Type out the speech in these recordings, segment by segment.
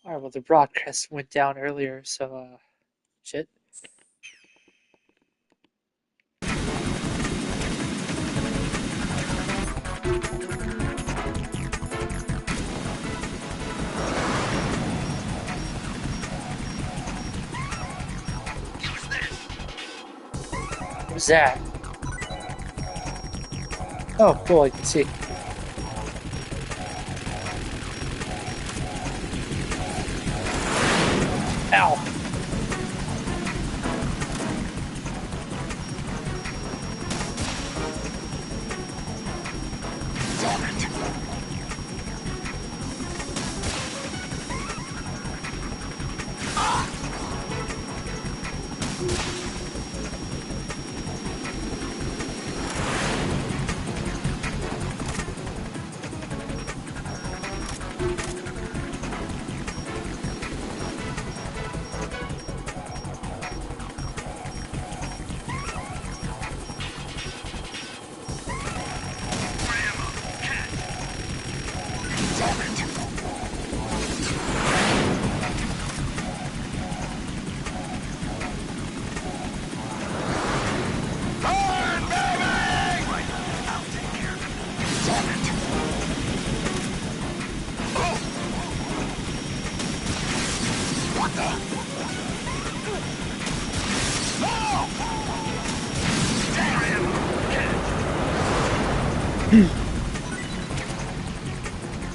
Alright, well, the broadcast went down earlier, so, shit. What was that? Oh, cool, I can see. Ow!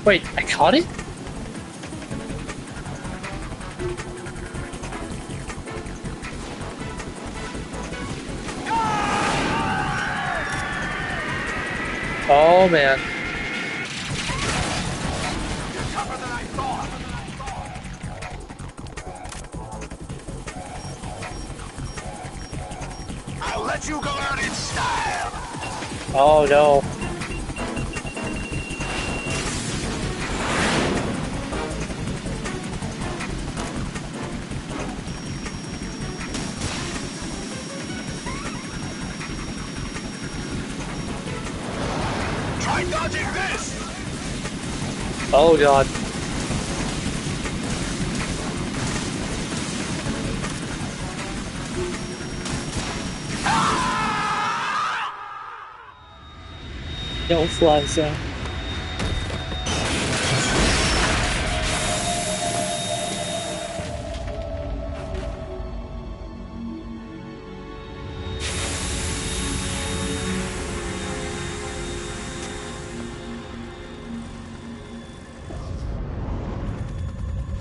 Wait, I caught it? Oh, man. I'll let you go out in style! Oh, no. Try dodging this! Oh, God. No fly zone.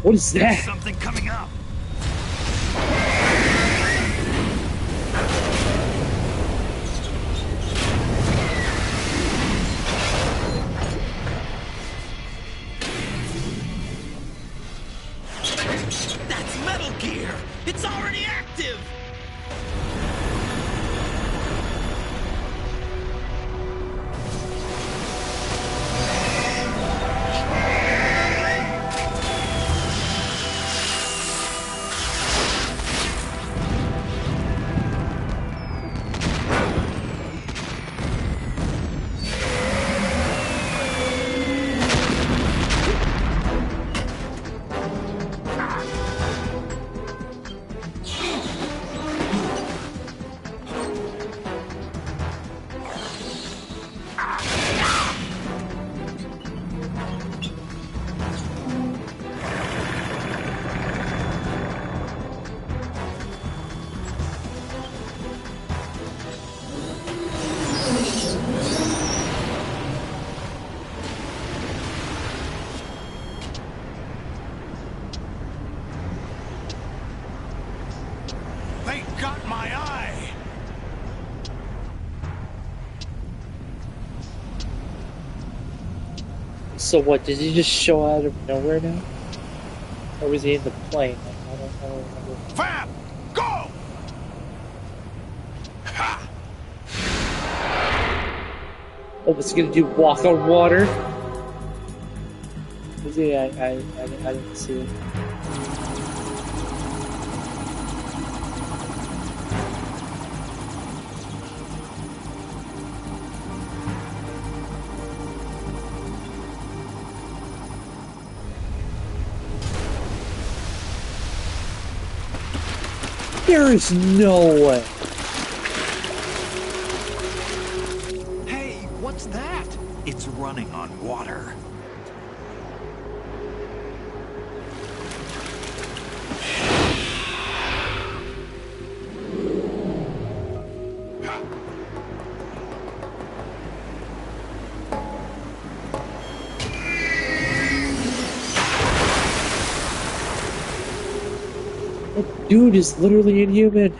What is that? Something coming up! That's Metal Gear! It's already active! They got my eye! So what, did he just show out of nowhere now? Or was he in the plane? I don't remember. Fab! Go! Ha! What was he gonna do, walk on water? Was he? I didn't see it. There is no way. Hey, what's that? It's running on water. That dude is literally inhuman.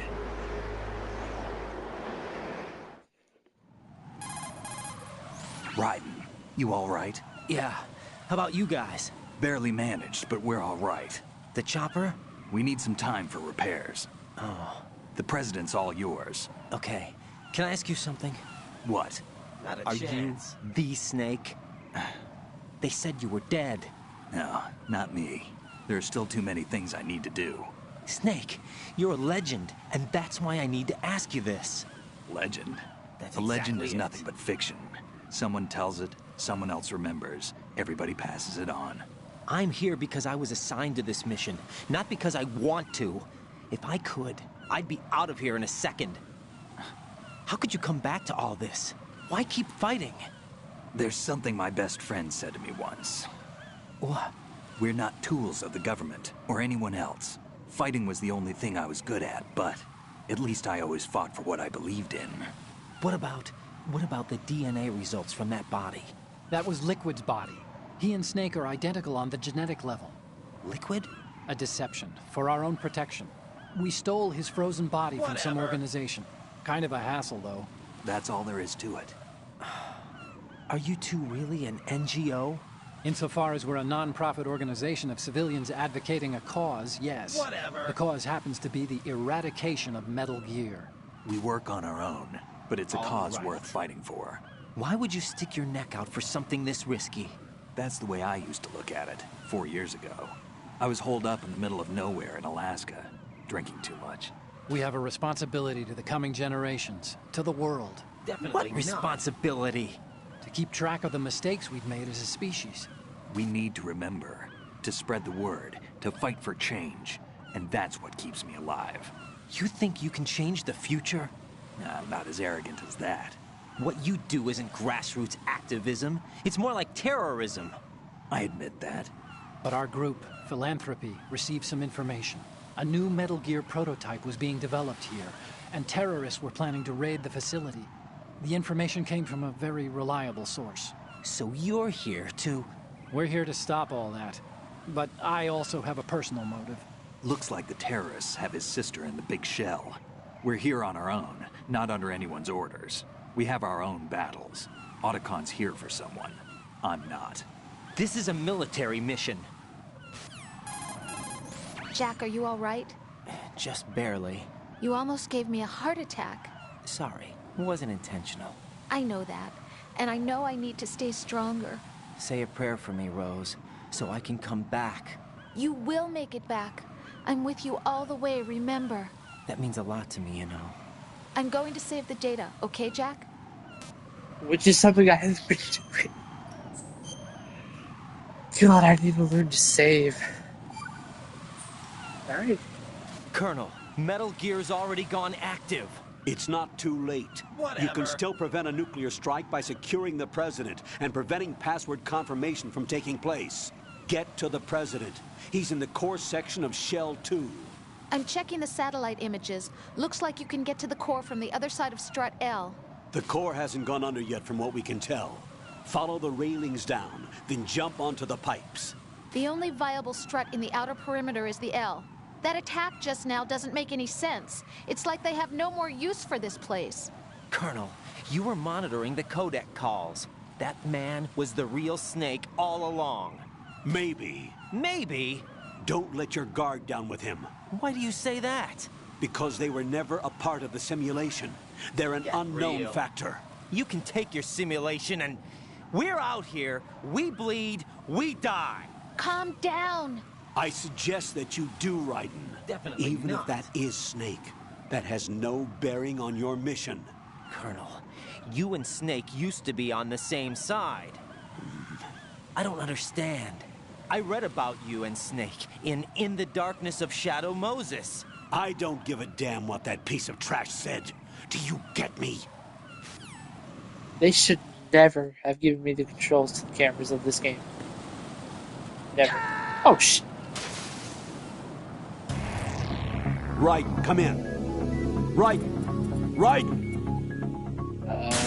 Raiden, you all right? Yeah. How about you guys? Barely managed, but we're all right. The chopper? We need some time for repairs. Oh, The president's all yours. okay. Can I ask you something? What? Not a Are chance. You the Snake? They said you were dead. No, not me. There are still too many things I need to do. Snake, you're a legend, and that's why I need to ask you this. Legend? That's A legend exactly is it. nothing but fiction. Someone tells it, someone else remembers, everybody passes it on. I'm here because I was assigned to this mission, not because I want to. If I could, I'd be out of here in a second. How could you come back to all this? Why keep fighting? There's something my best friend said to me once. What? We're not tools of the government, or anyone else. Fighting was the only thing I was good at, but at least I always fought for what I believed in. What about the DNA results from that body? That was Liquid's body. He and Snake are identical on the genetic level. Liquid? A deception, for our own protection. We stole his frozen body from some Whatever. organization. Kind of a hassle, though. That's all there is to it. Are you two really an NGO? Insofar as we're a non-profit organization of civilians advocating a cause, yes. Whatever. The cause happens to be the eradication of Metal Gear. We work on our own, but it's a cause worth fighting for. Why would you stick your neck out for something this risky? That's the way I used to look at it, 4 years ago. I was holed up in the middle of nowhere in Alaska, drinking too much. We have a responsibility to the coming generations, to the world, What responsibility? to keep track of the mistakes we've made as a species. We need to remember, to spread the word, to fight for change, and that's what keeps me alive. You think you can change the future? I'm not as arrogant as that. What you do isn't grassroots activism. It's more like terrorism. I admit that. But our group, Philanthropy, received some information. A new Metal Gear prototype was being developed here, and terrorists were planning to raid the facility. The information came from a very reliable source. So you're here to... We're here to stop all that. But I also have a personal motive. Looks like the terrorists have his sister in the big shell. We're here on our own, not under anyone's orders. We have our own battles. Otacon's here for someone. I'm not. This is a military mission. Jack, are you all right? Just barely. You almost gave me a heart attack. Sorry, it wasn't intentional. I know that. And I know I need to stay stronger. Say a prayer for me, Rose, so I can come back. You will make it back. I'm with you all the way, remember. That means a lot to me, you know. I'm going to save the data, okay, Jack? Which is something I have been doing. God, I need to learn to save. Alright. Colonel, Metal Gear's already gone active. It's not too late. Whatever. You can still prevent a nuclear strike by securing the president and preventing password confirmation from taking place. Get to the president. He's in the core section of Shell 2. I'm checking the satellite images. Looks like you can get to the core from the other side of Strut L. The core hasn't gone under yet from what we can tell. Follow the railings down, then jump onto the pipes. The only viable strut in the outer perimeter is the L. That attack just now doesn't make any sense. It's like they have no more use for this place. Colonel, you were monitoring the codec calls. That man was the real Snake all along. Maybe. Maybe? Don't let your guard down with him. Why do you say that? Because they were never a part of the simulation. They're an unknown real. factor. You can take your simulation and... We're out here, we bleed, we die. Calm down. I suggest that you do, Raiden. Definitely Even not. if that is Snake. That has no bearing on your mission. Colonel, you and Snake used to be on the same side. I don't understand. I read about you and Snake in the Darkness of Shadow Moses. I don't give a damn what that piece of trash said. Do you get me? They should never have given me the controls to the cameras of this game. Never. Oh, shit. Right, come in. Right. Right. Huh.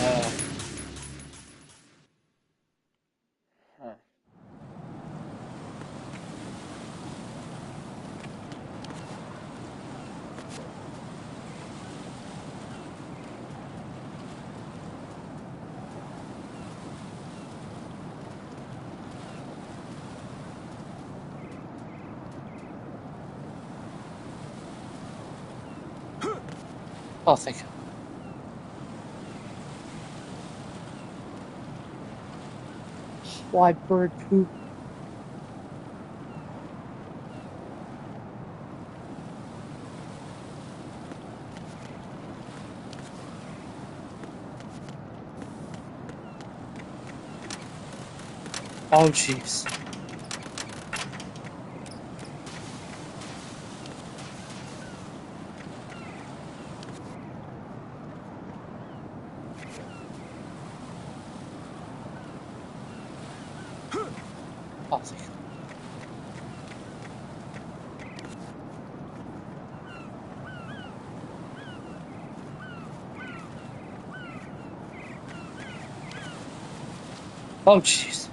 Oh, thank you. Why bird poop? Oh, jeez. Oh, thank you. Oh, jeez.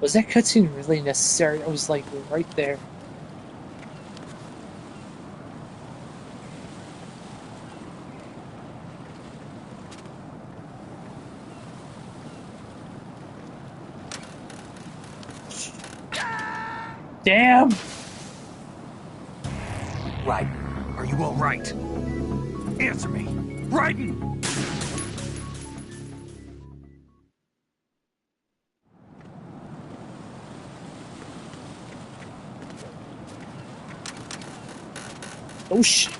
Was that cutscene really necessary? I was like right there. Damn! Raiden, are you all right? Answer me. Raiden! Oh, shit.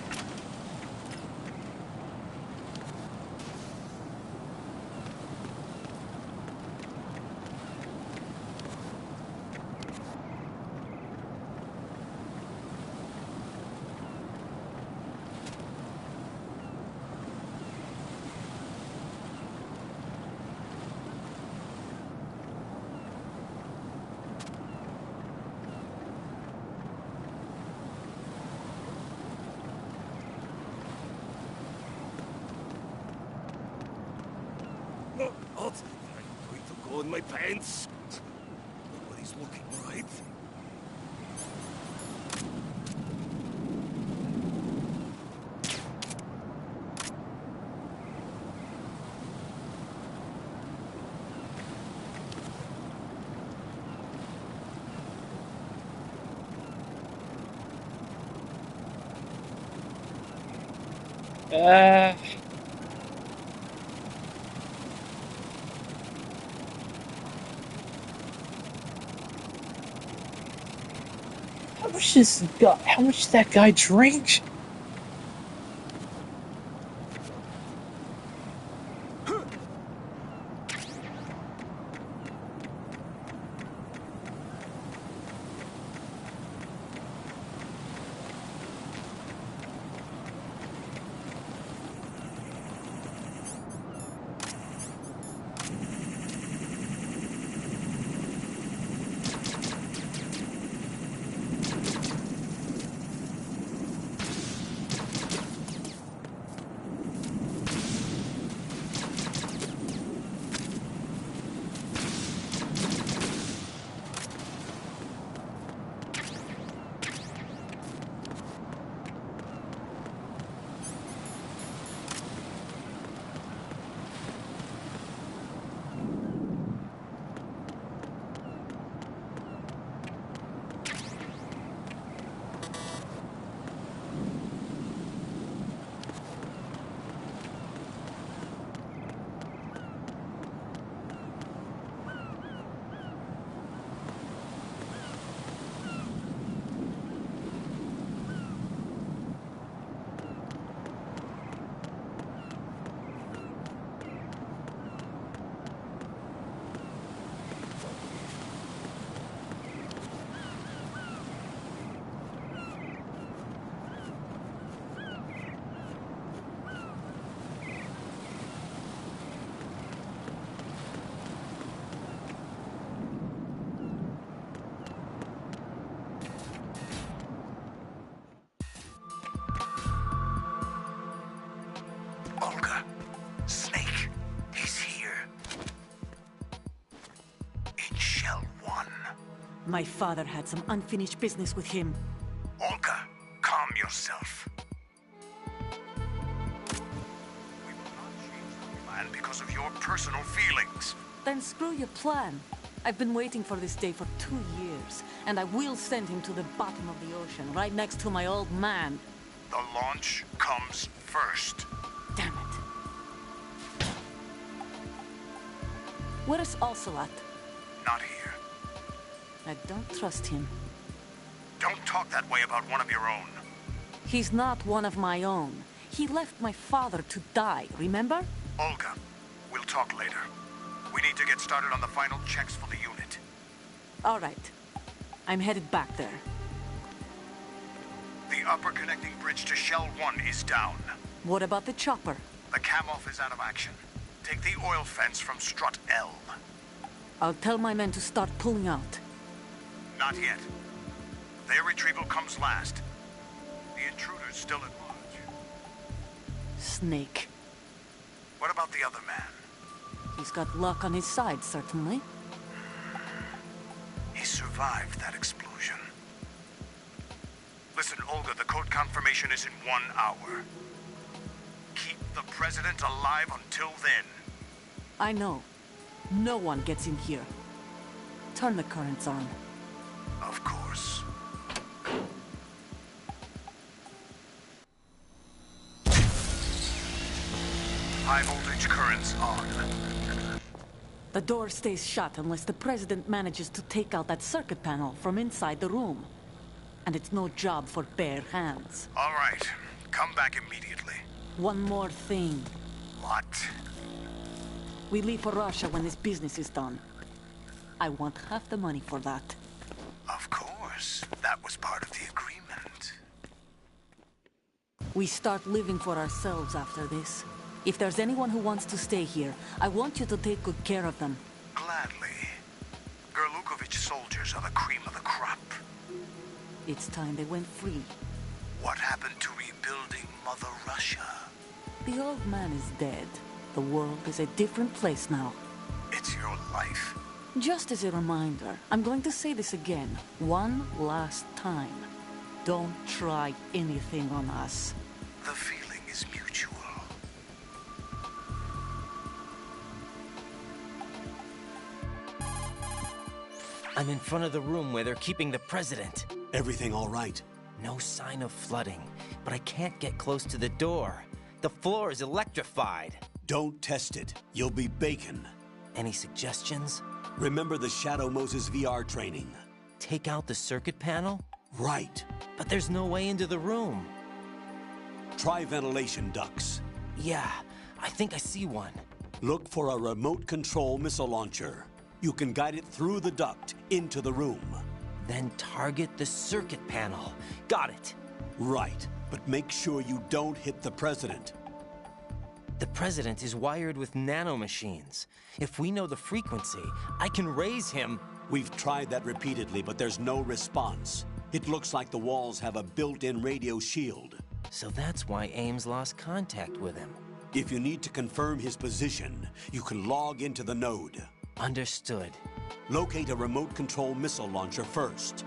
I'm going to go in my pants. Nobody's looking, right? Uh... How much did that guy drink? Olga, Snake, he's here. In Shell 1. My father had some unfinished business with him. Olga, calm yourself. We will not change the plan because of your personal feelings. Then screw your plan. I've been waiting for this day for 2 years, and I will send him to the bottom of the ocean, right next to my old man. The launch comes first. Damn it. Where's Ocelot? Not here. I don't trust him. Don't talk that way about one of your own. He's not one of my own. He left my father to die, remember? Olga, we'll talk later. We need to get started on the final checks for the unit. All right. I'm headed back there. The upper connecting bridge to Shell 1 is down. What about the chopper? The cam-off is out of action. Take the oil fence from strut L. I'll tell my men to start pulling out. Not yet. Their retrieval comes last. The intruder's still at large. Snake. What about the other man? He's got luck on his side, certainly. He survived that explosion. Listen, Olga, the code confirmation is in 1 hour. Keep the president alive until then. I know. No one gets in here. Turn the currents on. Of course. High voltage currents on. The door stays shut unless the president manages to take out that circuit panel from inside the room. And it's no job for bare hands. All right. Come back immediately. One more thing. What? We leave for Russia when this business is done. I want half the money for that. Of course. That was part of the agreement. We start living for ourselves after this. If there's anyone who wants to stay here, I want you to take good care of them. Gladly. Gerlukovich soldiers are the cream of the crop. It's time they went free. What happened to rebuilding Mother Russia? The old man is dead. The world is a different place now. It's your life. Just as a reminder, I'm going to say this again, one last time. Don't try anything on us. The feeling is mutual. I'm in front of the room where they're keeping the president. Everything all right? No sign of flooding, but I can't get close to the door. The floor is electrified. Don't test it. You'll be bacon. Any suggestions? Remember the Shadow Moses VR training? Take out the circuit panel? Right. But there's no way into the room. Try ventilation ducts. Yeah, I think I see one. Look for a remote control missile launcher. You can guide it through the duct into the room. Then target the circuit panel. Got it. Right, but make sure you don't hit the president. The president is wired with nanomachines. If we know the frequency, I can raise him. We've tried that repeatedly, but there's no response. It looks like the walls have a built-in radio shield. So that's why Ames lost contact with him. If you need to confirm his position, you can log into the node. Understood. Locate a remote control missile launcher first.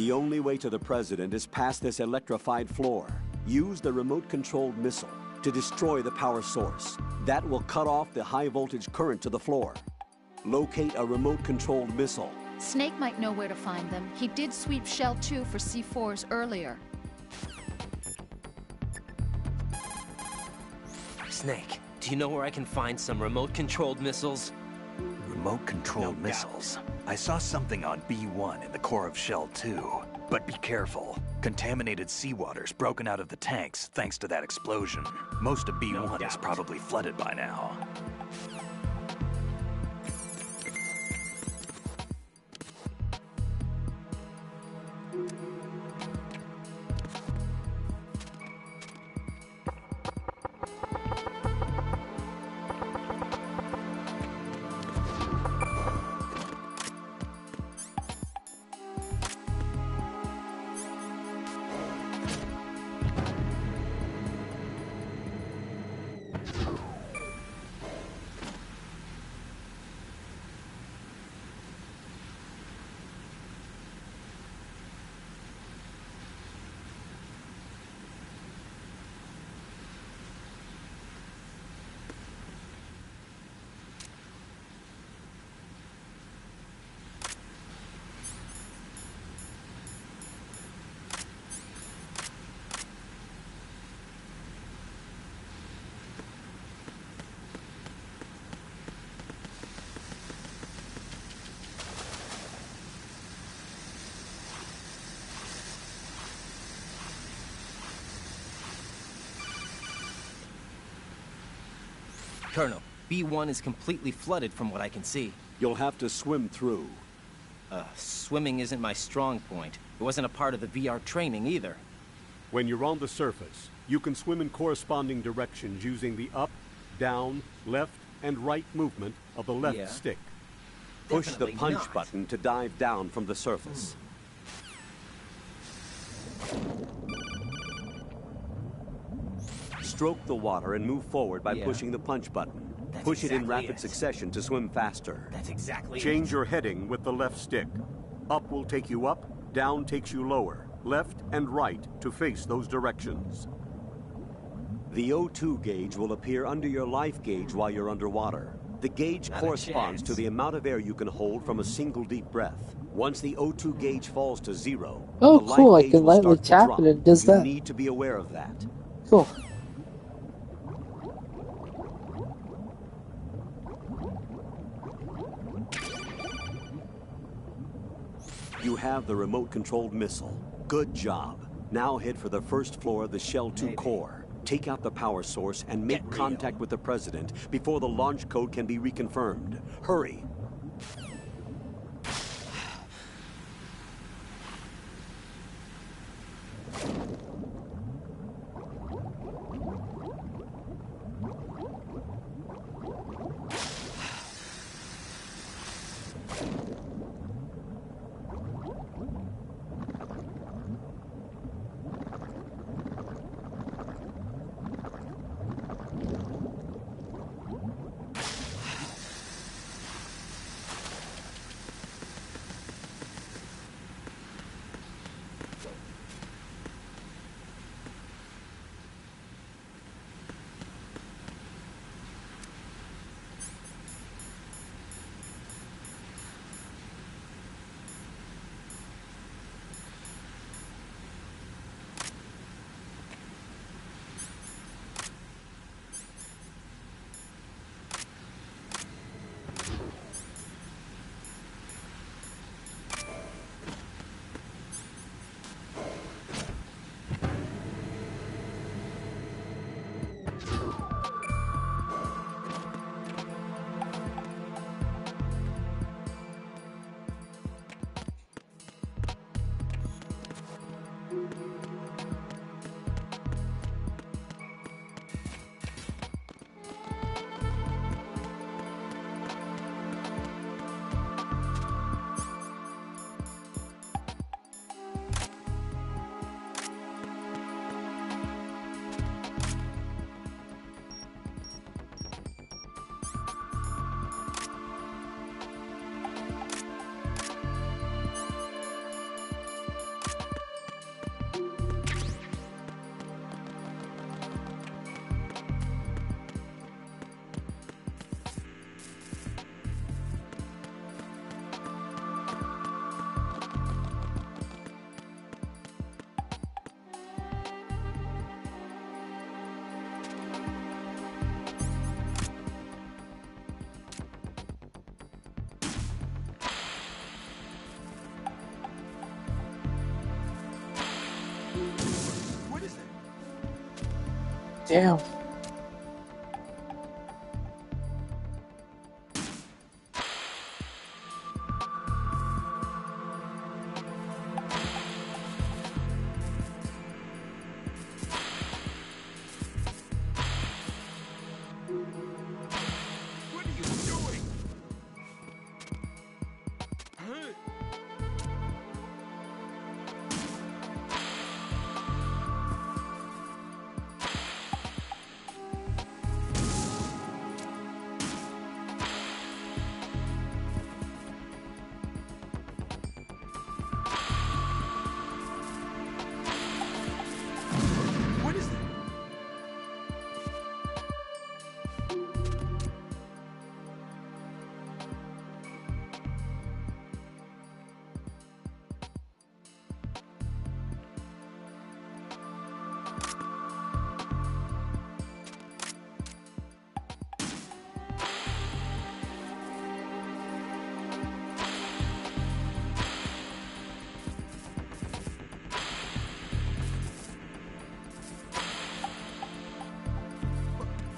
The only way to the president is past this electrified floor. Use the remote-controlled missile to destroy the power source. That will cut off the high-voltage current to the floor. Locate a remote-controlled missile. Snake might know where to find them. He did sweep Shell 2 for C4s earlier. Snake, do you know where I can find some remote-controlled missiles? Remote-controlled missiles. I saw something on B1 in the core of Shell 2. But be careful. Contaminated seawater's broken out of the tanks thanks to that explosion. Most of B1 is probably flooded by now. Colonel, B1 is completely flooded from what I can see. You'll have to swim through. Swimming isn't my strong point. It wasn't a part of the VR training either. When you're on the surface, you can swim in corresponding directions using the up, down, left, and right movement of the left stick. Push the Definitely punch not. button to dive down from the surface. Stroke the water and move forward by pushing the punch button. That's Push it in exactly rapid it. succession to swim faster. That's exactly Change your heading with the left stick. Up will take you up, down takes you lower. Left and right to face those directions. The O2 gauge will appear under your life gauge while you're underwater. The gauge Not a corresponds to chance. the amount of air you can hold from a single deep breath. Once the O2 gauge falls to 0, Oh, the cool, life I gauge can will lightly start to tap drop. it and it does You that. need to be aware of that. Cool. You have the remote-controlled missile. Good job. Now head for the first floor of the Shell 2 core. Take out the power source and make contact with the president before the launch code can be reconfirmed. Hurry. Damn. What are you doing? Huh? What is that?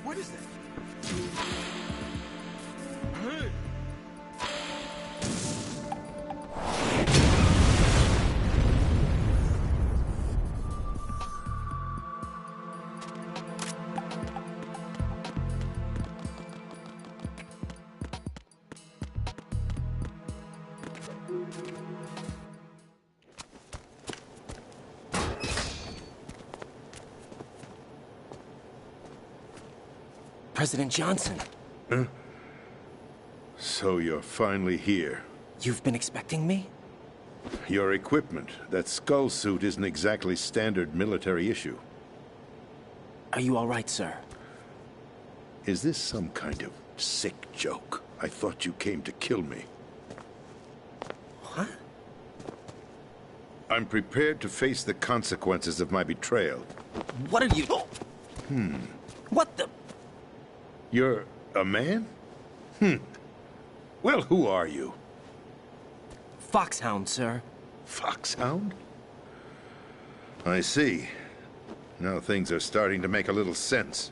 What is that? Huh? President Johnson, So you're finally here. you've been expecting me? Your equipment, that skull suit isn't exactly standard military issue. Are you all right, sir? Is this some kind of sick joke? I thought you came to kill me. What? I'm prepared to face the consequences of my betrayal. What are you... What the... You're a man? Well, who are you? Foxhound, sir. Foxhound? I see. Now things are starting to make a little sense.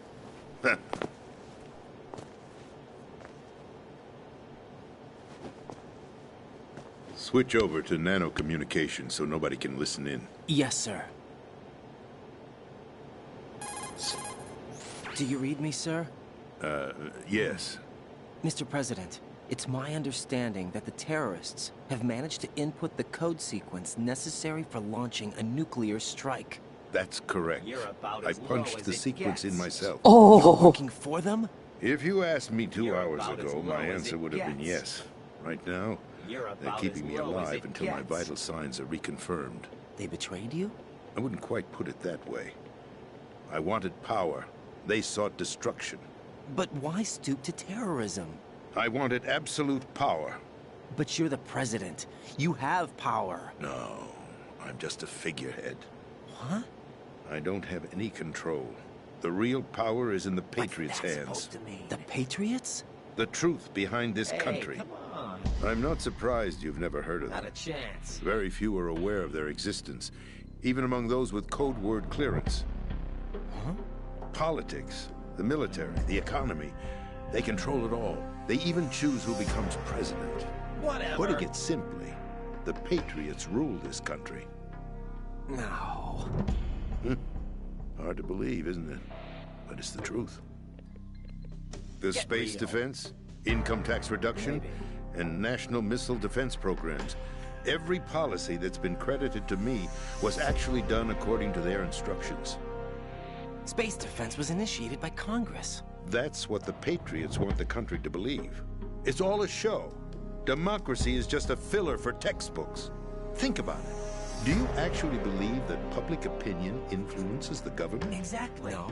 Switch over to nano-communication so nobody can listen in. Yes, sir. Do you read me, sir? Yes. Mr. President, it's my understanding that the terrorists have managed to input the code sequence necessary for launching a nuclear strike. That's correct. I punched the sequence in myself. Oh, Working for them? If you asked me 2 hours ago, my answer would have been yes. Right now, they're keeping me alive until my vital signs are reconfirmed. They betrayed you? I wouldn't quite put it that way. I wanted power. They sought destruction. But why stoop to terrorism? I wanted absolute power. But you're the president. You have power. No, I'm just a figurehead. What? I don't have any control. The real power is in the Patriots' What's that hands. supposed to mean? The Patriots? The truth behind this country. Come on. I'm not surprised you've never heard of Not them. a chance. Very few are aware of their existence, even among those with code word clearance. Huh? Politics, the military, the economy, they control it all. They even choose who becomes president. Whatever. Putting it simply, the Patriots rule this country. No. Hard to believe, isn't it? But it's the truth. The space defense, income tax reduction, and national missile defense programs. Every policy that's been credited to me was actually done according to their instructions. Space defense was initiated by Congress. That's what the Patriots want the country to believe. It's all a show. Democracy is just a filler for textbooks. Think about it. Do you actually believe that public opinion influences the government? Exactly. No.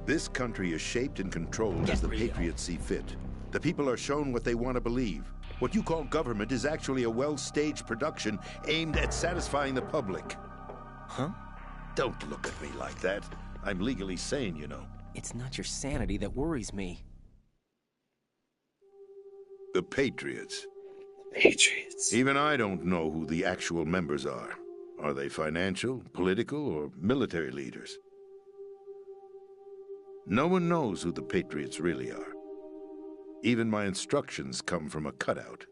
This country is shaped and controlled as the Patriots see fit. The people are shown what they want to believe. What you call government is actually a well-staged production aimed at satisfying the public. Huh? Don't look at me like that. I'm legally sane, you know. It's not your sanity that worries me. The Patriots. Patriots. Even I don't know who the actual members are. Are they financial, political, or military leaders? No one knows who the Patriots really are. Even my instructions come from a cutout.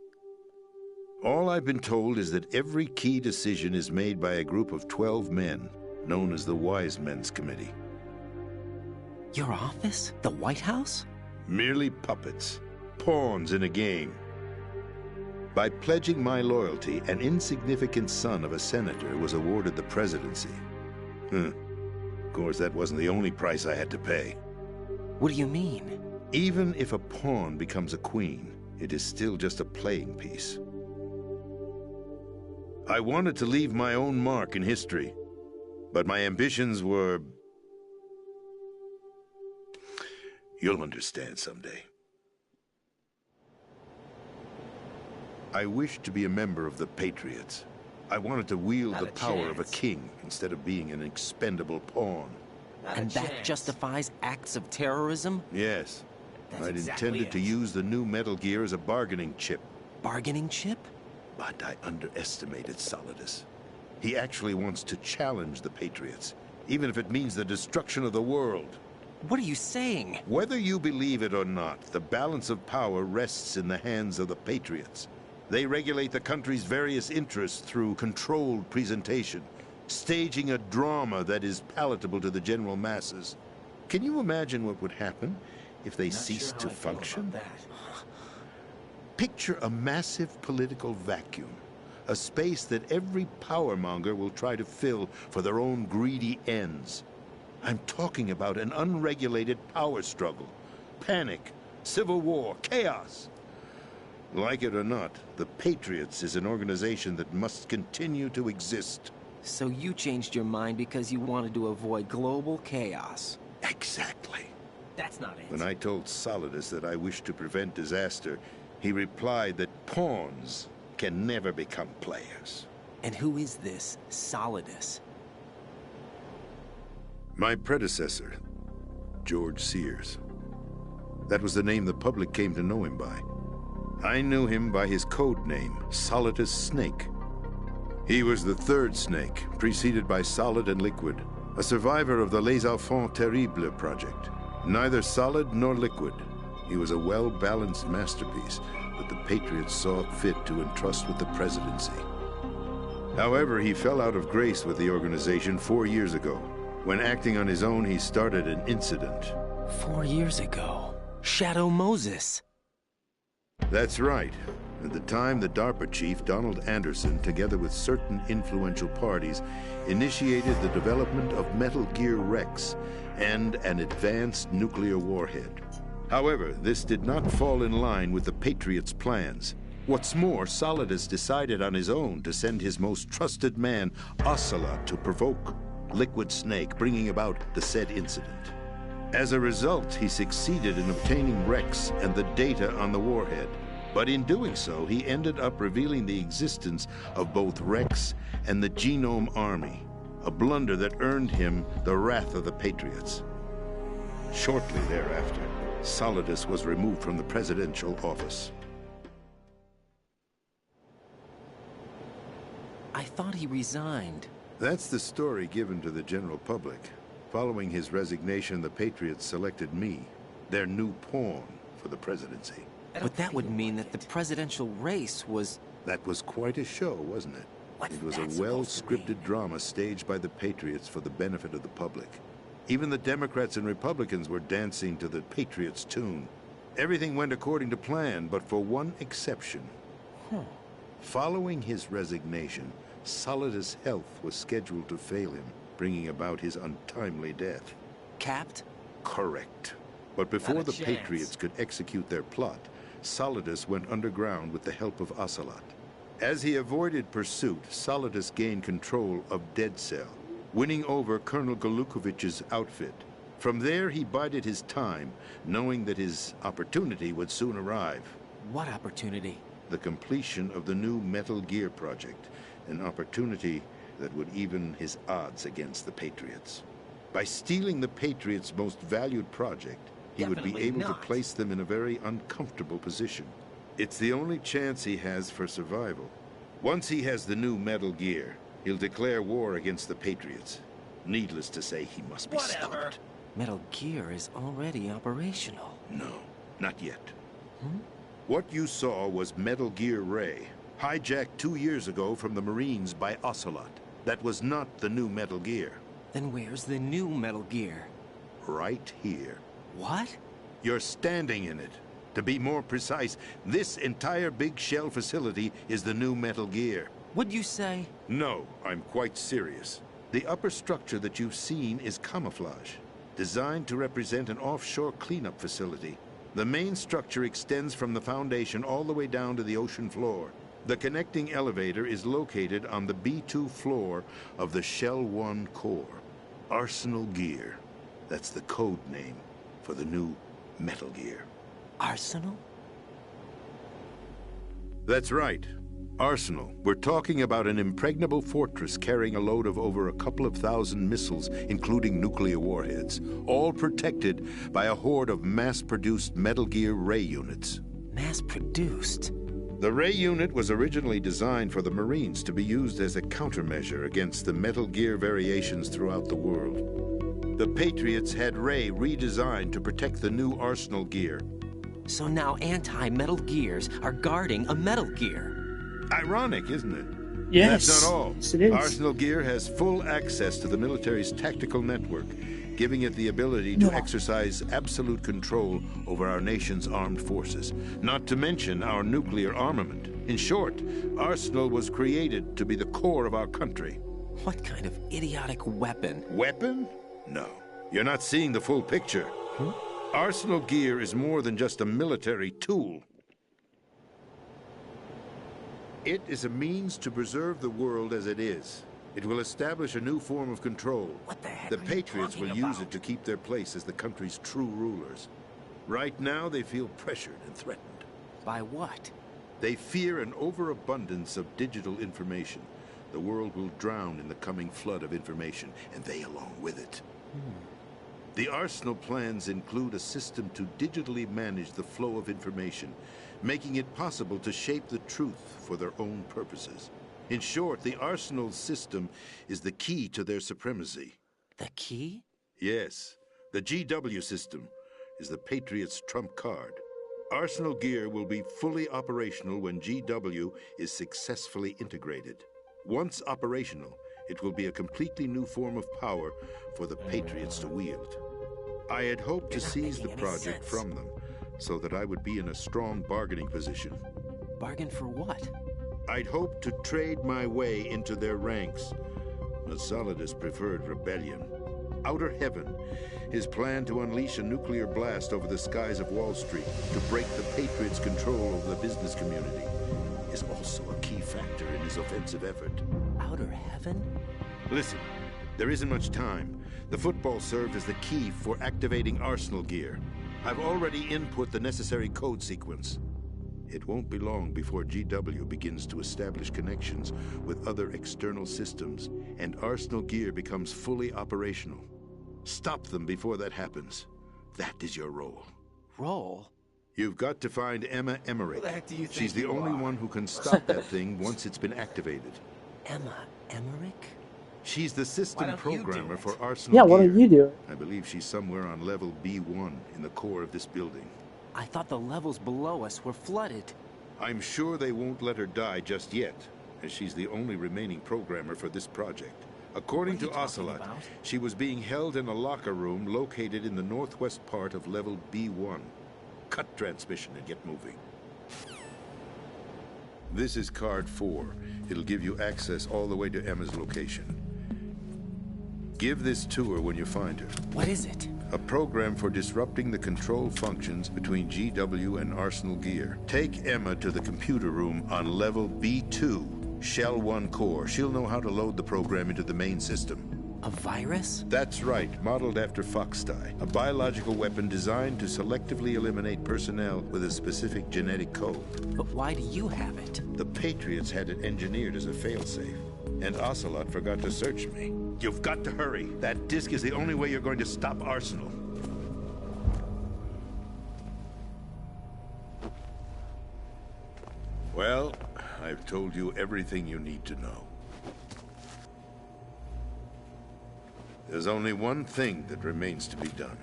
All I've been told is that every key decision is made by a group of 12 men, known as the Wise Men's Committee. Your office? The White House? Merely puppets, pawns in a game. By pledging my loyalty, an insignificant son of a senator was awarded the presidency. Of course, that wasn't the only price I had to pay. What do you mean? Even if a pawn becomes a queen, it is still just a playing piece. I wanted to leave my own mark in history, but my ambitions were... You'll understand someday. I wished to be a member of the Patriots. I wanted to wield the power of a king instead of being an expendable pawn. And that justifies acts of terrorism? Yes. I'd intended to use the new Metal Gear as a bargaining chip. Bargaining chip? But I underestimated Solidus. He actually wants to challenge the Patriots, even if it means the destruction of the world. What are you saying? Whether you believe it or not, the balance of power rests in the hands of the Patriots. They regulate the country's various interests through controlled presentation, staging a drama that is palatable to the general masses. Can you imagine what would happen if they ceased to function? Picture a massive political vacuum, a space that every powermonger will try to fill for their own greedy ends. I'm talking about an unregulated power struggle, panic, civil war, chaos. Like it or not, the Patriots is an organization that must continue to exist. So you changed your mind because you wanted to avoid global chaos. Exactly. That's not it. When I told Solidus that I wished to prevent disaster, he replied that pawns can never become players. And who is this Solidus? My predecessor, George Sears. That was the name the public came to know him by. I knew him by his code name, Solidus Snake. He was the third Snake, preceded by Solid and Liquid, a survivor of the Les Enfants Terribles project. Neither solid nor liquid, he was a well-balanced masterpiece that the Patriots saw fit to entrust with the presidency. However, he fell out of grace with the organization 4 years ago. When acting on his own, he started an incident. 4 years ago? Shadow Moses. That's right. At the time, the DARPA chief, Donald Anderson, together with certain influential parties, initiated the development of Metal Gear Rex and an advanced nuclear warhead. However, this did not fall in line with the Patriots' plans. What's more, Solidus decided on his own to send his most trusted man, Ocelot, to provoke Liquid Snake, bringing about the said incident. As a result, he succeeded in obtaining Rex and the data on the warhead. But in doing so, he ended up revealing the existence of both Rex and the Genome Army, a blunder that earned him the wrath of the Patriots. Shortly thereafter, Solidus was removed from the presidential office. I thought he resigned. That's the story given to the general public. Following his resignation, the Patriots selected me, their new pawn, for the presidency. But that would mean that the presidential race was... That was quite a show, wasn't it? It was a well-scripted drama staged by the Patriots for the benefit of the public. Even the Democrats and Republicans were dancing to the Patriots' tune. Everything went according to plan, but for one exception. Following his resignation, Solidus' health was scheduled to fail him, bringing about his untimely death. Capped? Correct. But before the Patriots could execute their plot, Solidus went underground with the help of Ocelot. As he avoided pursuit, Solidus gained control of Dead Cell, winning over Colonel Golukovich's outfit. From there, he bided his time, knowing that his opportunity would soon arrive. What opportunity? The completion of the new Metal Gear project, an opportunity that would even his odds against the Patriots. By stealing the Patriots' most valued project, he would be able to place them in a very uncomfortable position. It's the only chance he has for survival. Once he has the new Metal Gear, he'll declare war against the Patriots. Needless to say, he must be stopped. Metal Gear is already operational. No, not yet. What you saw was Metal Gear Ray, hijacked 2 years ago from the Marines by Ocelot. That was not the new Metal Gear. Then where's the new Metal Gear? Right here. What? You're standing in it. To be more precise, this entire big shell facility is the new Metal Gear. What'd you say? No, I'm quite serious. The upper structure that you've seen is camouflage, designed to represent an offshore cleanup facility. The main structure extends from the foundation all the way down to the ocean floor. The connecting elevator is located on the B2 floor of the Shell 1 core. Arsenal Gear. That's the code name for the new Metal Gear. Arsenal? That's right. Arsenal. We're talking about an impregnable fortress carrying a load of over a couple of thousand missiles, including nuclear warheads, all protected by a horde of mass-produced Metal Gear Ray units. Mass-produced? The Ray unit was originally designed for the Marines to be used as a countermeasure against the Metal Gear variations throughout the world. The Patriots had Ray redesigned to protect the new Arsenal Gear. So now anti-Metal Gears are guarding a Metal Gear. Ironic, isn't it? Yes. That's not all. Yes, it is. Arsenal Gear has full access to the military's tactical network, giving it the ability to exercise absolute control over our nation's armed forces, not to mention our nuclear armament. In short, Arsenal was created to be the core of our country. What kind of idiotic weapon? Weapon? No. You're not seeing the full picture. Arsenal Gear is more than just a military tool. It is a means to preserve the world as it is. It will establish a new form of control. What the heck The are you Patriots will talking use about? it to keep their place as the country's true rulers. Right now, they feel pressured and threatened. By what? They fear an overabundance of digital information. The world will drown in the coming flood of information, and they along with it. The Arsenal plans include a system to digitally manage the flow of information, making it possible to shape the truth for their own purposes. In short, the Arsenal system is the key to their supremacy. The key? Yes, the GW system is the Patriots' trump card. Arsenal Gear will be fully operational when GW is successfully integrated. Once operational, it will be a completely new form of power for the Patriots to wield. I had hoped to You're not seize the making any project sense. from them, so that I would be in a strong bargaining position. Bargain for what? I'd hoped to trade my way into their ranks. But Solidus preferred rebellion. Outer Heaven, his plan to unleash a nuclear blast over the skies of Wall Street to break the Patriots' control over the business community, is also a key factor in his offensive effort. Outer Heaven? Listen, there isn't much time. The football served as the key for activating Arsenal Gear. I've already input the necessary code sequence. It won't be long before GW begins to establish connections with other external systems, and Arsenal Gear becomes fully operational. Stop them before that happens. That is your role. Role? You've got to find Emma Emmerich. Who the heck do you think She's the you only are? one who can stop that thing once it's been activated. Emma Emmerich? She's the system don't you do programmer it? for Arsenal Yeah, what Gear. do you do? I believe she's somewhere on level B1 in the core of this building. I thought the levels below us were flooded. I'm sure they won't let her die just yet, as she's the only remaining programmer for this project. According What are to you talking Ocelot, about? she was being held in a locker room located in the northwest part of level B1. Cut transmission and get moving. This is card 4. It'll give you access all the way to Emma's location. Give this to her when you find her. What is it? A program for disrupting the control functions between GW and Arsenal Gear. Take Emma to the computer room on level B2, Shell 1 core. She'll know how to load the program into the main system. A virus? That's right, modeled after Foxdie, a biological weapon designed to selectively eliminate personnel with a specific genetic code. But why do you have it? The Patriots had it engineered as a failsafe, and Ocelot forgot to search me. You've got to hurry. That disk is the only way you're going to stop Arsenal. Well, I've told you everything you need to know. There's only one thing that remains to be done.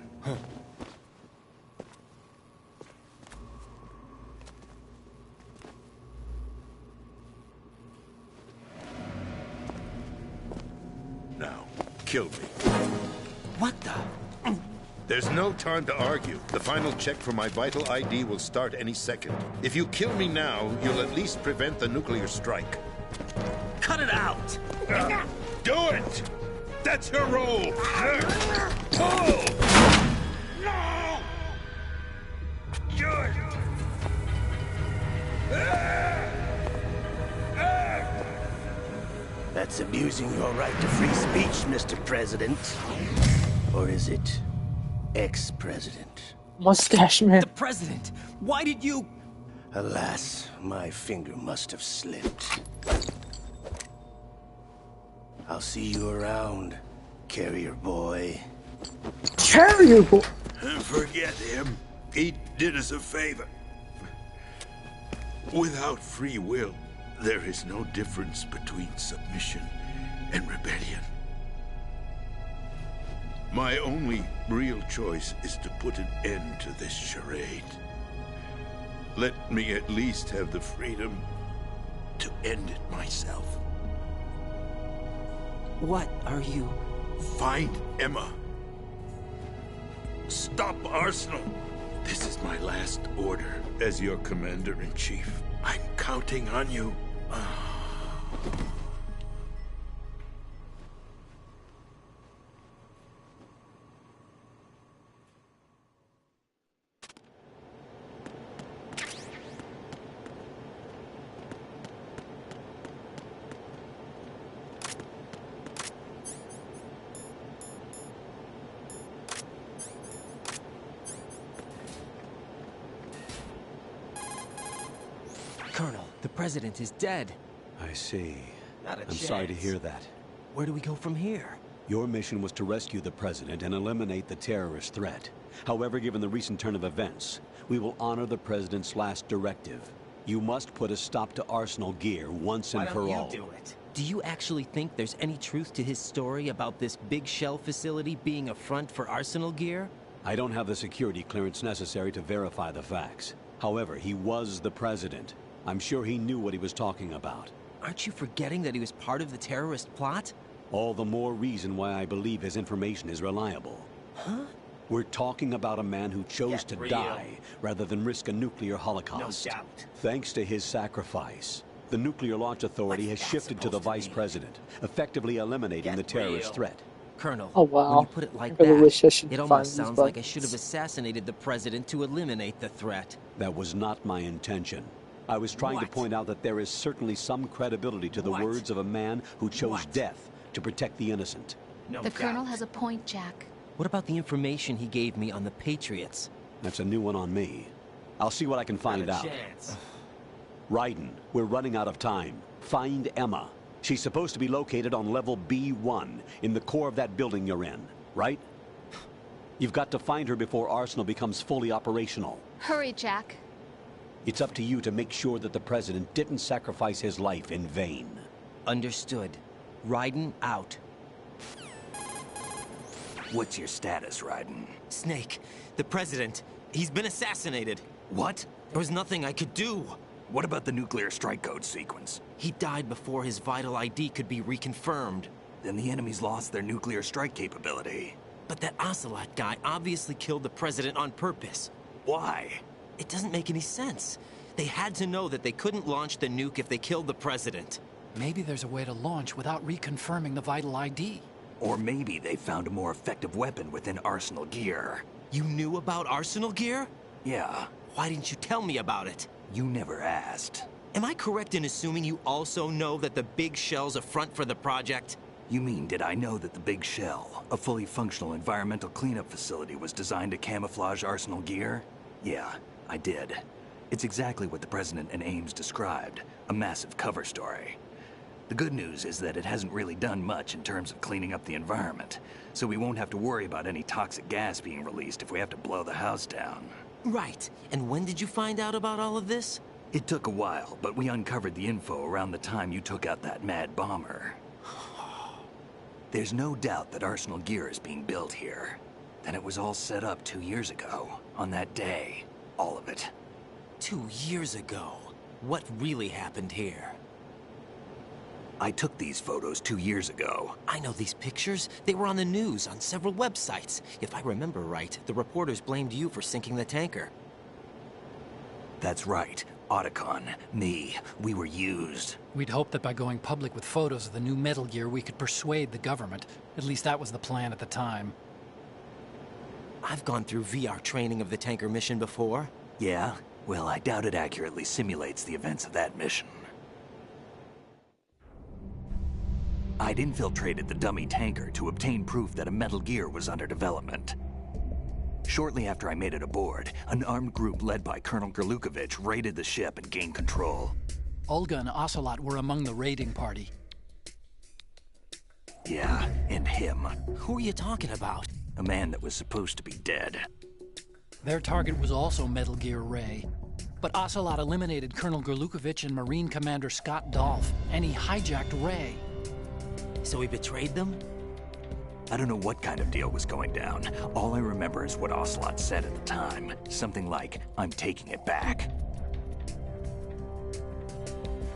Now, kill me. What the? There's no time to argue. The final check for my vital ID will start any second. If you kill me now, you'll at least prevent the nuclear strike. Cut it out! Do it! That's your role! Pull! No! Good! That's abusing your right to free speech, Mr. President. Or is it ex-president? Mustache man. The president! Why did you... Alas, my finger must have slipped. I'll see you around, carrier boy. Carrier boy? Forget him. He did us a favor. Without free will, there is no difference between submission and rebellion. My only real choice is to put an end to this charade. Let me at least have the freedom to end it myself. What are you... Find Emma. Stop Arsenal. This is my last order as your commander-in-chief. I'm counting on you. Colonel, the president is dead. I see. Not a I'm sorry to chance. hear that. Where do we go from here? Your mission was to rescue the president and eliminate the terrorist threat. However, given the recent turn of events, we will honor the president's last directive. You must put a stop to Arsenal Gear once and for all. do it? Do you actually think there's any truth to his story about this big shell facility being a front for Arsenal Gear? I don't have the security clearance necessary to verify the facts. However, he was the president. I'm sure he knew what he was talking about. Aren't you forgetting that he was part of the terrorist plot? All the more reason why I believe his information is reliable. Huh? We're talking about a man who chose Get to real. die rather than risk a nuclear holocaust. No doubt. Thanks to his sacrifice, the Nuclear Launch Authority What's has that shifted to the supposed to vice mean? president, effectively eliminating Get the terrorist real. threat. Colonel, Oh, wow. when you put it like I really that, wish I should it find almost these sounds like I buttons. should have assassinated the president to eliminate the threat. That was not my intention. I was trying to What? point out that there is certainly some credibility to the What? words of a man who chose What? death to protect the innocent. No The Colonel doubt. has a point, Jack. What about the information he gave me on the Patriots? That's a new one on me. I'll see what I can find out. Raiden, we're running out of time. Find Emma. She's supposed to be located on level B1 in the core of that building you're in, right? You've got to find her before Arsenal becomes fully operational. Hurry, Jack. It's up to you to make sure that the president didn't sacrifice his life in vain. Understood. Raiden out. What's your status, Raiden? Snake, the president, he's been assassinated. What? There was nothing I could do. What about the nuclear strike code sequence? He died before his vital ID could be reconfirmed. Then the enemy's lost their nuclear strike capability. But that Ocelot guy obviously killed the president on purpose. Why? It doesn't make any sense. They had to know that they couldn't launch the nuke if they killed the president. Maybe there's a way to launch without reconfirming the vital ID. Or maybe they found a more effective weapon within Arsenal Gear. You knew about Arsenal Gear? Yeah, Why didn't you tell me about it? you never asked. Am I correct in assuming you also know that the Big Shell's a front for the project? You mean, did I know that the Big Shell, a fully functional environmental cleanup facility, was designed to camouflage Arsenal Gear? Yeah, I did. It's exactly what the President and Ames described, a massive cover story. The good news is that it hasn't really done much in terms of cleaning up the environment, so we won't have to worry about any toxic gas being released if we have to blow the house down. Right. And when did you find out about all of this? It took a while, but we uncovered the info around the time you took out that mad bomber. There's no doubt that Arsenal gear is being built here. Then it was all set up 2 years ago, on that day. All of it. 2 years ago? What really happened here? I took these photos 2 years ago. I know these pictures. They were on the news, on several websites. If I remember right, the reporters blamed you for sinking the tanker. That's right. Otacon, me, we were used. We'd hoped that by going public with photos of the new Metal Gear, we could persuade the government. At least that was the plan at the time. I've gone through VR training of the tanker mission before. Yeah? Well, I doubt it accurately simulates the events of that mission. I'd infiltrated the dummy tanker to obtain proof that a Metal Gear was under development. Shortly after I made it aboard, an armed group led by Colonel Gerlukovich raided the ship and gained control. Olga and Ocelot were among the raiding party. Yeah, and him. Who are you talking about? A man that was supposed to be dead. Their target was also Metal Gear Ray. But Ocelot eliminated Colonel Gerlukovich and Marine Commander Scott Dolph, and he hijacked Ray. So he betrayed them? I don't know what kind of deal was going down. All I remember is what Ocelot said at the time. Something like, "I'm taking it back."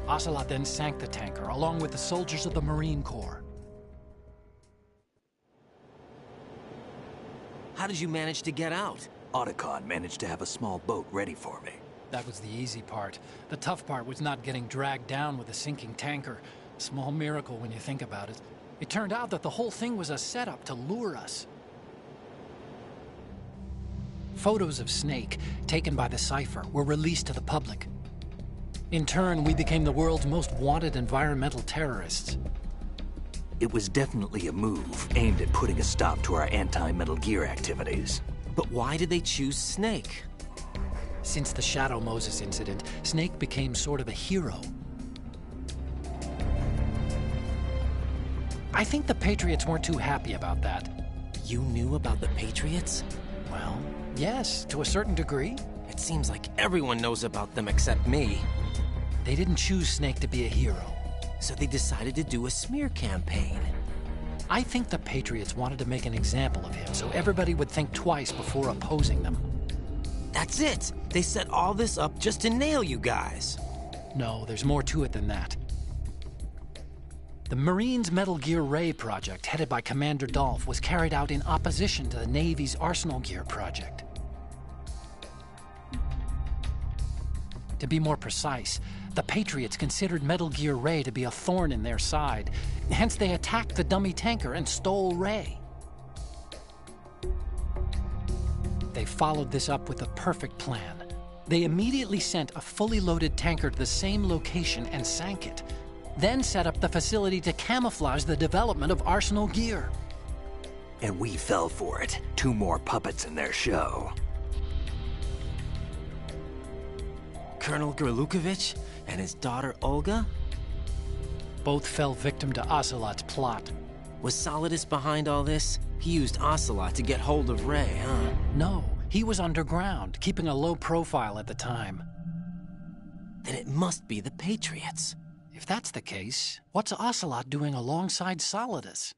Ocelot then sank the tanker, along with the soldiers of the Marine Corps. How did you manage to get out? Otacon managed to have a small boat ready for me. That was the easy part. The tough part was not getting dragged down with a sinking tanker. A small miracle when you think about it. It turned out that the whole thing was a setup to lure us. Photos of Snake, taken by the Cypher, were released to the public. In turn, we became the world's most wanted environmental terrorists. It was definitely a move aimed at putting a stop to our anti-Metal Gear activities. But why did they choose Snake? Since the Shadow Moses incident, Snake became sort of a hero. I think the Patriots weren't too happy about that. You knew about the Patriots? Well, yes, to a certain degree. It seems like everyone knows about them except me. They didn't choose Snake to be a hero. So they decided to do a smear campaign. I think the Patriots wanted to make an example of him so everybody would think twice before opposing them. That's it! They set all this up just to nail you guys. No, there's more to it than that. The Marines' Metal Gear Ray project, headed by Commander Dolph, was carried out in opposition to the Navy's Arsenal Gear project. To be more precise, the Patriots considered Metal Gear Ray to be a thorn in their side. Hence, they attacked the dummy tanker and stole Ray. They followed this up with a perfect plan. They immediately sent a fully loaded tanker to the same location and sank it. Then set up the facility to camouflage the development of Arsenal Gear. And we fell for it. 2 more puppets in their show. Colonel Gerlukovich and his daughter Olga? Both fell victim to Ocelot's plot. Was Solidus behind all this? He used Ocelot to get hold of Ray, huh? No, he was underground, keeping a low profile at the time. Then it must be the Patriots. If that's the case, what's Ocelot doing alongside Solidus?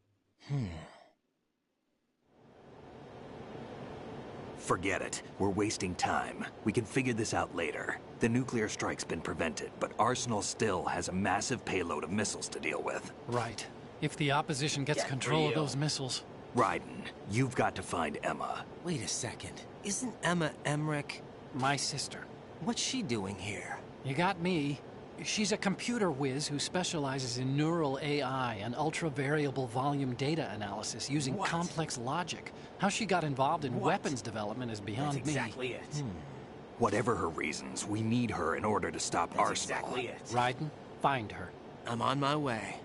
Forget it. We're wasting time. We can figure this out later. The nuclear strike's been prevented, but Arsenal still has a massive payload of missiles to deal with. Right. If the opposition gets control of those missiles. Raiden, you've got to find Emma. Wait a second. Isn't Emma Emmerich my sister? What's she doing here? You got me. She's a computer whiz who specializes in neural AI and ultra-variable volume data analysis using complex logic. How she got involved in weapons development is beyond That's exactly it. Whatever her reasons, we need her in order to stop That's Arsenal. exactly it. Raiden, find her. I'm on my way.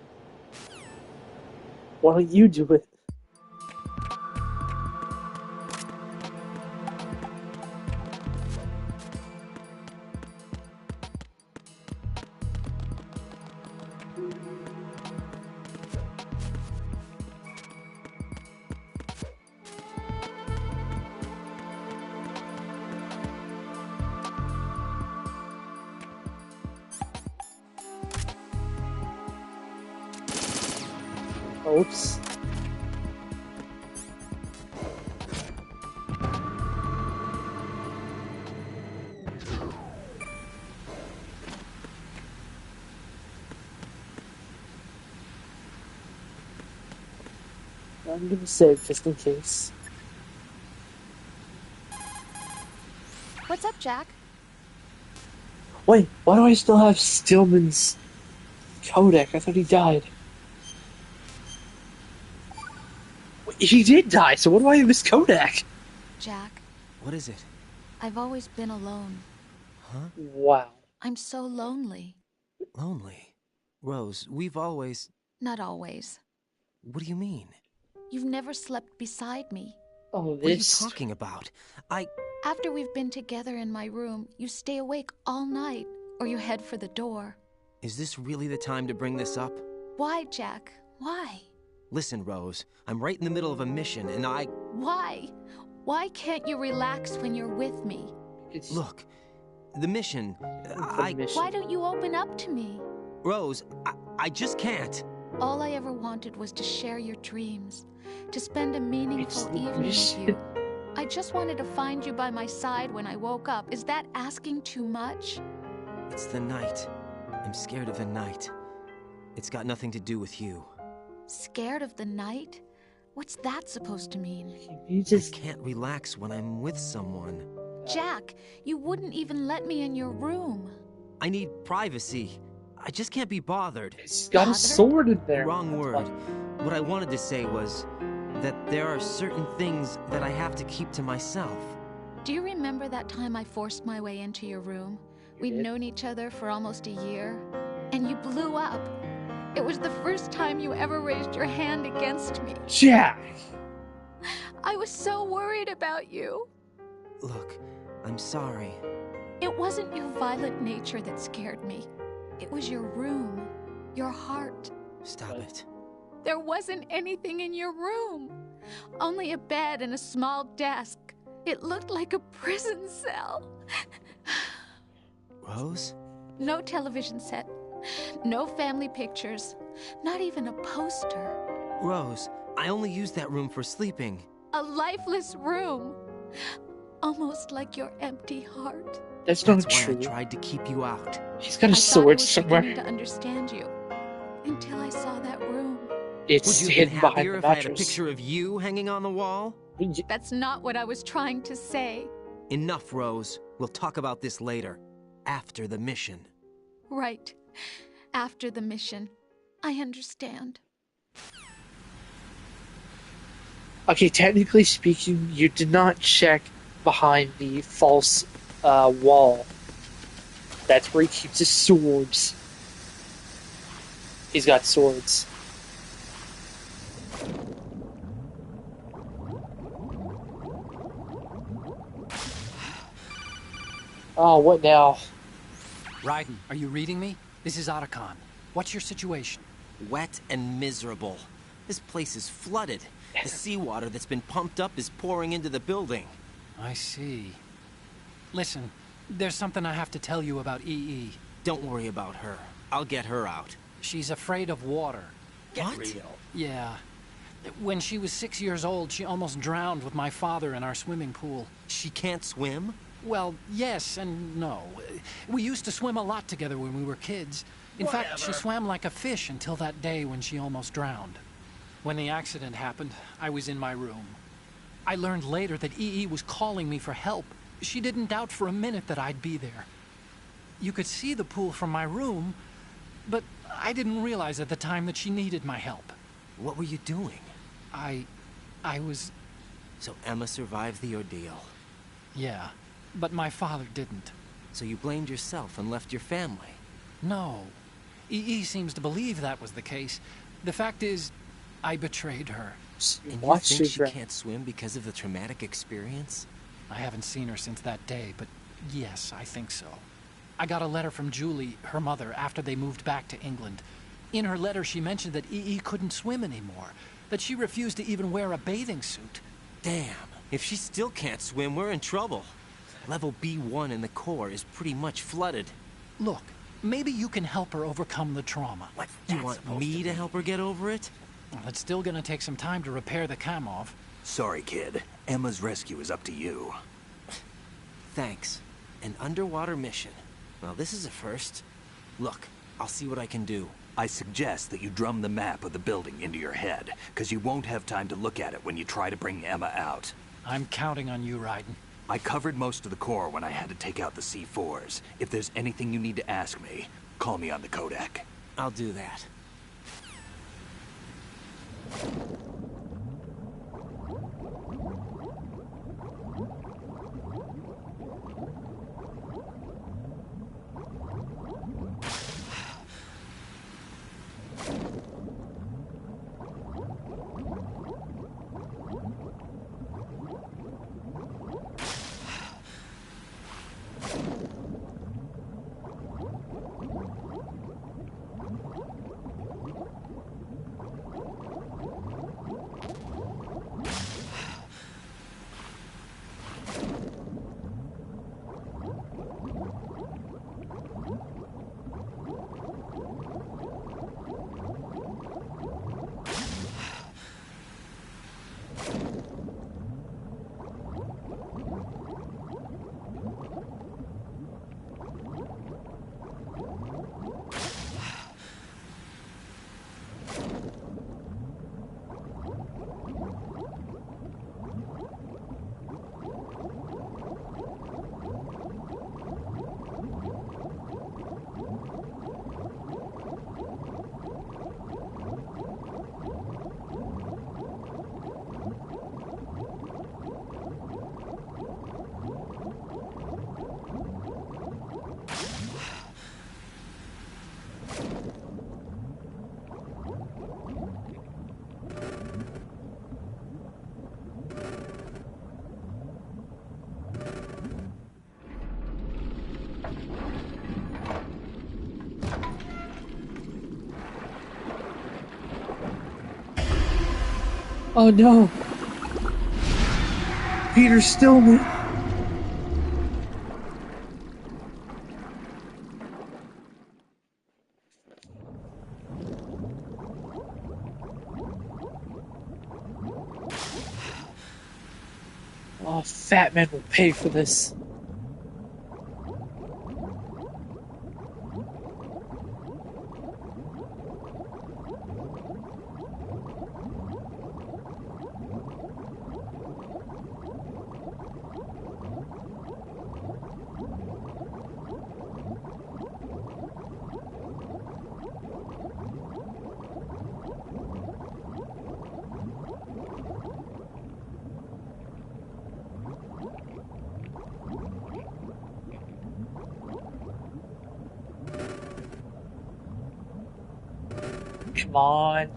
Why don't you do it? Oops. I'm gonna save just in case. What's up, Jack? Wait, why do I still have Stillman's codec? I thought he died. Wait, he did die, so what do I have his codec? Jack, What is it? I've always been alone. Huh? Wow. I'm so lonely. Lonely? Rose, we've always... Not always. What do you mean? You've never slept beside me. Oh, What are you this. talking about? After we've been together in my room, you stay awake all night, or you head for the door. Is this really the time to bring this up? Why, Jack? Why? Listen, Rose, I'm right in the middle of a mission, and Why? Why can't you relax when you're with me? Look, the mission... Why don't you open up to me? Rose, I just can't. All I ever wanted was to share your dreams, to spend a meaningful evening with you. I just wanted to find you by my side when I woke up. Is that asking too much? It's the night. I'm scared of the night. It's got nothing to do with you. Scared of the night? What's that supposed to mean? You just I can't relax when I'm with someone. Jack, you wouldn't even let me in your room. I need privacy. I just can't be bothered. He's got a sword in there. Wrong That's word. why. What I wanted to say was that there are certain things that I have to keep to myself. Do you remember that time I forced my way into your room? We'd known each other for almost a year, and you blew up. It was the first time you ever raised your hand against me. Jack! I was so worried about you. Look, I'm sorry. It wasn't your violent nature that scared me. It was your room, your heart. Stop it. There wasn't anything in your room. Only a bed and a small desk. It looked like a prison cell. Rose? No television set. No family pictures. Not even a poster. Rose, I only use that room for sleeping. A lifeless room. Almost like your empty heart. That's not That's true. why I tried to keep you out. He's got a I sword thought I was somewhere. beginning to understand you. Until I saw that room. It's Would you have hidden been behind happier the if I had a mattress. picture of you hanging on the wall? That's not what I was trying to say. Enough, Rose. We'll talk about this later. After the mission. Right. After the mission. I understand. Okay, technically speaking, you did not check behind the false wall. That's where he keeps his swords. He's got swords. Oh, what now? Raiden, are you reading me? This is Otacon. What's your situation? Wet and miserable. This place is flooded. The seawater that's been pumped up is pouring into the building. I see. Listen, there's something I have to tell you about EE. Don't worry about her. I'll get her out. She's afraid of water. What? Yeah. When she was 6 years old, she almost drowned with my father in our swimming pool. She can't swim? Well, yes and no. We used to swim a lot together when we were kids. In fact, she swam like a fish until that day when she almost drowned. When the accident happened, I was in my room. I learned later that EE was calling me for help. She didn't doubt for a minute that I'd be there. You could see the pool from my room, but I didn't realize at the time that she needed my help. What were you doing? I was... So Emma survived the ordeal. Yeah, but my father didn't. So you blamed yourself and left your family? No. EE seems to believe that was the case. The fact is, I betrayed her. And you think she can't swim because of the traumatic experience? I haven't seen her since that day, but yes, I think so. I got a letter from Julie, her mother, after they moved back to England. In her letter, she mentioned that EE couldn't swim anymore, that she refused to even wear a bathing suit. Damn, if she still can't swim, we're in trouble. Level B1 in the core is pretty much flooded. Look, maybe you can help her overcome the trauma. What, you want me to help her get over it? Well, it's still gonna take some time to repair the Kamov. Sorry, kid. Emma's rescue is up to you. Thanks. An underwater mission. Well, this is a first. Look, I'll see what I can do. I suggest that you drum the map of the building into your head, because you won't have time to look at it when you try to bring Emma out. I'm counting on you, Raiden. I covered most of the core when I had to take out the C4s. If there's anything you need to ask me, call me on the Kodak. I'll do that. Oh no! Peter Stillman! Oh, Fat Man will pay for this. Come on.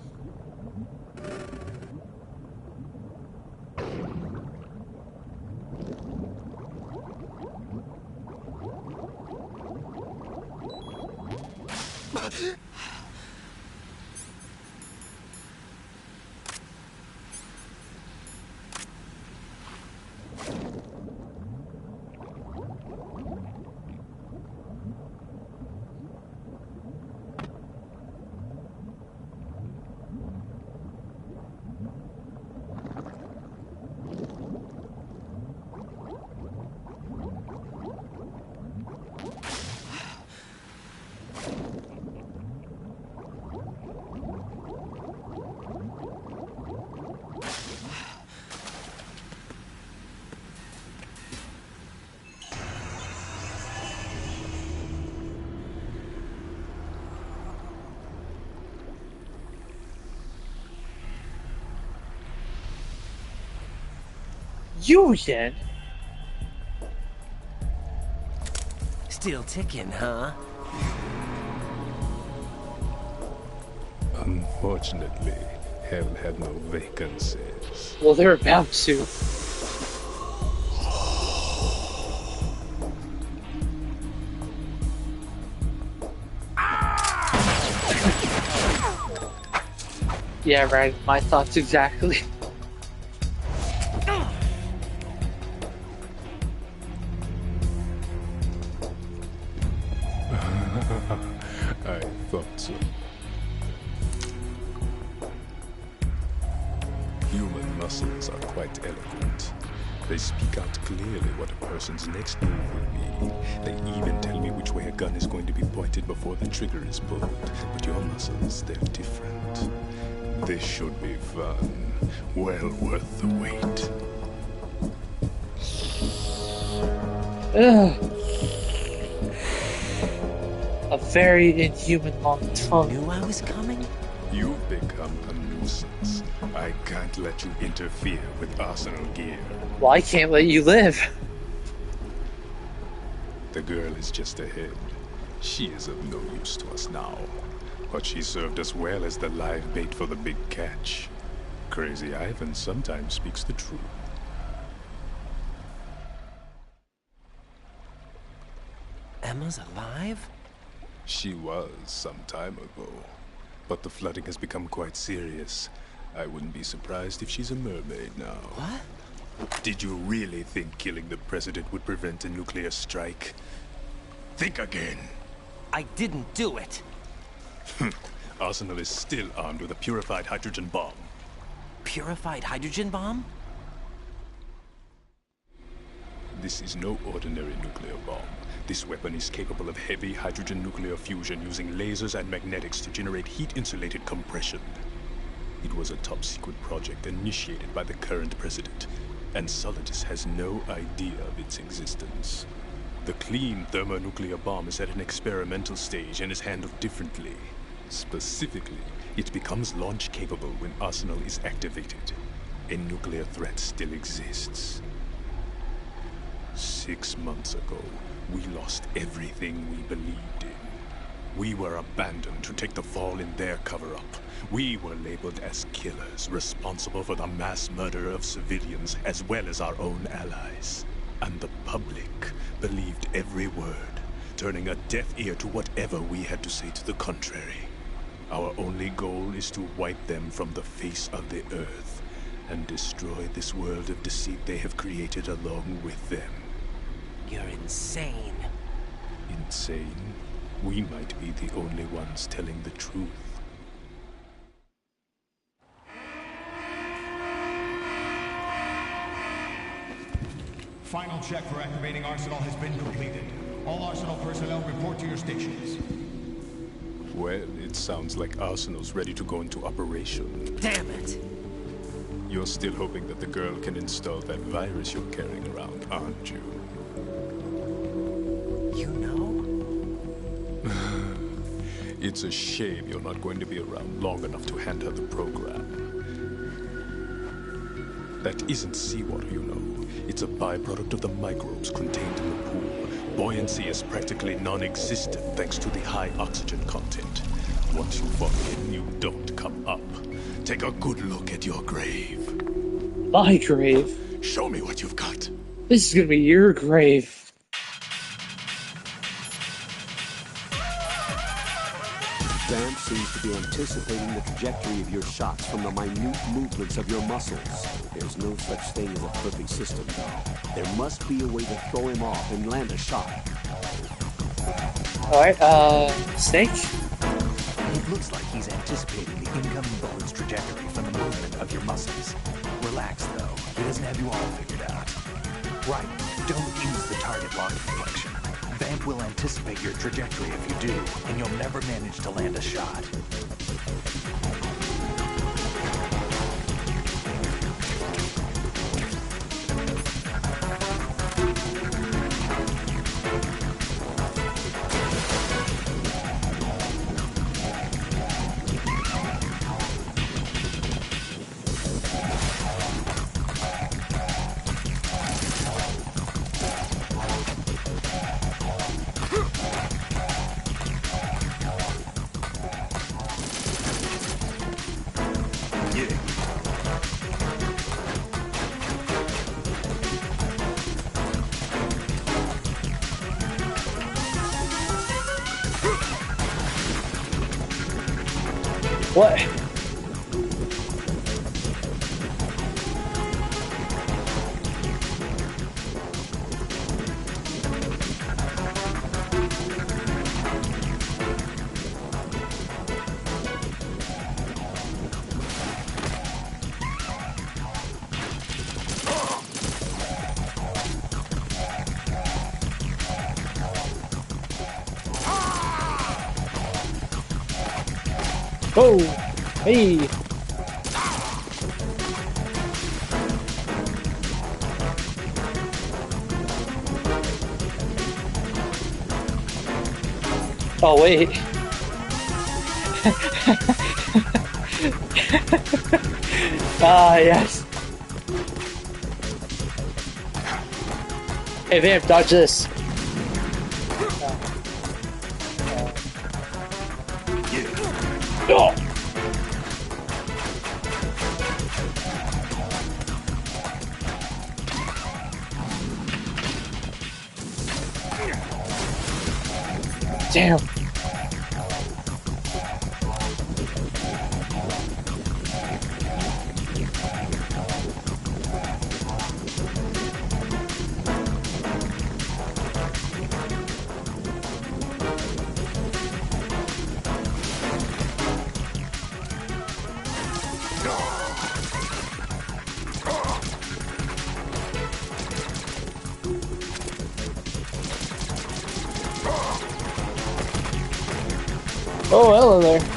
You again? Still ticking, huh? Unfortunately, Hell had no vacancies. Well, they're about to. Yeah, right. My thoughts exactly. I thought so. Human muscles are quite eloquent. They speak out clearly what a person's next move will be. They even tell me which way a gun is going to be pointed before the trigger is pulled. But your muscles, they're different. This should be fun. Well worth the wait. Ugh. A very inhuman long tongue. Knew I was coming? You've become a nuisance. I can't let you interfere with Arsenal gear. Well, I can't let you live. The girl is just ahead. She is of no use to us now. But she served us well as the live bait for the big catch. Crazy Ivan sometimes speaks the truth. Emma's alive? She was some time ago. But the flooding has become quite serious. I wouldn't be surprised if she's a mermaid now. What? Did you really think killing the president would prevent a nuclear strike? Think again. I didn't do it. Arsenal is still armed with a purified hydrogen bomb. Purified hydrogen bomb? This is no ordinary nuclear bomb. This weapon is capable of heavy hydrogen nuclear fusion using lasers and magnetics to generate heat-insulated compression. It was a top-secret project initiated by the current president, and Solidus has no idea of its existence. The clean thermonuclear bomb is at an experimental stage and is handled differently. Specifically, it becomes launch-capable when Arsenal is activated. A nuclear threat still exists. 6 months ago, we lost everything we believed in. We were abandoned to take the fall in their cover-up. We were labeled as killers, responsible for the mass murder of civilians as well as our own allies. And the public believed every word, turning a deaf ear to whatever we had to say to the contrary. Our only goal is to wipe them from the face of the earth and destroy this world of deceit they have created along with them. You're insane. Insane? We might be the only ones telling the truth. Final check for activating Arsenal has been completed. All Arsenal personnel report to your stations. Well, it sounds like Arsenal's ready to go into operation. Damn it! You're still hoping that the girl can install that virus you're carrying around, aren't you? You know? It's a shame you're not going to be around long enough to hand her the program. That isn't seawater, you know. It's a byproduct of the microbes contained in the pool. Buoyancy is practically non-existent thanks to the high oxygen content. Once you fall in, you don't come up. Take a good look at your grave. My grave? Show me what you've got. This is gonna be your grave. Vamp seems to be anticipating the trajectory of your shots from the minute movements of your muscles. There's no such thing as a perfect system. There must be a way to throw him off and land a shot. Alright, Snake? It looks like he's anticipating the incoming bullet's trajectory from the movement of your muscles. Relax, though. He doesn't have you all figured out. Right. Don't use the target lock deflection. Vamp will anticipate your trajectory if you do, and you'll never manage to land a shot. What? Oh, hey. Oh, wait. Ah, yes. Hey, Vamp, dodge this. Oh. Damn. Oh, hello there.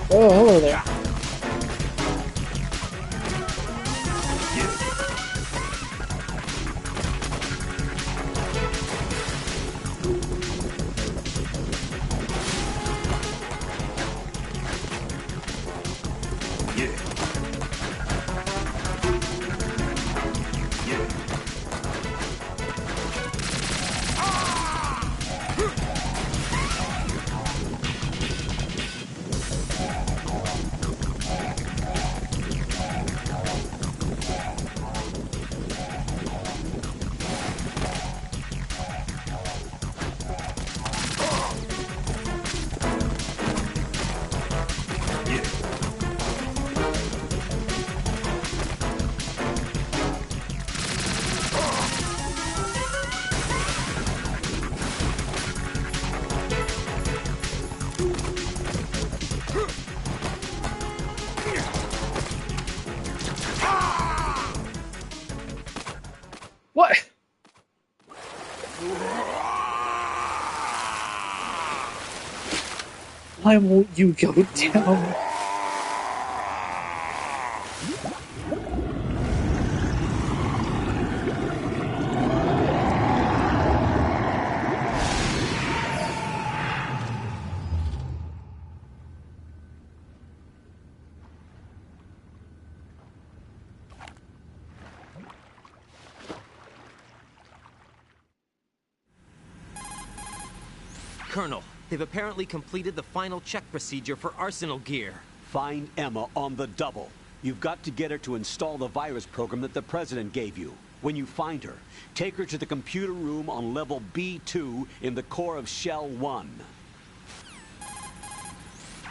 Oh, hello there. What? Why won't you go down? Colonel, they've apparently completed the final check procedure for arsenal gear. Find Emma on the double. You've got to get her to install the virus program that the President gave you. When you find her, take her to the computer room on level B2 in the core of Shell 1.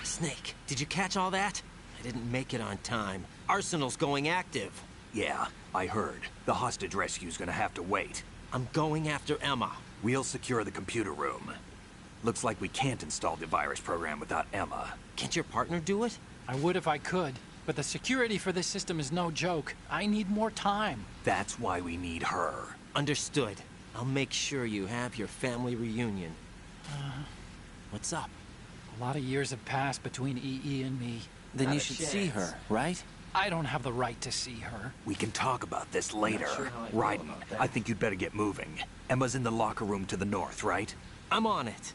Snake, did you catch all that? I didn't make it on time. Arsenal's going active. Yeah, I heard. The hostage rescue's gonna have to wait. I'm going after Emma. We'll secure the computer room. Looks like we can't install the virus program without Emma. Can't your partner do it? I would if I could, but the security for this system is no joke. I need more time. That's why we need her. Understood. I'll make sure you have your family reunion. What's up? A lot of years have passed between EE and me. Then you should see her, right? I don't have the right to see her. We can talk about this later. Raiden, I think you'd better get moving. Emma's in the locker room to the north, right? I'm on it.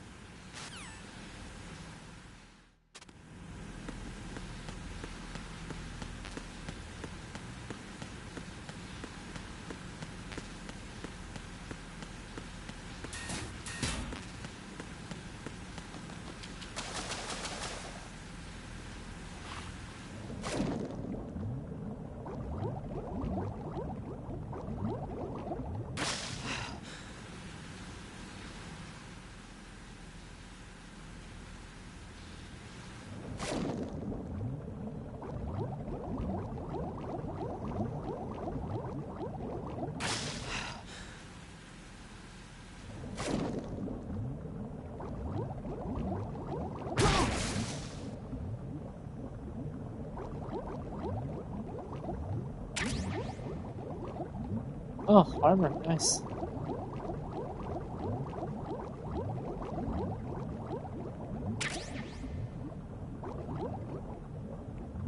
Oh, armor, nice.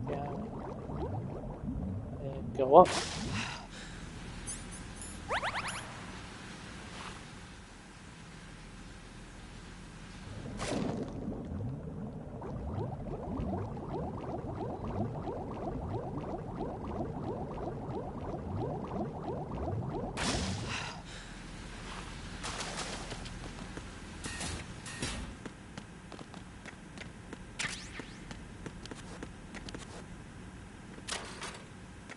Yeah. And go up.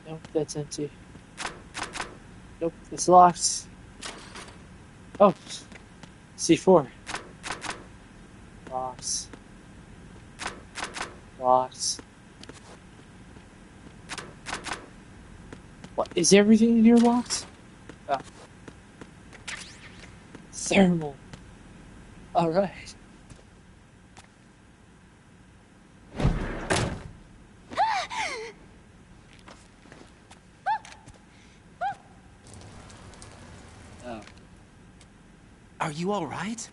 Nope, that's empty. Nope, it's locked. Oh, C4. Locked. Locked. What, is everything in here locked? Oh. Thermal. Alright. Are you all right?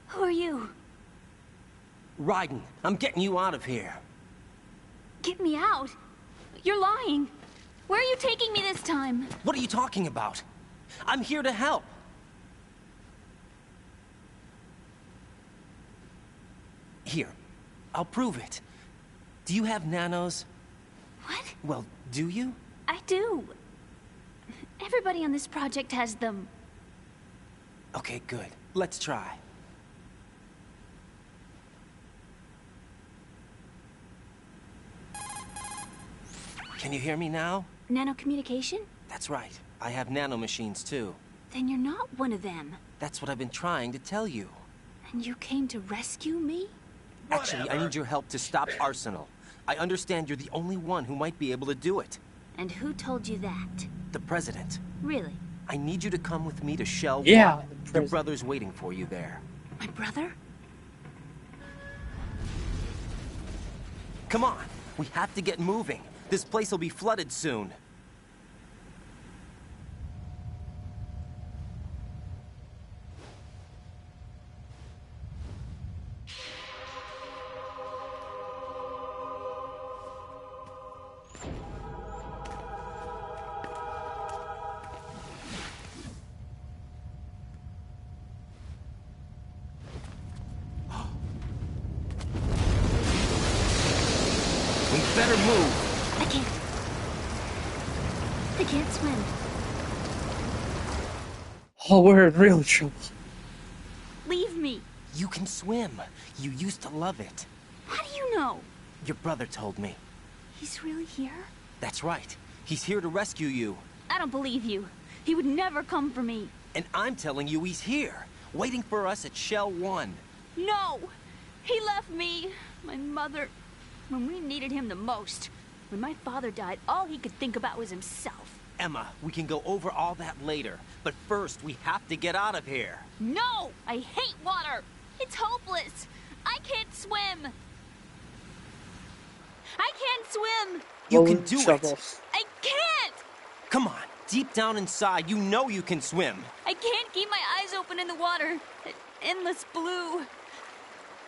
Who are you? Raiden, I'm getting you out of here. Get me out? You're lying. Where are you taking me this time? What are you talking about? I'm here to help. Here, I'll prove it. Do you have nanos? What? Well, do you? I do. Everybody on this project has them. Okay, good. Let's try. Can you hear me now? Nanocommunication? That's right. I have nanomachines too. Then you're not one of them. That's what I've been trying to tell you. And you came to rescue me? Actually, I need your help to stop Arsenal. I understand you're the only one who might be able to do it. And who told you that? The President. Really? I need you to come with me to Shell 1. Yeah, Your brother's waiting for you there. My brother? Come on, we have to get moving. This place will be flooded soon. We better move. I can't. I can't swim. Oh, we're in real trouble. Leave me. You can swim. You used to love it. How do you know? Your brother told me. He's really here? That's right. He's here to rescue you. I don't believe you. He would never come for me. And I'm telling you he's here, waiting for us at Shell 1. No! He left me, my mother, when we needed him the most. When my father died, all he could think about was himself. Emma, we can go over all that later, but first we have to get out of here. No! I hate water! It's hopeless! I can't swim! I can't swim! You can do trouble. it! I can't! Come on, deep down inside, you know you can swim. I can't keep my eyes open in the water. That endless blue.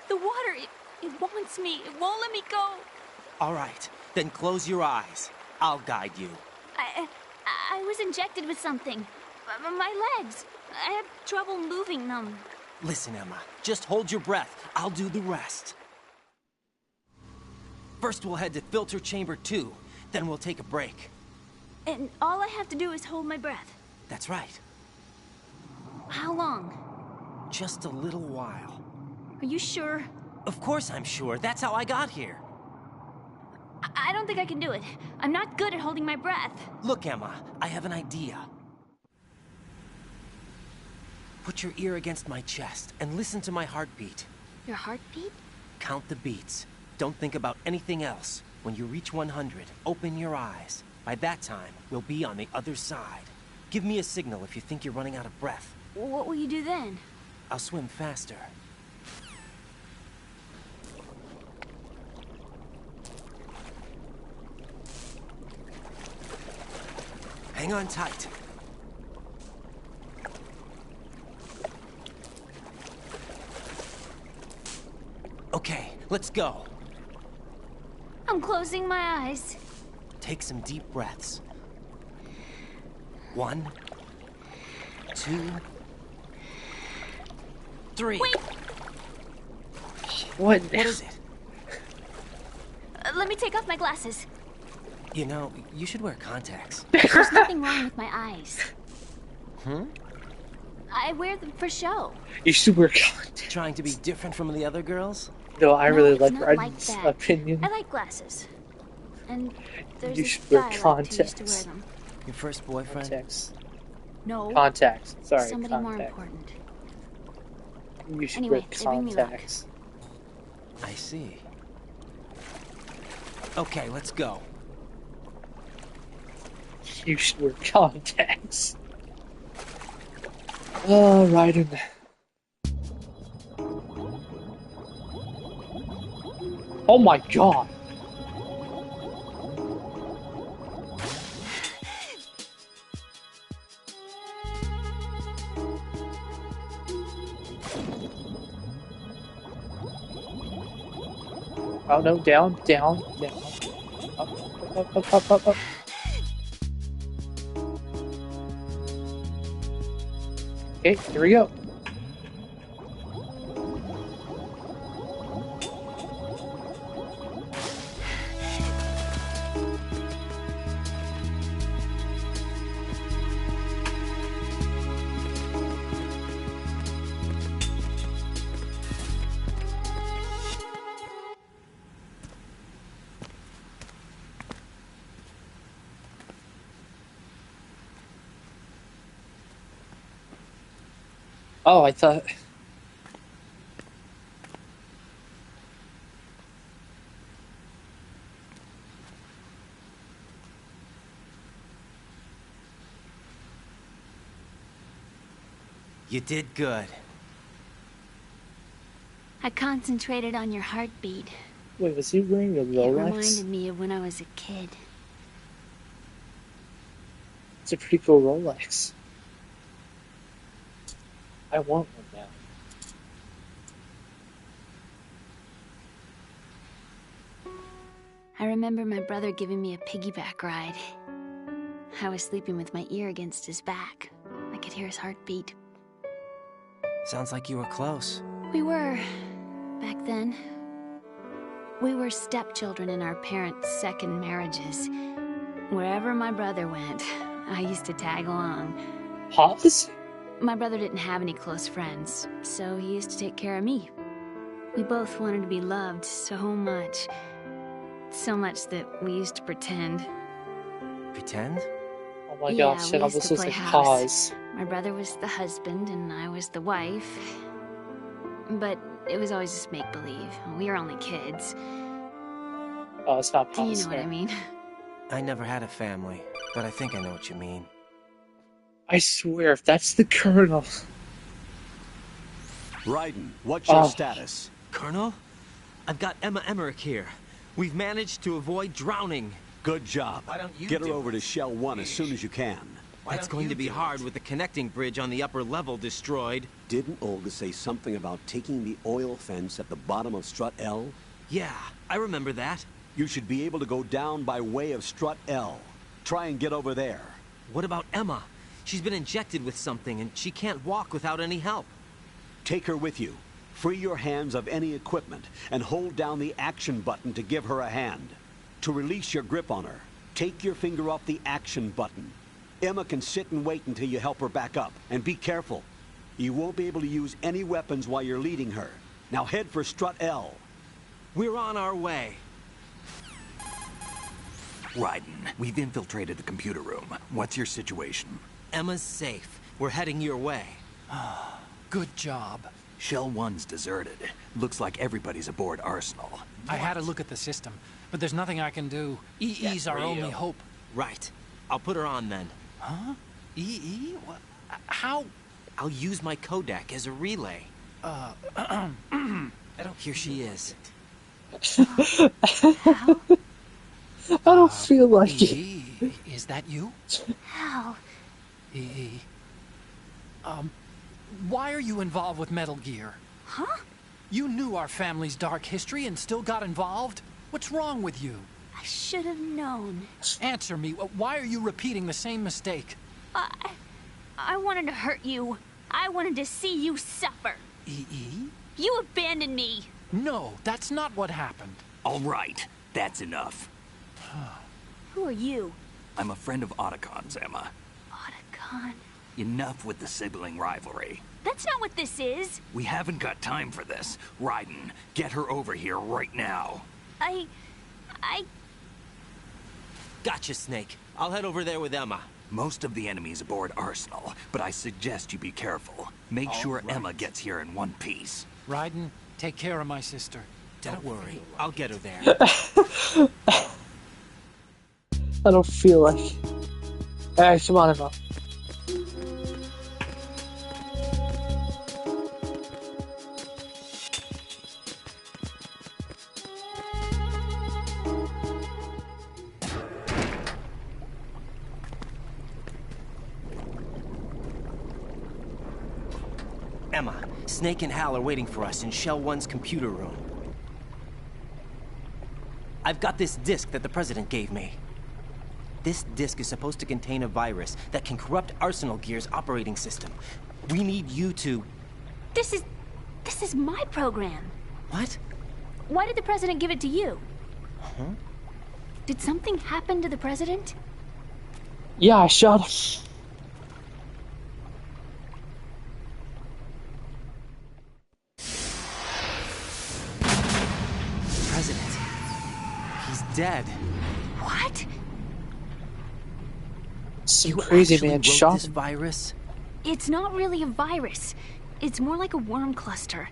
The water, it wants me. It won't let me go. All right, then close your eyes. I'll guide you. I was injected with something. My legs. I have trouble moving them. Listen, Emma, just hold your breath. I'll do the rest. First, we'll head to filter chamber 2. Then we'll take a break. And all I have to do is hold my breath. That's right. How long? Just a little while. Are you sure? Of course I'm sure. That's how I got here. I don't think I can do it. I'm not good at holding my breath. Look, Emma, I have an idea. Put your ear against my chest and listen to my heartbeat. Your heartbeat? Count the beats. Don't think about anything else. When you reach 100, open your eyes. By that time, we'll be on the other side. Give me a signal if you think you're running out of breath. What will you do then? I'll swim faster. Hang on tight. Okay, let's go. I'm closing my eyes. Take some deep breaths. 1, 2, 3. Wait! What is it? Let me take off my glasses. You know, you should wear contacts. There's nothing wrong with my eyes. Hmm? I wear them for show. You should wear contacts. Trying to be different from the other girls? No, I really it's like not like Ryden's that. opinion. I like glasses. And there's You this should wear guy I liked who used to contacts. wear them. Your first boyfriend? Contacts. No. Contacts. Sorry, Somebody more contacts. important. You should Anyway, wear they bring me luck. contacts. I see. Okay, let's go. You should wear contacts. Oh, Raiden. Oh my god. Oh no, down, down, down. Up. Okay, here we go. Oh, I thought... You did good. I concentrated on your heartbeat. Wait, was he wearing a It Rolex? reminded me of when I was a kid. It's a pretty cool Rolex. I want one now. I remember my brother giving me a piggyback ride. I was sleeping with my ear against his back. I could hear his heartbeat. Sounds like you were close. We were, back then. We were stepchildren in our parents' second marriages. Wherever my brother went, I used to tag along. Pops? My brother didn't have any close friends, so he used to take care of me. We both wanted to be loved so much. So much that we used to pretend. Pretend? Oh my Yeah, gosh, we it used almost to looks play like house. Pause. My brother was the husband and I was the wife. But it was always just make-believe. We were only kids. Oh, it's not Do you Pause. know what I mean? I never had a family, but I think I know what you mean. I swear, if that's the Colonel... Raiden, what's your Oh. status? Colonel? I've got Emma Emmerich here. We've managed to avoid drowning. Good job. Why don't you Get her do over to Shell 1 as soon as you can. That's going to be hard with the connecting bridge on the upper level destroyed. Didn't Olga say something about taking the oil fence at the bottom of Strut L? Yeah, I remember that. You should be able to go down by way of Strut L. Try and get over there. What about Emma? She's been injected with something and she can't walk without any help. Take her with you. Free your hands of any equipment and hold down the action button to give her a hand. To release your grip on her, take your finger off the action button. Emma can sit and wait until you help her back up. And be careful. You won't be able to use any weapons while you're leading her. Now head for Strut L. We're on our way. Raiden, we've infiltrated the computer room. What's your situation? Emma's safe. We're heading your way. Good job. Shell 1's deserted. Looks like everybody's aboard Arsenal. I had a look at the system, but there's nothing I can do. EE's our only hope. Right. I'll put her on then. Huh? EE? What? How? I'll use my Kodak as a relay. Here she is. I don't feel like it. Is that you? Hal. EE. Why are you involved with Metal Gear? Huh? You knew our family's dark history and still got involved? What's wrong with you? I should have known. Answer me. Why are you repeating the same mistake? I wanted to hurt you. I wanted to see you suffer. EE? You abandoned me. No, that's not what happened. All right, that's enough. Who are you? I'm a friend of Otacon's, Emma. Otacon? Enough with the sibling rivalry. That's not what this is. We haven't got time for this. Raiden, get her over here right now. I... Gotcha, Snake. I'll head over there with Emma. Most of the enemy's aboard Arsenal, but I suggest you be careful. Make sure Emma gets here in one piece. Raiden, take care of my sister. Don't worry, I'll get her there. I don't feel like... Alright, come on, Emma. Emma, Snake and Hal are waiting for us in Shell 1's computer room. I've got this disk that the President gave me. This disk is supposed to contain a virus that can corrupt Arsenal Gear's operating system. We need you to... This is my program. What? Why did the President give it to you? Huh? Did something happen to the President? Yeah, I shot him. President. He's dead. What? Some You crazy actually man wrote shot this him. virus? It's not really a virus. It's more like a worm cluster.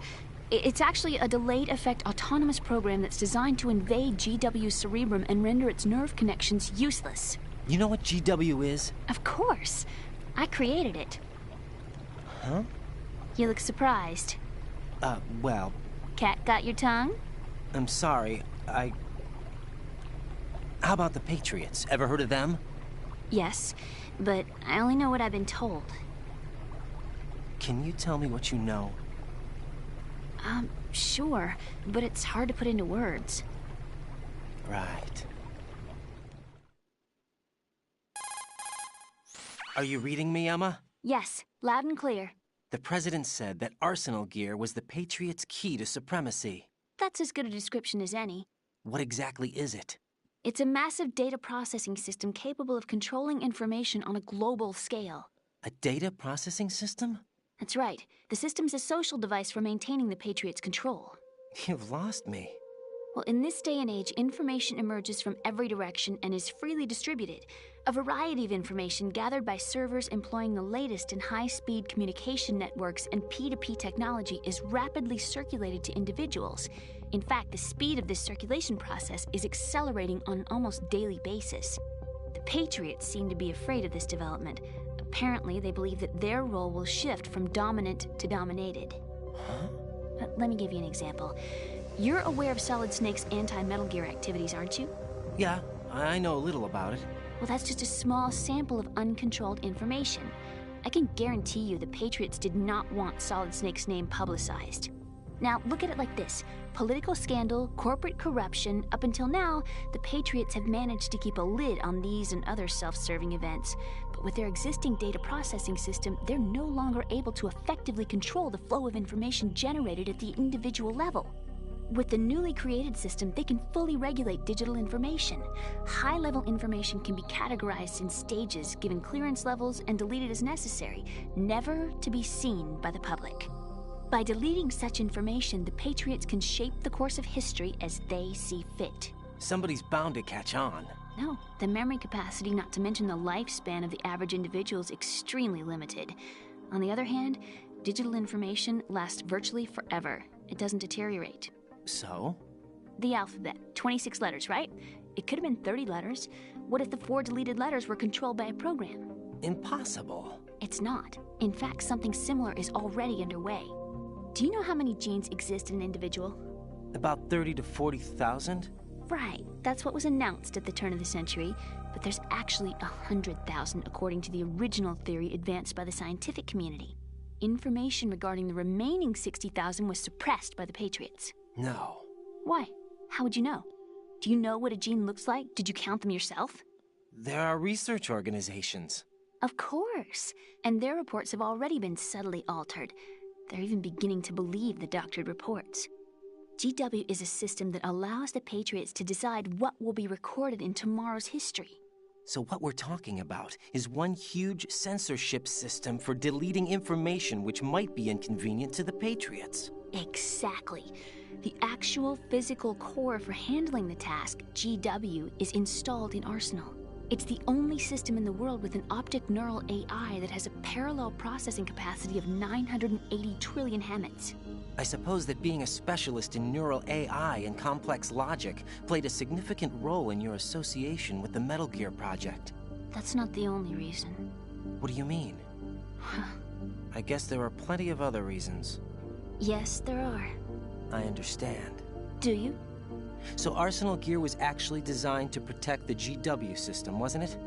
It's actually a delayed effect autonomous program that's designed to invade GW's cerebrum and render its nerve connections useless. You know what GW is? Of course. I created it. Huh? You look surprised. Well, Cat got your tongue? I'm sorry. How about the Patriots? Ever heard of them? Yes, but I only know what I've been told. Can you tell me what you know? Sure, but it's hard to put into words. Right. Are you reading me, Emma? Yes, loud and clear. The President said that Arsenal Gear was the Patriots' key to supremacy. That's as good a description as any. What exactly is it? It's a massive data processing system capable of controlling information on a global scale. A data processing system? That's right. The system's a social device for maintaining the Patriots' control. You've lost me. Well, in this day and age, information emerges from every direction and is freely distributed. A variety of information gathered by servers employing the latest in high-speed communication networks and P2P technology is rapidly circulated to individuals. In fact, the speed of this circulation process is accelerating on an almost daily basis. The Patriots seem to be afraid of this development. Apparently, they believe that their role will shift from dominant to dominated. Huh? Let me give you an example. You're aware of Solid Snake's anti-Metal Gear activities, aren't you? Yeah, I know a little about it. Well, that's just a small sample of uncontrolled information. I can guarantee you the Patriots did not want Solid Snake's name publicized. Now, look at it like this. Political scandal, corporate corruption, up until now, the Patriots have managed to keep a lid on these and other self-serving events. But with their existing data processing system, they're no longer able to effectively control the flow of information generated at the individual level. With the newly created system, they can fully regulate digital information. High-level information can be categorized in stages, given clearance levels, and deleted as necessary, never to be seen by the public. By deleting such information, the Patriots can shape the course of history as they see fit. Somebody's bound to catch on. No, the memory capacity, not to mention the lifespan of the average individual, is extremely limited. On the other hand, digital information lasts virtually forever. It doesn't deteriorate. So? The alphabet, 26 letters, right? It could have been 30 letters. What if the 4 deleted letters were controlled by a program? Impossible. It's not. In fact, something similar is already underway. Do you know how many genes exist in an individual? About 30 to 40,000? Right, that's what was announced at the turn of the century, but there's actually 100,000 according to the original theory advanced by the scientific community. Information regarding the remaining 60,000 was suppressed by the Patriots. No. Why? How would you know? Do you know what a gene looks like? Did you count them yourself? There are research organizations. Of course, and their reports have already been subtly altered. They're even beginning to believe the doctored reports. GW is a system that allows the Patriots to decide what will be recorded in tomorrow's history. So what we're talking about is one huge censorship system for deleting information which might be inconvenient to the Patriots. Exactly. The actual physical core for handling the task, GW, is installed in Arsenal. It's the only system in the world with an optic neural AI that has a parallel processing capacity of 980 trillion Hammonds. I suppose that being a specialist in neural AI and complex logic played a significant role in your association with the Metal Gear project. That's not the only reason. What do you mean? I guess there are plenty of other reasons. Yes, there are. I understand. Do you? So Arsenal Gear was actually designed to protect the GW system, wasn't it?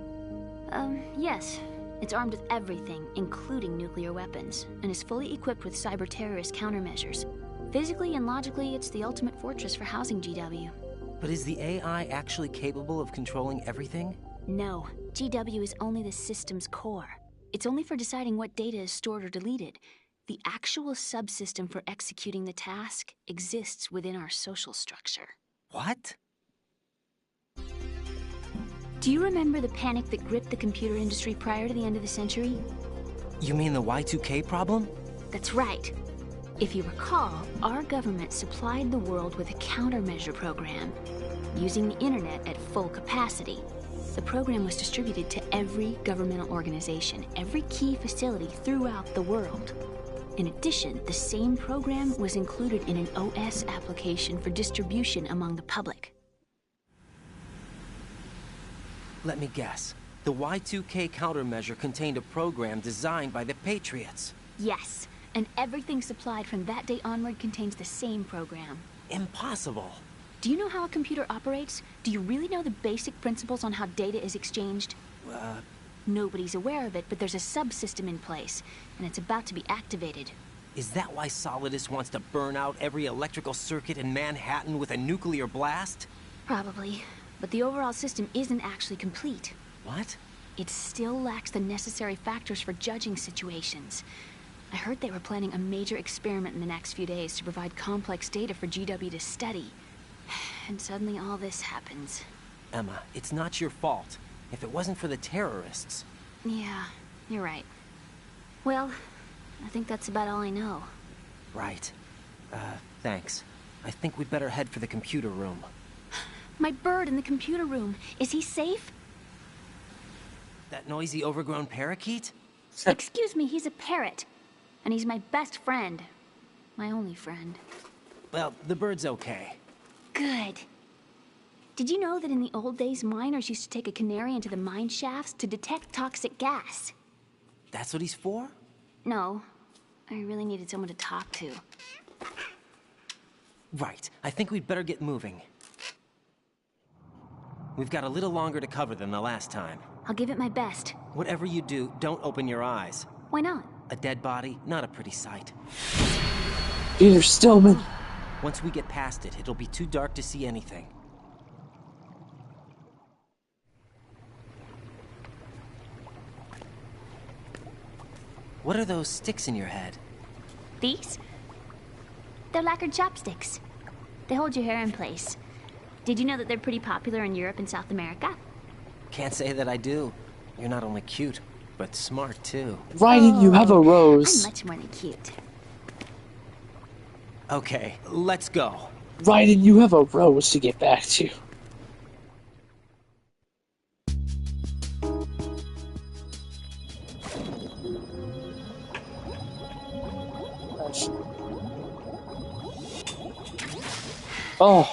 Yes. It's armed with everything, including nuclear weapons, and is fully equipped with cyber-terrorist countermeasures. Physically and logically, it's the ultimate fortress for housing GW. But is the AI actually capable of controlling everything? No. GW is only the system's core. It's only for deciding what data is stored or deleted. The actual subsystem for executing the task exists within our social structure. What? Do you remember the panic that gripped the computer industry prior to the end of the century? You mean the Y2K problem? That's right. If you recall, our government supplied the world with a countermeasure program, using the internet at full capacity. The program was distributed to every governmental organization, every key facility throughout the world. In addition, the same program was included in an OS application for distribution among the public. Let me guess. The Y2K countermeasure contained a program designed by the Patriots. Yes, and everything supplied from that day onward contains the same program. Impossible. Do you know how a computer operates? Do you really know the basic principles on how data is exchanged? Nobody's aware of it, but there's a subsystem in place, and it's about to be activated. Is that why Solidus wants to burn out every electrical circuit in Manhattan with a nuclear blast? Probably, but the overall system isn't actually complete. What? It still lacks the necessary factors for judging situations. I heard they were planning a major experiment in the next few days to provide complex data for GW to study. And suddenly all this happens. Emma, it's not your fault. If it wasn't for the terrorists... Yeah, you're right. Well, I think that's about all I know. Right. Thanks. I think we'd better head for the computer room. My bird in the computer room. Is he safe? That noisy, overgrown parakeet? Excuse me, he's a parrot. And he's my best friend. My only friend. Well, the bird's okay. Good. Did you know that in the old days, miners used to take a canary into the mine shafts to detect toxic gas? That's what he's for? No. I really needed someone to talk to. Right. I think we'd better get moving. We've got a little longer to cover than the last time. I'll give it my best. Whatever you do, don't open your eyes. Why not? A dead body, not a pretty sight. Peter Stillman. Once we get past it, it'll be too dark to see anything. What are those sticks in your head? These? They're lacquered chopsticks. They hold your hair in place. Did you know that they're pretty popular in Europe and South America? Can't say that I do. You're not only cute, but smart too. Raiden, you have a rose. I'm much more than cute. Okay, let's go. Raiden, you have a rose to get back to. Oh.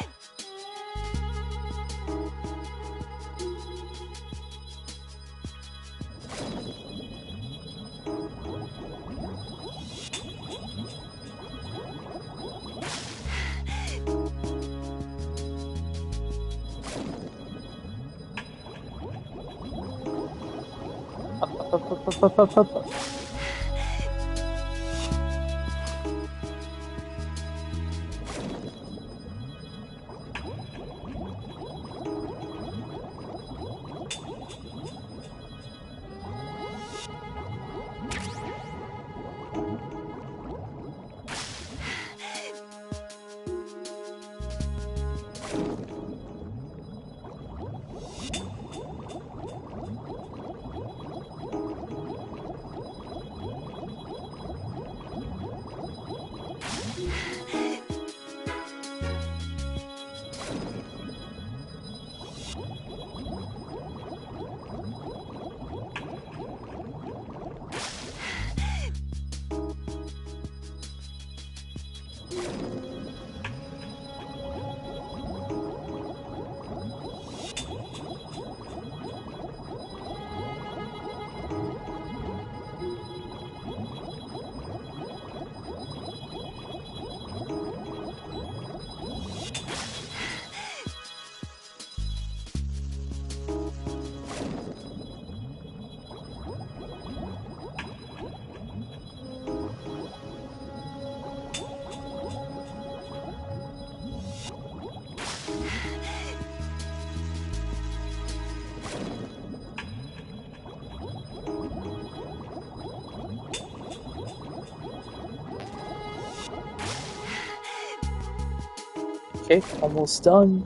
Okay, almost done.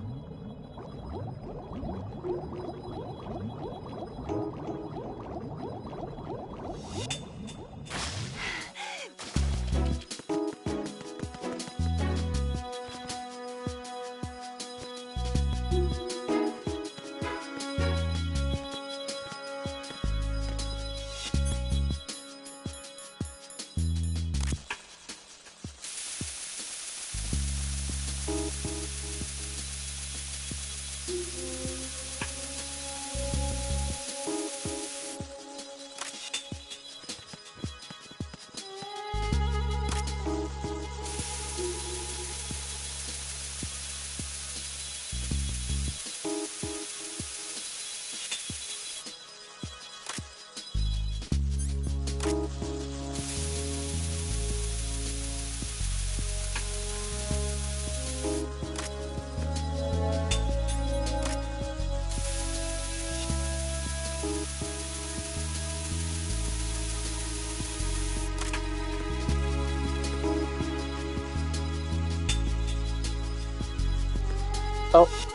Oh.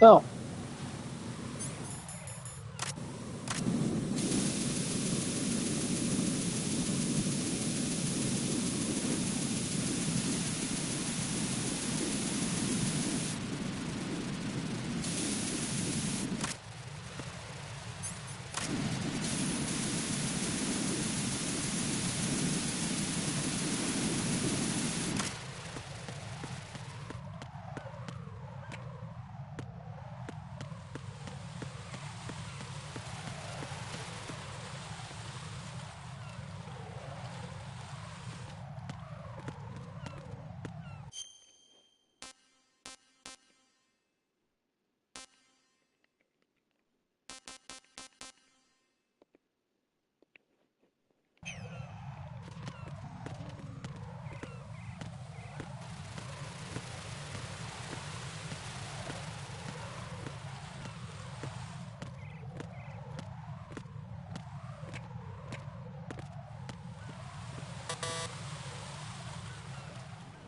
Oh.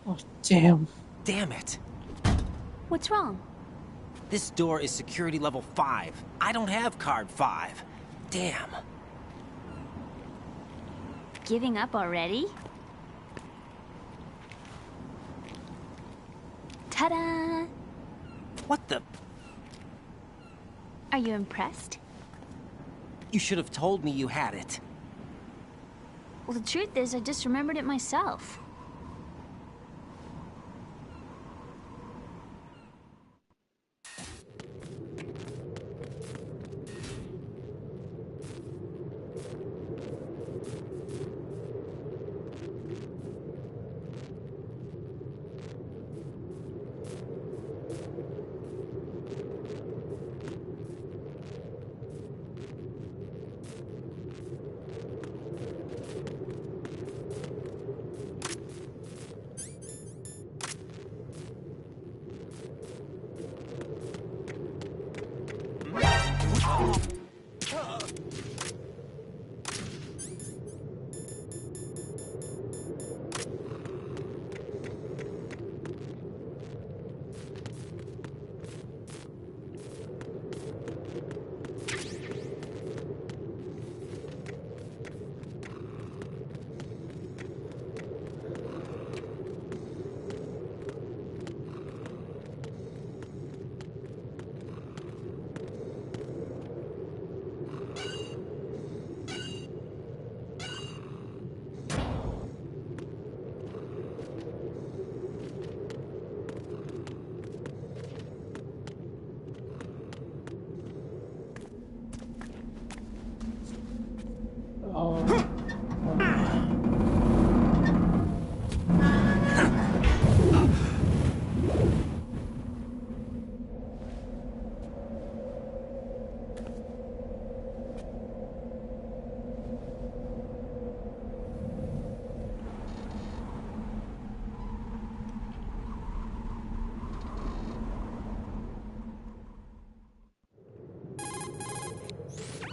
Oh, damn. Damn it. What's wrong? This door is security level 5. I don't have card 5. Damn. Giving up already? Ta-da! What the? Are you impressed? You should have told me you had it. Well, the truth is, I just remembered it myself.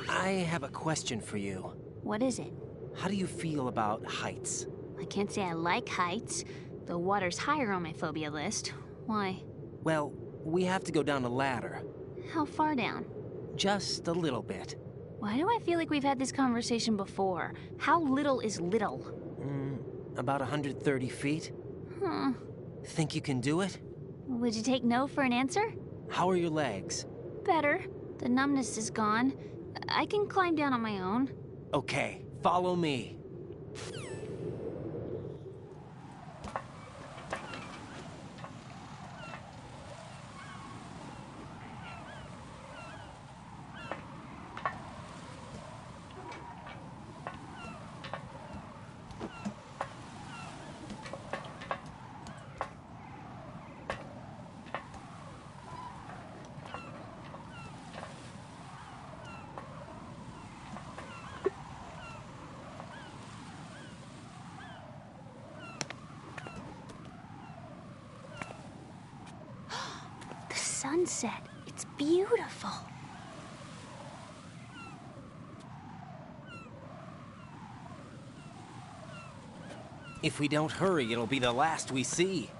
I have a question for you. What is it? How do you feel about heights? I can't say I like heights, though water's higher on my phobia list. Why? Well, we have to go down a ladder. How far down? Just a little bit. Why do I feel like we've had this conversation before? How little is little? About 130 feet. Huh. Think you can do it? Would you take no for an answer? How are your legs? Better. The numbness is gone. I can climb down on my own. Okay, follow me. Sunset. It's beautiful. If we don't hurry, it'll be the last we see.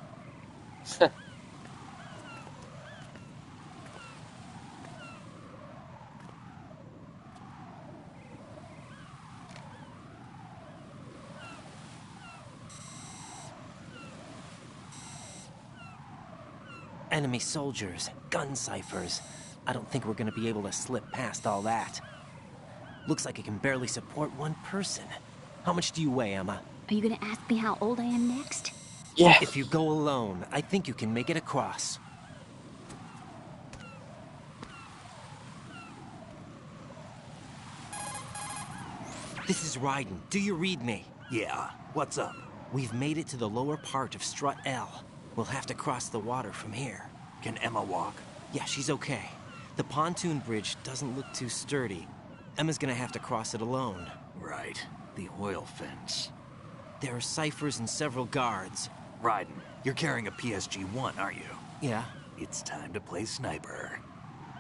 Enemy soldiers, gun ciphers. I don't think we're gonna be able to slip past all that. Looks like it can barely support one person. How much do you weigh, Emma? Are you gonna ask me how old I am next? Yeah. If you go alone, I think you can make it across. This is Raiden. Do you read me? Yeah, what's up? We've made it to the lower part of Strut L. We'll have to cross the water from here. Can Emma walk? Yeah, she's okay. The pontoon bridge doesn't look too sturdy. Emma's gonna have to cross it alone. Right. The oil fence. There are ciphers and several guards. Raiden, you're carrying a PSG-1, aren't you? Yeah. It's time to play sniper.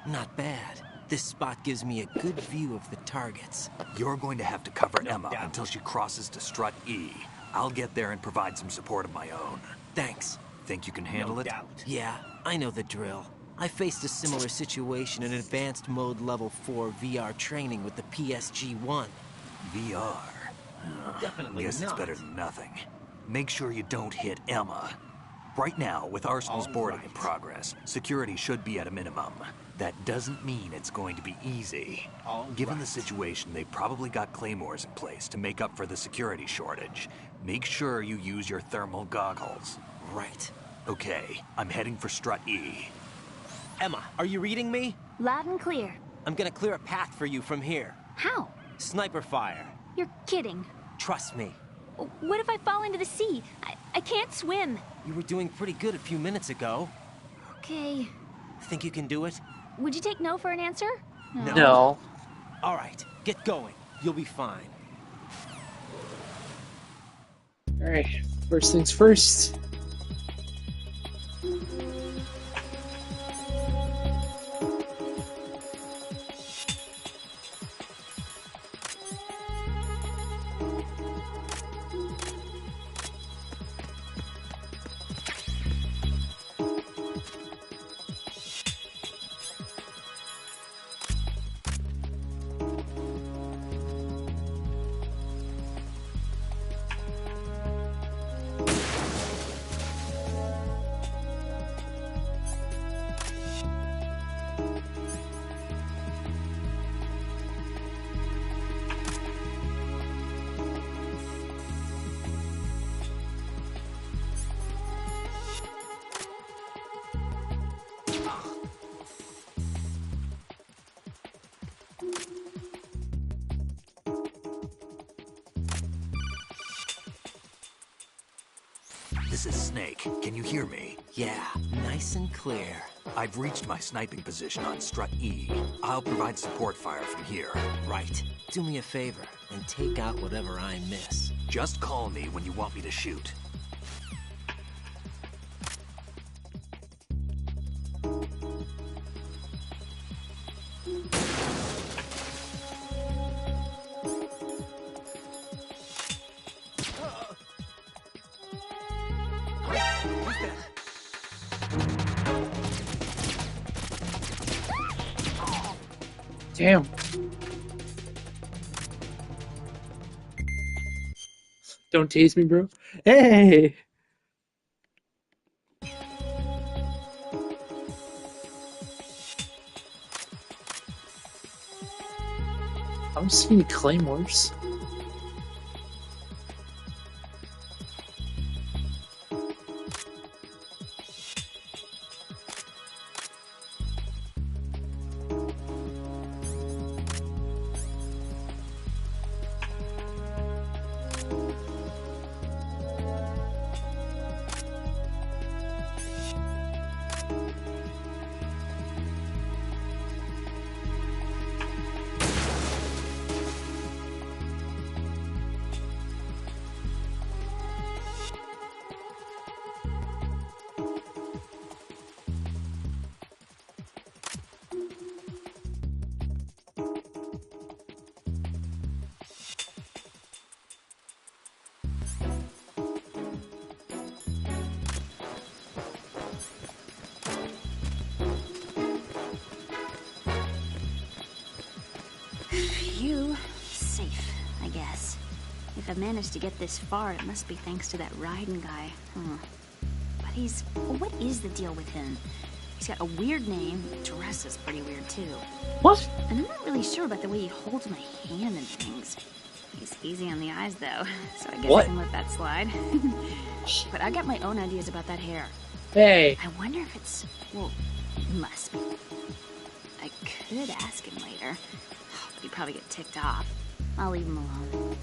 Not bad. This spot gives me a good view of the targets. You're going to have to cover Emma until she crosses to Strut E. I'll get there and provide some support of my own. Thanks. Think you can handle it? Yeah, I know the drill. I faced a similar situation in Advanced Mode Level 4 VR training with the PSG-1. VR? Definitely Guess not. it's better than nothing. Make sure you don't hit Emma. Right now, with Arsenal's boarding in progress, security should be at a minimum. That doesn't mean it's going to be easy. Given the situation, they probably got claymores in place to make up for the security shortage. Make sure you use your thermal goggles. Right. Okay, I'm heading for Strut E. Emma, are you reading me? Loud and clear. I'm gonna clear a path for you from here. How? Sniper fire. You're kidding. Trust me. What if I fall into the sea? I can't swim. You were doing pretty good a few minutes ago. Okay. Think you can do it? Would you take no for an answer? No. All right, get going. You'll be fine. Alright, first things first. This is Snake. Can you hear me? Yeah, nice and clear. I've reached my sniping position on Strut E. I'll provide support fire from here. Right. Do me a favor and take out whatever I miss. Just call me when you want me to shoot. Damn. Don't tase me, bro. Hey! I'm seeing claymores. Phew. Safe, I guess. If I managed to get this far, it must be thanks to that Raiden guy. But What is the deal with him? He's got a weird name. Dress is pretty weird too. What? And I'm not really sure about the way he holds my hand and things. He's easy on the eyes though, so I guess I can let that slide. But I got my own ideas about that hair. Hey. I wonder if it's... well, it must be. I could ask him later, but he'd probably get ticked off. I'll leave him alone.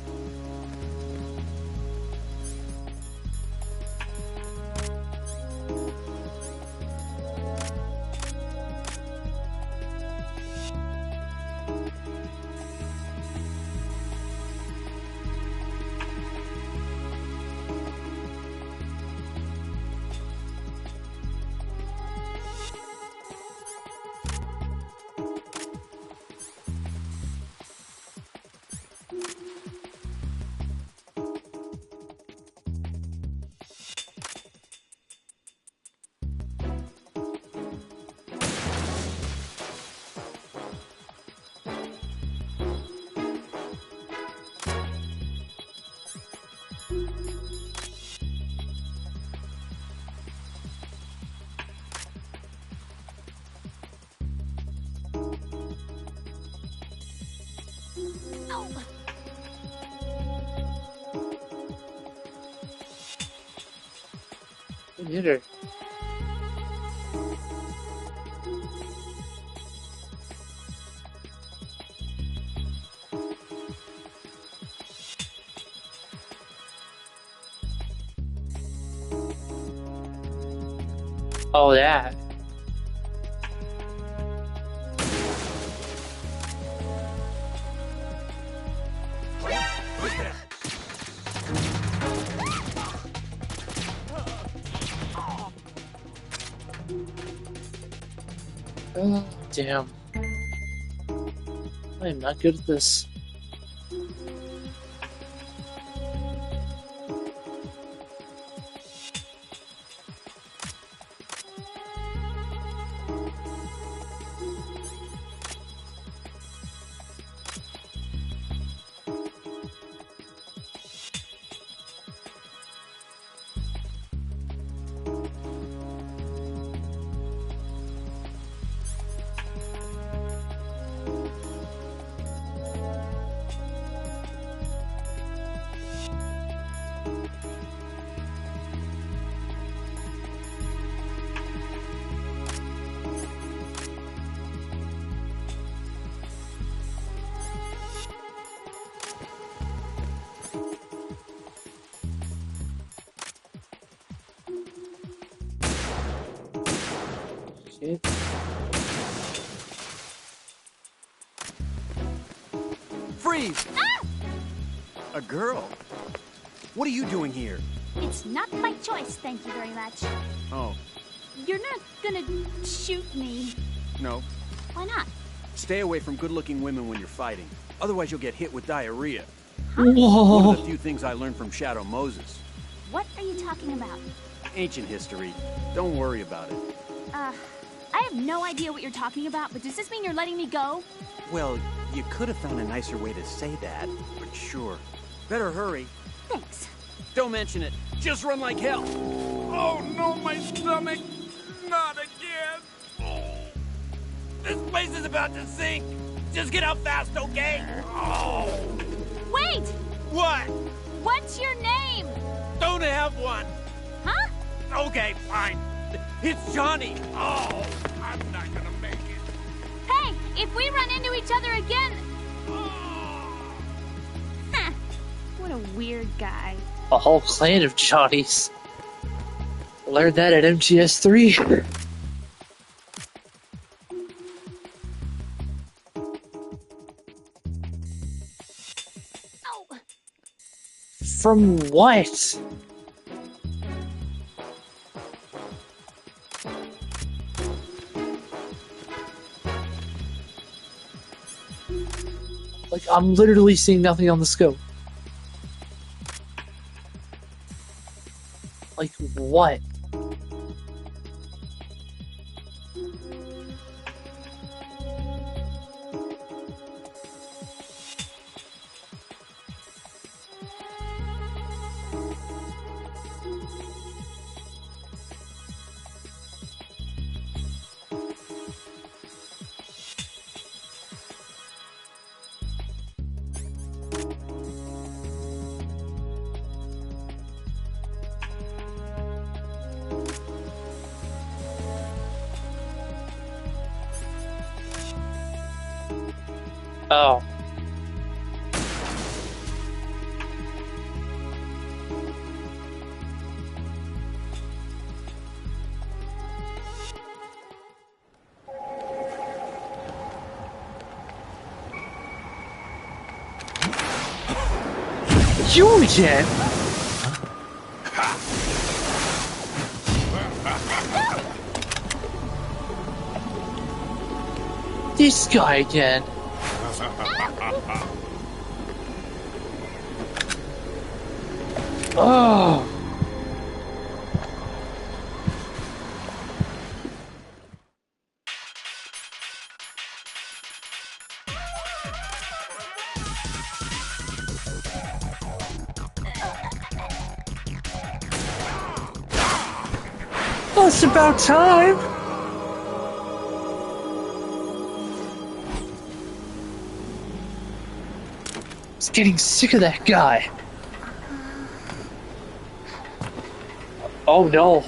Hit her. Oh, that. Oh, damn. I am not good at this. Shit. Freeze! Ah! A girl? What are you doing here? It's not my choice, thank you very much. Oh, You're not gonna shoot me. no. Why not? Stay away from good-looking women when you're fighting. Otherwise, you'll get hit with diarrhea. Whoa. One of the few things I learned from Shadow Moses. What are you talking about? Ancient history. Don't worry about it. I have no idea what you're talking about, but does this mean you're letting me go? Well, you could have found a nicer way to say that, but sure. Better hurry. Thanks. Don't mention it. Just run like hell. Oh no, my stomach! Not again! Oh. This place is about to sink! Just get out fast, okay? Oh. Wait! What? What's your name? Don't have one! Huh? Okay, fine. It's Johnny! Oh, I'm not gonna make it. Hey, if we run into each other again... Huh. What a weird guy. A whole clan of Johnnies. Learned that at MGS3. Oh. From what? Like, I'm literally seeing nothing on the scope. Like, what? Oh. You again? This guy again. Oh. Well, it's about time. I was getting sick of that guy. Oh no.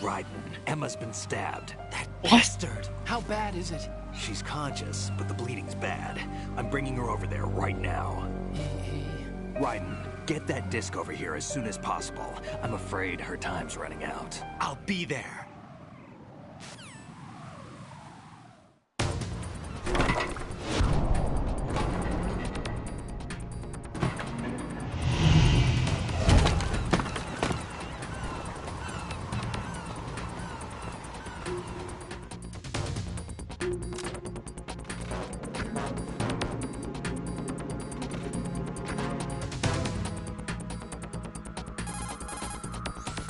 Raiden, Emma's been stabbed. That bastard! How bad is it? She's conscious, but the bleeding's bad. I'm bringing her over there right now. Raiden, get that disc over here as soon as possible. I'm afraid her time's running out. I'll be there.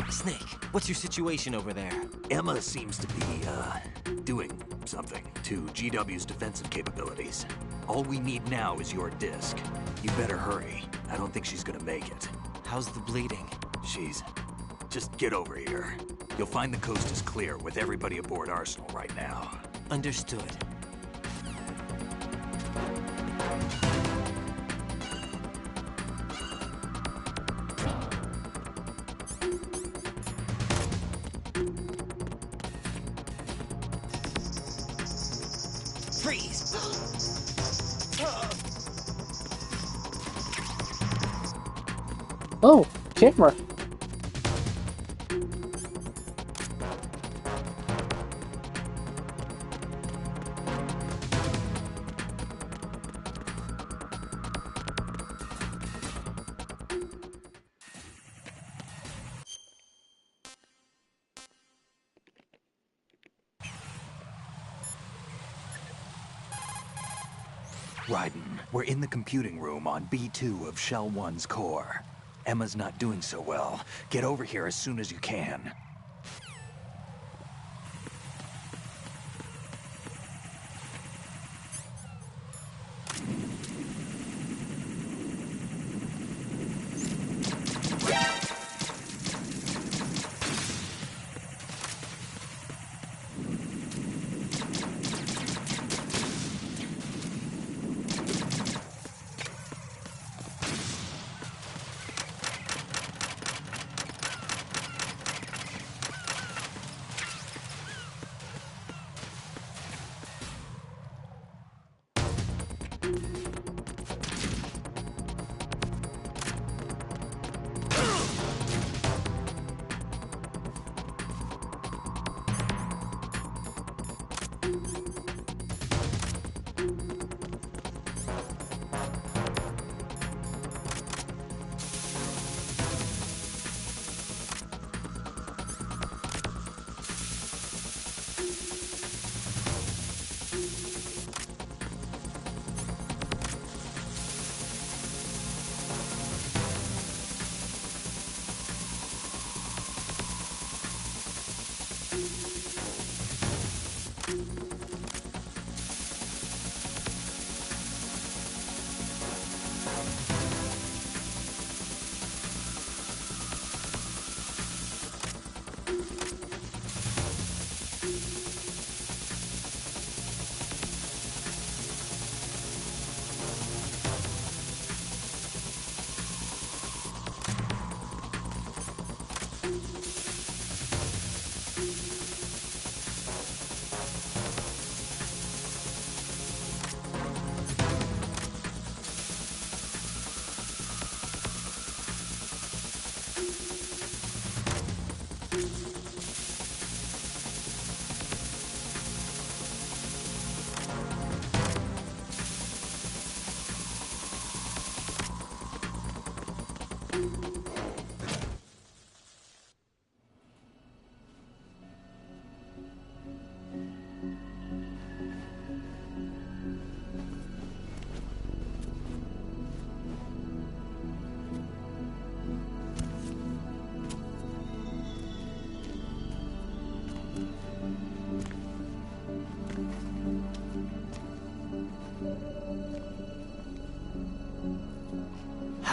Snake, what's your situation over there? Emma seems to be, doing something to GW's defensive capabilities. All we need now is your disc. You better hurry. I don't think she's gonna make it. How's the bleeding? Just get over here. You'll find the coast is clear with everybody aboard Arsenal right now. Understood. Freeze! Oh, camera. Raiden, we're in the computing room on B2 of Shell 1's core. Emma's not doing so well. Get over here as soon as you can.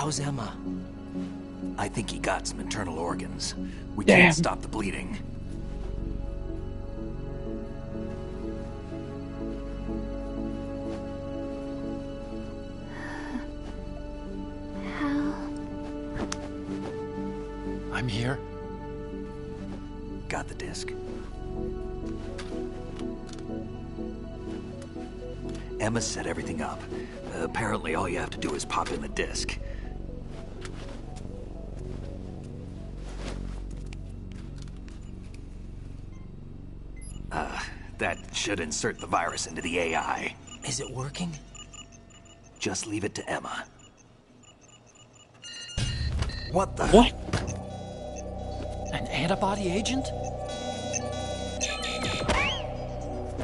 How's Emma? I think he got some internal organs. We Damn. can't stop the bleeding. I'm here. Got the disc. Emma set everything up. Apparently all you have to do is pop in the disc. That should insert the virus into the AI. Is it working? Just leave it to Emma. What the? What? An antibody agent?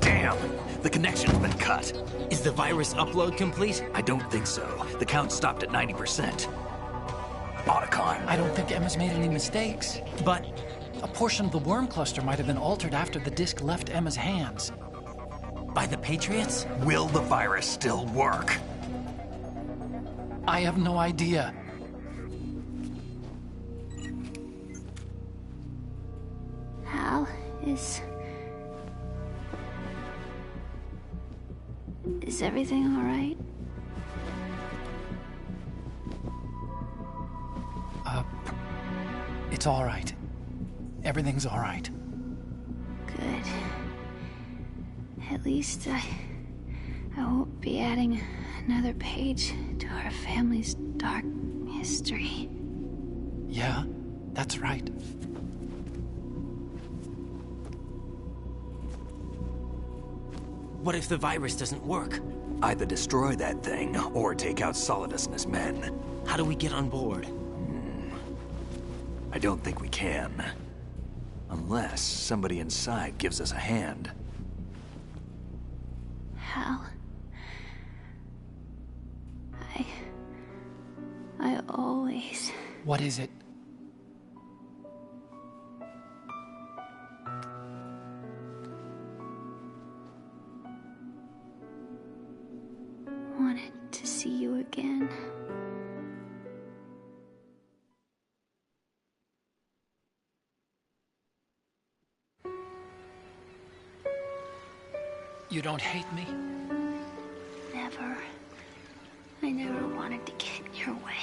Damn! The connection's been cut. Is the virus upload complete? I don't think so. The count stopped at 90%. Otacon. I don't think Emma's made any mistakes. But a portion of the worm cluster might have been altered after the disc left Emma's hands. By the Patriots? Will the virus still work? I have no idea. Hal, is everything all right? It's all right. Everything's all right. Good. At least I won't be adding another page to our family's dark history. Yeah, that's right. What if the virus doesn't work? Either destroy that thing, or take out Solidus and his men. How do we get on board? I don't think we can. Unless somebody inside gives us a hand. Hal, I always... What is it? wanted to see you again. You don't hate me? Never. I never wanted to get in your way.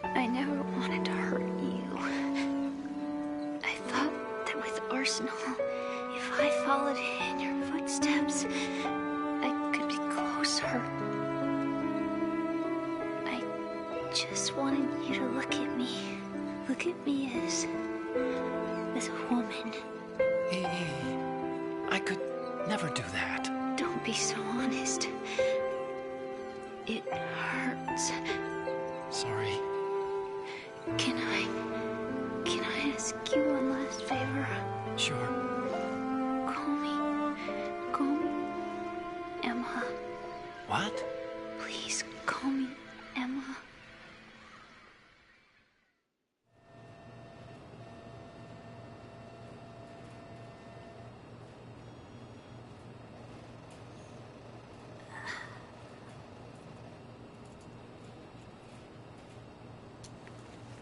I never wanted to hurt you. I thought that with Arsenal, if I followed in your footsteps, I could be closer. I just wanted you to look at me. Look at me as a woman. I could never do that. Don't be so honest. It hurts. Sorry. Can I ask you one last favor? Sure. Call me Emma. What? Please call me Emma.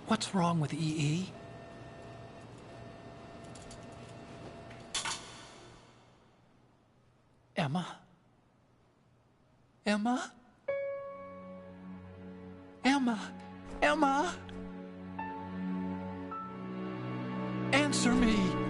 What's wrong with EE? Emma? Emma? Emma? Emma? Answer me!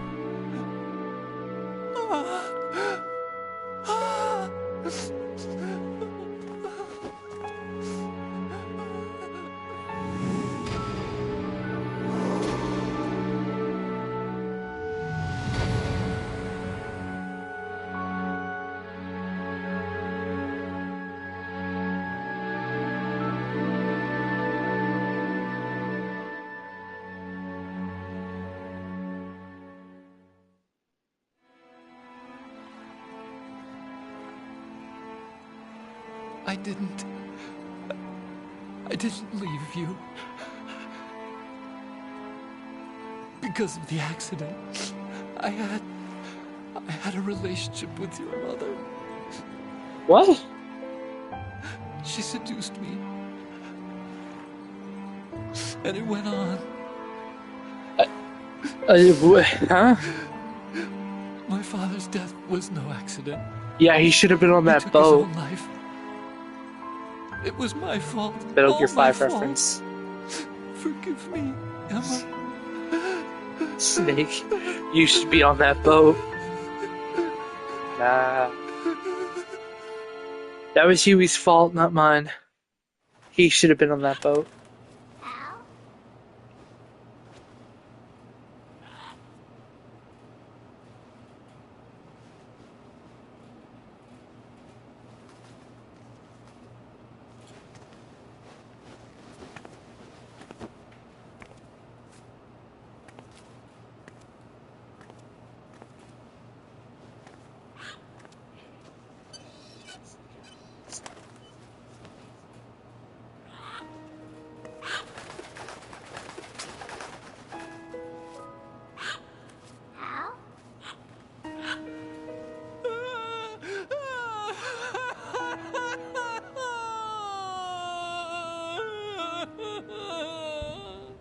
I didn't leave you. Because of the accident, I had a relationship with your mother. What? She seduced me. And it went on. Huh? My father's death was no accident. Yeah, he should have been on that boat. His own life. It was my fault. Metal Gear 5 reference. Forgive me, Emma. Snake, you should be on that boat. Nah. That was Huey's fault, not mine. He should have been on that boat.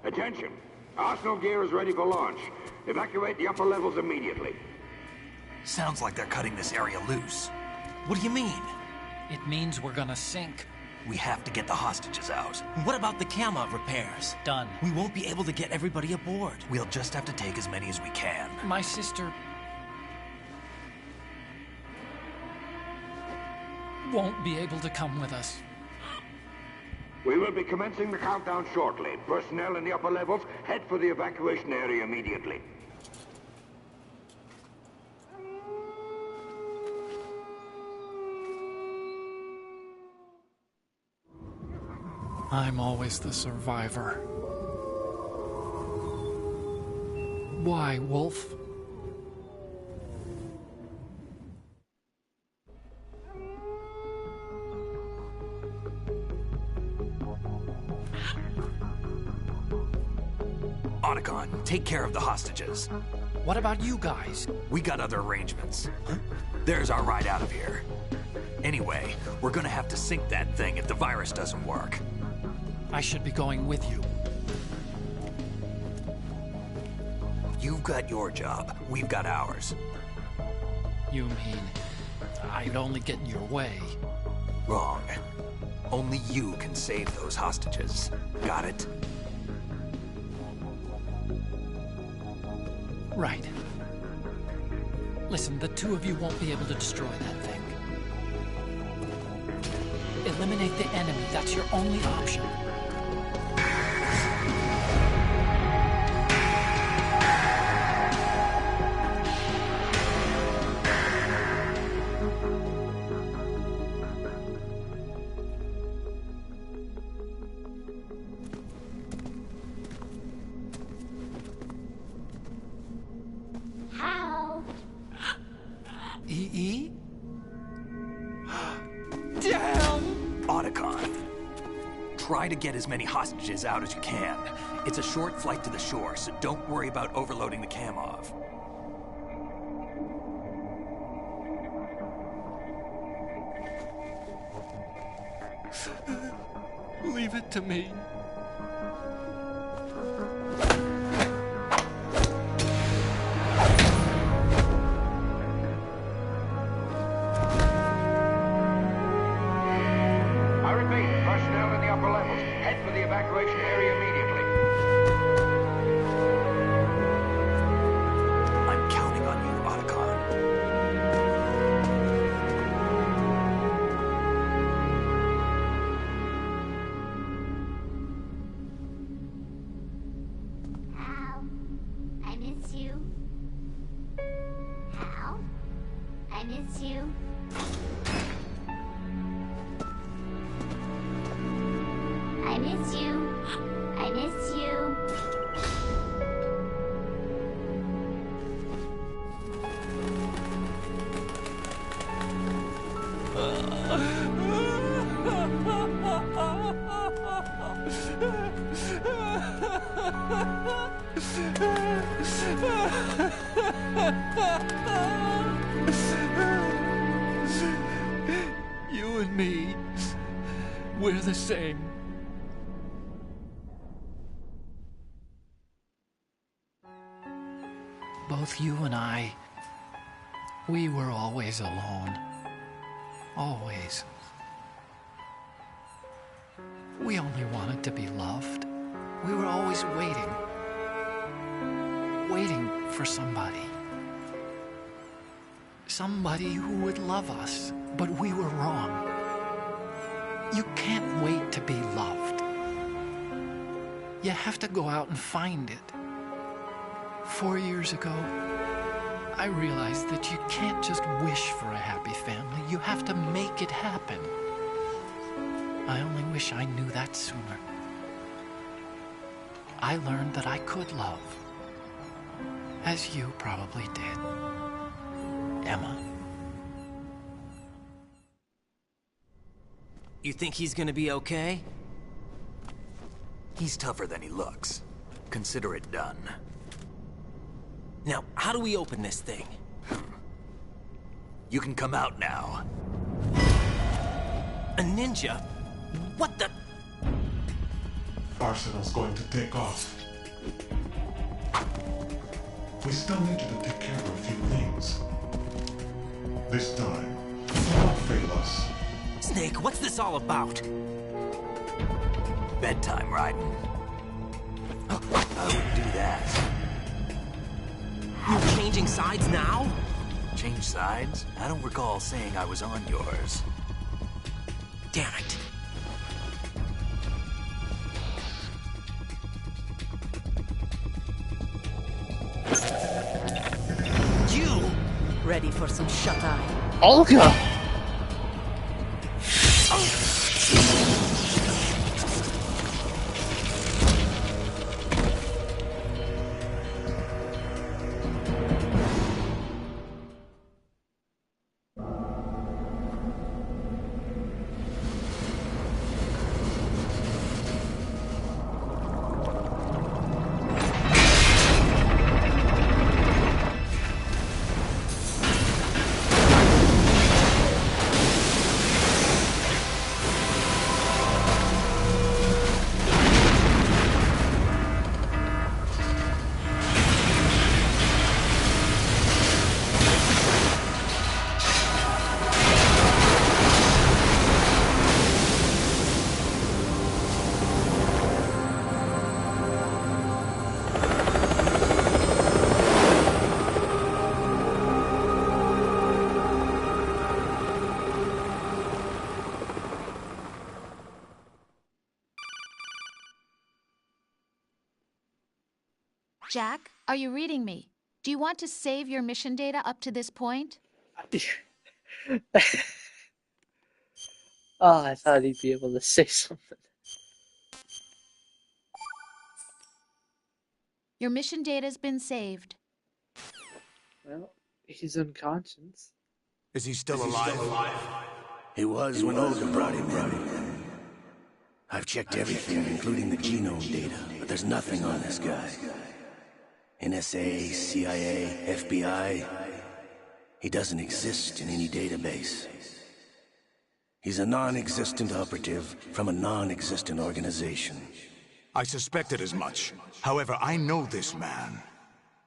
Attention! Arsenal gear is ready for launch. Evacuate the upper levels immediately. Sounds like they're cutting this area loose. What do you mean? It means we're gonna sink. We have to get the hostages out. What about the camera repairs? Done. We won't be able to get everybody aboard. We'll just have to take as many as we can. My sister won't be able to come with us. We will be commencing the countdown shortly. Personnel in the upper levels, head for the evacuation area immediately. I'm always the survivor. Why, Wolf? Otacon, take care of the hostages. What about you guys? We got other arrangements. There's our ride out of here. Anyway, we're gonna have to sink that thing if the virus doesn't work. I should be going with you. You've got your job. We've got ours. You mean I'd only get in your way? Wrong. Only you can save those hostages. Got it? Right. Listen, the two of you won't be able to destroy that thing. Eliminate the enemy. That's your only option. EE? Damn! Otacon, try to get as many hostages out as you can. It's a short flight to the shore, so don't worry about overloading the Kamov. Leave it to me. Evacuation area immediately. I'm counting on you, Otacon. Hal, I miss you. Hal, I miss you. I miss you. I miss you. You and me, we're the same. Both you and I, we were always alone. Always. We only wanted to be loved. We were always waiting. Waiting for somebody. Somebody who would love us, but we were wrong. You can't wait to be loved. You have to go out and find it. 4 years ago, I realized that you can't just wish for a happy family. You have to make it happen. I only wish I knew that sooner. I learned that I could love, as you probably did, Emma. You think he's gonna be okay? He's tougher than he looks. Consider it done. Now, how do we open this thing? You can come out now. A ninja? What the? Arsenal's going to take off. We still needed to take care of a few things. This time, don't fail us. Snake, what's this all about? Bedtime, Raiden. I would do that. You're changing sides now? Change sides? I don't recall saying I was on yours. Damn it. You! Ready for some shut-eye? Olga! Jack, are you reading me? Do you want to save your mission data up to this point? Oh, I thought he'd be able to say something. Your mission data's been saved. Well, he's unconscious. Is he still alive? He was when Olga brought him in. I've checked everything, including the genome data, but there's nothing on this guy. NSA, CIA, FBI. He doesn't exist in any database. He's a non-existent operative from a non-existent organization. I suspected as much. However, I know this man.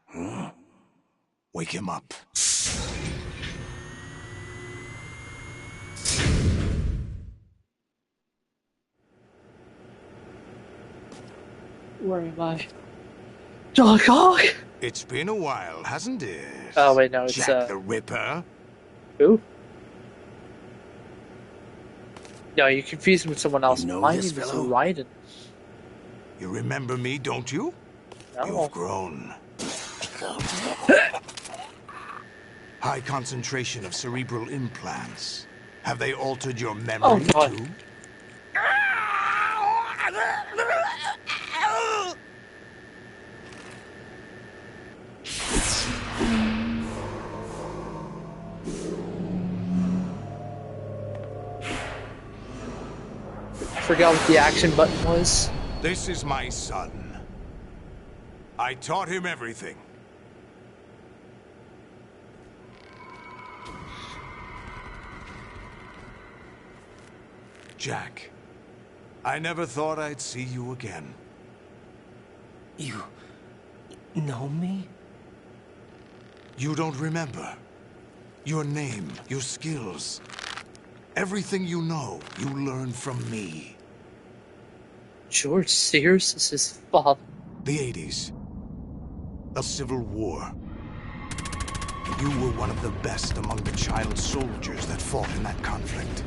Huh? Wake him up. Where am I? Doc Ock! It's been a while, hasn't it? Oh wait, no, it's Jack the Ripper. Who? No, you confused him with someone else. My name is Raiden. You remember me, don't you? No. You've grown. High concentration of cerebral implants. Have they altered your memory too? I forgot what the action button was. This is my son. I taught him everything. Jack, I never thought I'd see you again. You know me? You don't remember. Your name, your skills. Everything you know, you learned from me. George Sears is his father. The 80s. A civil war. You were one of the best among the child soldiers that fought in that conflict.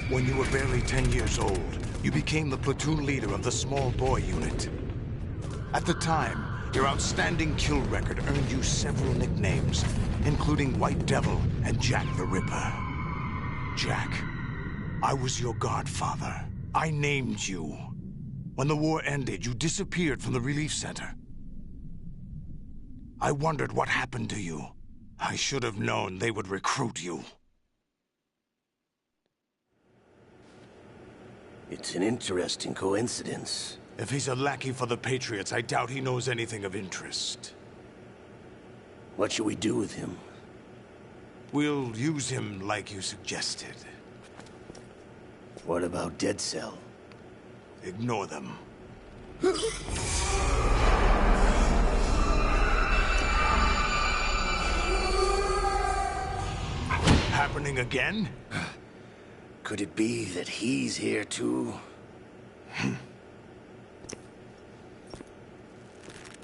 When you were barely 10 years old, you became the platoon leader of the small boy unit. At the time, your outstanding kill record earned you several nicknames, including White Devil and Jack the Ripper. Jack, I was your godfather. I named you. When the war ended, you disappeared from the relief center. I wondered what happened to you. I should have known they would recruit you. It's an interesting coincidence. If he's a lackey for the Patriots, I doubt he knows anything of interest. What should we do with him? We'll use him like you suggested. What about Dead Cell? Ignore them. Happening again? Could it be that he's here too?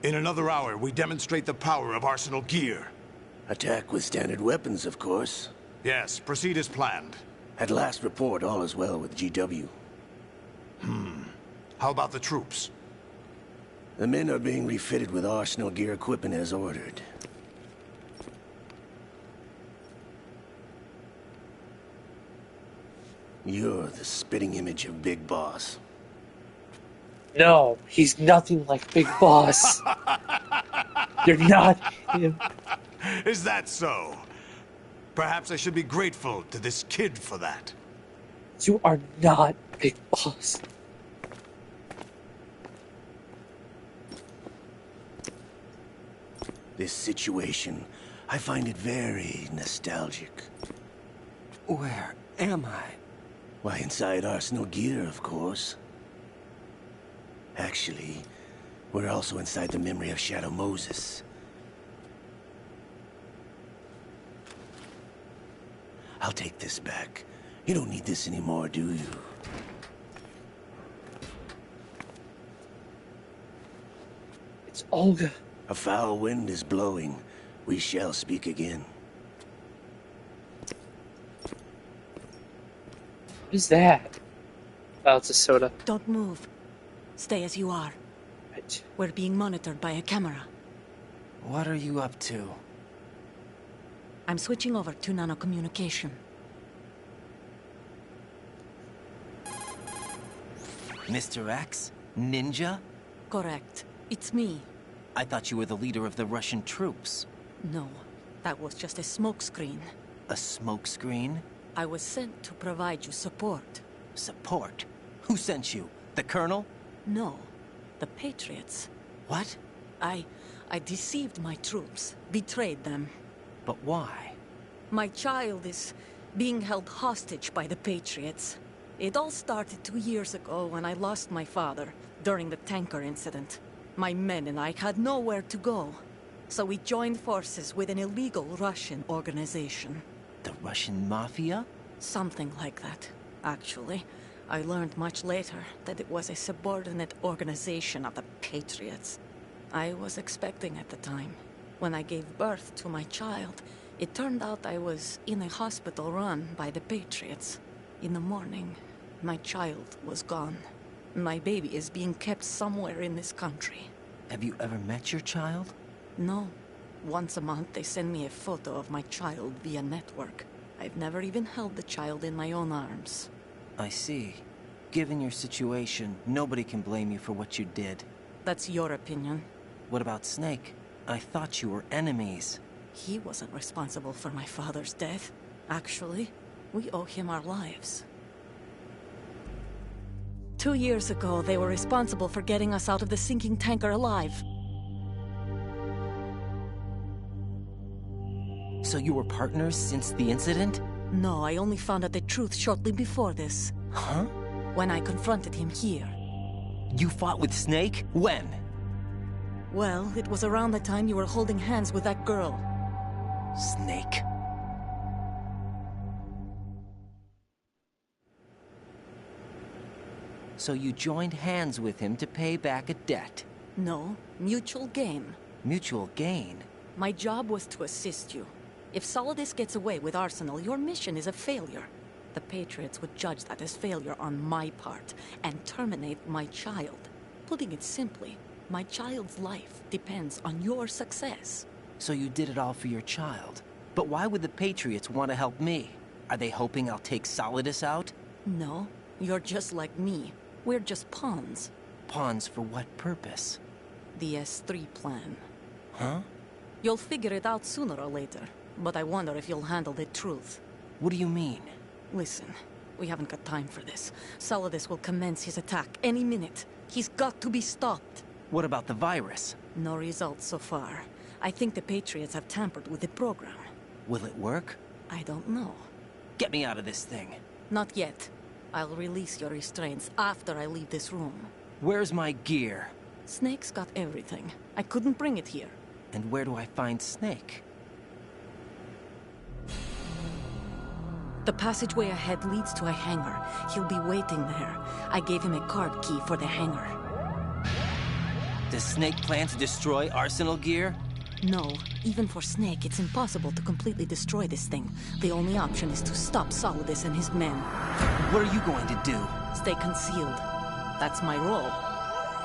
In another hour, we demonstrate the power of Arsenal gear. Attack with standard weapons, of course. Yes, proceed as planned. At last report, all is well with GW. How about the troops? The men are being refitted with Arsenal gear equipment as ordered. You're the spitting image of Big Boss. No, he's nothing like Big Boss. You're not him. Is that so? Perhaps I should be grateful to this kid for that. You are not Big Boss. This situation, I find it very nostalgic. Where am I? Why, inside Arsenal gear, of course. Actually, we're also inside the memory of Shadow Moses. I'll take this back. You don't need this anymore, do you? It's Olga. A foul wind is blowing. We shall speak again. What is that? Oh, it's a soda. Don't move. Stay as you are. Right. We're being monitored by a camera. What are you up to? I'm switching over to nanocommunication. Mr. X? Ninja? Correct. It's me. I thought you were the leader of the Russian troops. No, that was just a smokescreen. A smokescreen? I was sent to provide you support. Support? Who sent you? The Colonel? No, the Patriots. What? I deceived my troops, betrayed them. But why? My child is being held hostage by the Patriots. It all started 2 years ago when I lost my father during the tanker incident. My men and I had nowhere to go, so we joined forces with an illegal Russian organization. The Russian Mafia? Something like that, actually. I learned much later that it was a subordinate organization of the Patriots. I was expecting at the time. When I gave birth to my child, it turned out I was in a hospital run by the Patriots. In the morning, my child was gone. My baby is being kept somewhere in this country. Have you ever met your child? No. Once a month, they send me a photo of my child via network. I've never even held the child in my own arms. I see. Given your situation, nobody can blame you for what you did. That's your opinion. What about Snake? I thought you were enemies. He wasn't responsible for my father's death. Actually, we owe him our lives. 2 years ago, they were responsible for getting us out of the sinking tanker alive. So you were partners since the incident? No, I only found out the truth shortly before this. Huh? When I confronted him here. You fought with Snake? When? Well, it was around the time you were holding hands with that girl. Snake. So you joined hands with him to pay back a debt? No, mutual gain. Mutual gain? My job was to assist you. If Solidus gets away with Arsenal, your mission is a failure. The Patriots would judge that as failure on my part, and terminate my child. Putting it simply, my child's life depends on your success. So you did it all for your child? But why would the Patriots want to help me? Are they hoping I'll take Solidus out? No, you're just like me. We're just pawns. Pawns for what purpose? The S3 plan. Huh? You'll figure it out sooner or later, but I wonder if you'll handle the truth. What do you mean? Listen, we haven't got time for this. Solidus will commence his attack any minute. He's got to be stopped. What about the virus? No results so far. I think the Patriots have tampered with the program. Will it work? I don't know. Get me out of this thing. Not yet. I'll release your restraints after I leave this room. Where's my gear? Snake's got everything. I couldn't bring it here. And where do I find Snake? The passageway ahead leads to a hangar. He'll be waiting there. I gave him a card key for the hangar. Does Snake plan to destroy Arsenal gear? No. Even for Snake, it's impossible to completely destroy this thing. The only option is to stop Solidus and his men. What are you going to do? Stay concealed. That's my role.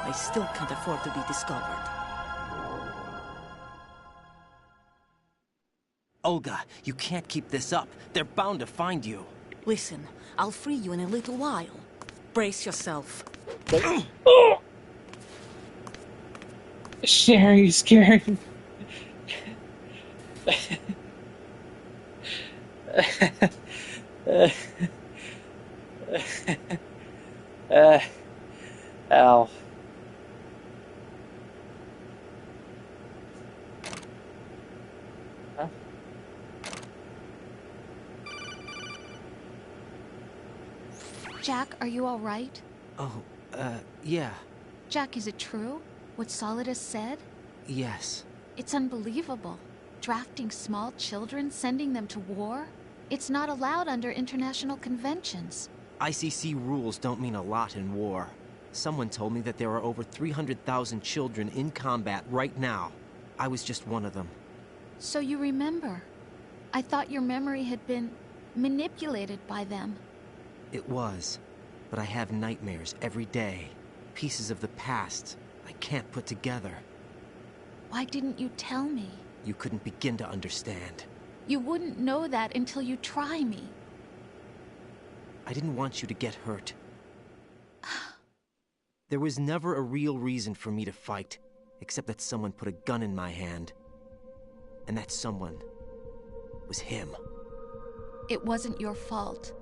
I still can't afford to be discovered. Olga, you can't keep this up. They're bound to find you. Listen, I'll free you in a little while. Brace yourself. Sharon, you scared. Ow. Huh? Jack, are you all right? Oh, yeah. Jack, is it true? What Solidus said? Yes. It's unbelievable. Drafting small children, sending them to war? It's not allowed under international conventions. ICC rules don't mean a lot in war. Someone told me that there are over 300,000 children in combat right now. I was just one of them. So you remember. I thought your memory had been manipulated by them. It was. But I have nightmares every day. Pieces of the past I can't put together. Why didn't you tell me? You couldn't begin to understand. You wouldn't know that until you try me. I didn't want you to get hurt. There was never a real reason for me to fight, except that someone put a gun in my hand. And that someone was him. It wasn't your fault.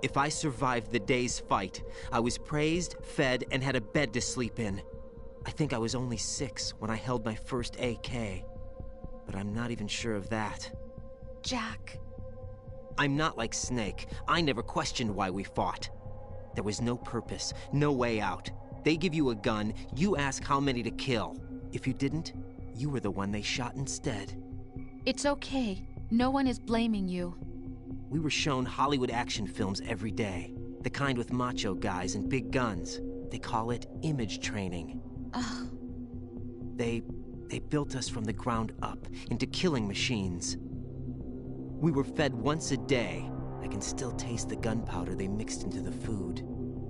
If I survived the day's fight, I was praised, fed, and had a bed to sleep in. I think I was only 6 when I held my first AK. But I'm not even sure of that. Jack. I'm not like Snake. I never questioned why we fought. There was no purpose, no way out. They give you a gun, you ask how many to kill. If you didn't, you were the one they shot instead. It's okay. No one is blaming you. We were shown Hollywood action films every day. The kind with macho guys and big guns. They call it image training. They built us from the ground up into killing machines. We were fed once a day. I can still taste the gunpowder they mixed into the food.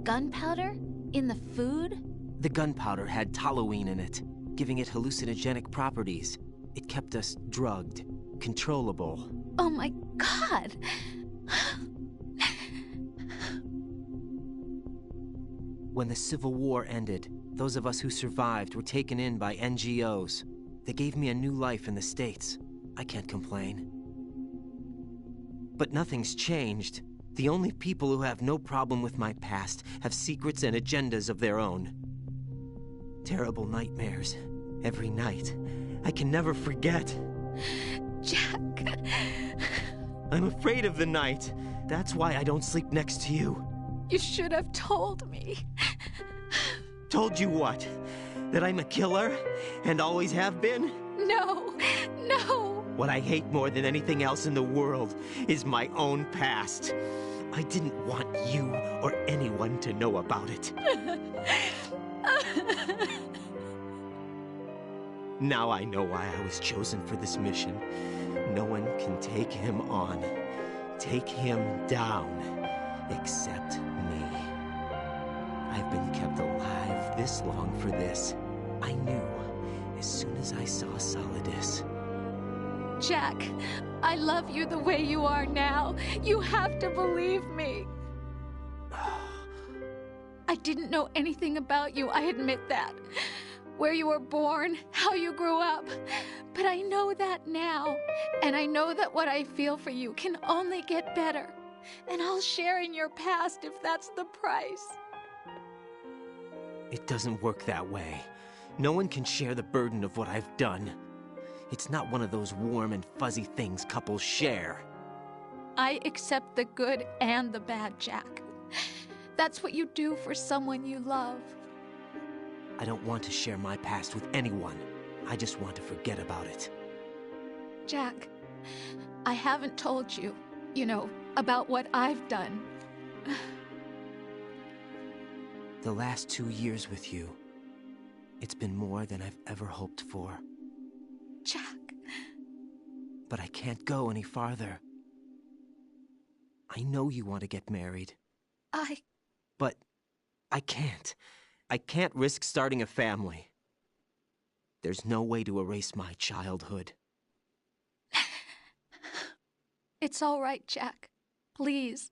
Gunpowder? In the food? The gunpowder had toluene in it, giving it hallucinogenic properties. It kept us drugged, controllable. Oh my God! When the Civil War ended, those of us who survived were taken in by NGOs. They gave me a new life in the States. I can't complain. But nothing's changed. The only people who have no problem with my past have secrets and agendas of their own. Terrible nightmares. Every night. I can never forget. Jack. I'm afraid of the night. That's why I don't sleep next to you. You should have told me. Told you what? That I'm a killer? And always have been? No, no. What I hate more than anything else in the world is my own past. I didn't want you or anyone to know about it. Now I know why I was chosen for this mission. No one can take him on, take him down, except me. I've been kept alive this long for this. I knew as soon as I saw Solidus. Jack, I love you the way you are now. You have to believe me. I didn't know anything about you, I admit that. Where you were born, how you grew up. But I know that now. And I know that what I feel for you can only get better. And I'll share in your past if that's the price. It doesn't work that way. No one can share the burden of what I've done. It's not one of those warm and fuzzy things couples share. I accept the good and the bad, Jack. That's what you do for someone you love. I don't want to share my past with anyone. I just want to forget about it. Jack, I haven't told you, about what I've done. The last 2 years with you, it's been more than I've ever hoped for. Jack. But I can't go any farther. I know you want to get married. But I can't. I can't risk starting a family. There's no way to erase my childhood. It's all right, Jack. Please,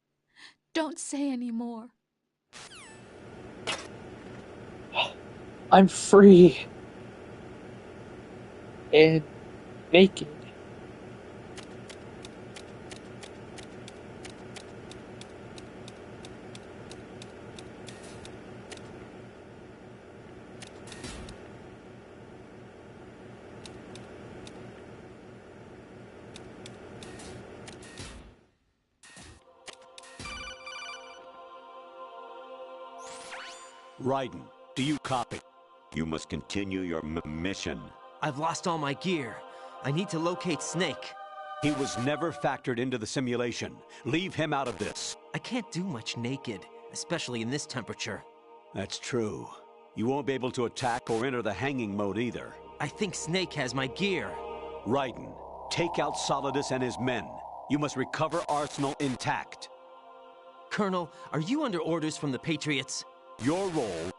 don't say any more. I'm free. And naked. Raiden, do you copy? You must continue your mission. I've lost all my gear. I need to locate Snake. He was never factored into the simulation. Leave him out of this. I can't do much naked, especially in this temperature. That's true. You won't be able to attack or enter the hanging mode either. I think Snake has my gear. Raiden, take out Solidus and his men. You must recover Arsenal intact. Colonel, are you under orders from the Patriots? Your role,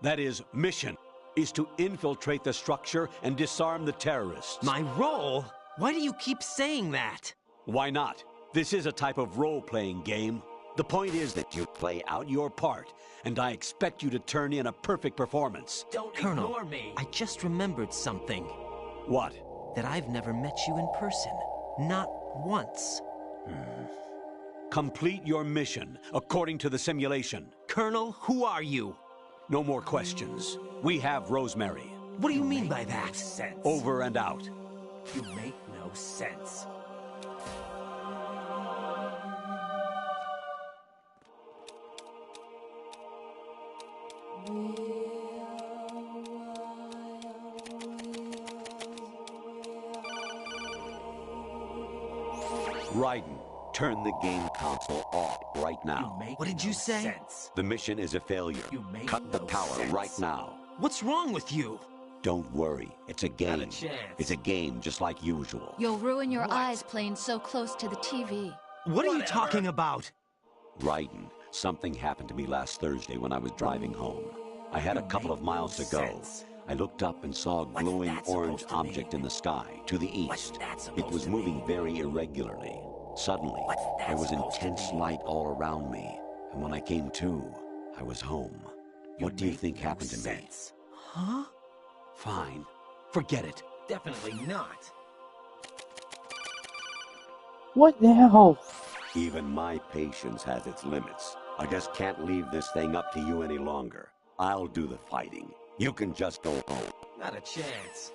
that is, mission, is to infiltrate the structure and disarm the terrorists. My role? Why do you keep saying that? Why not? This is a type of role-playing game. The point is that you play out your part, and I expect you to turn in a perfect performance. Don't ignore me. I just remembered something. What? That I've never met you in person. Not once. Complete your mission, according to the simulation. Colonel, who are you? No more questions. We have Rosemary. What do you mean by that? Sense. Over and out. You make no sense. Raiden, turn the game console off right now. What did you say? Sense. The mission is a failure. Cut the power right now. What's wrong with you? Don't worry. It's a game. It's a game just like usual. You'll ruin your eyes playing so close to the TV. What are you talking about? Raiden, something happened to me last Thursday when I was driving home. I had a couple of miles to go. I looked up and saw a glowing orange object in the sky to the east. It was moving very irregularly. Suddenly, there was intense light all around me, and when I came to, I was home. What do you think happened to me? Huh? Fine. Forget it. Definitely not. What now? Even my patience has its limits. I just can't leave this thing up to you any longer. I'll do the fighting. You can just go home. Not a chance.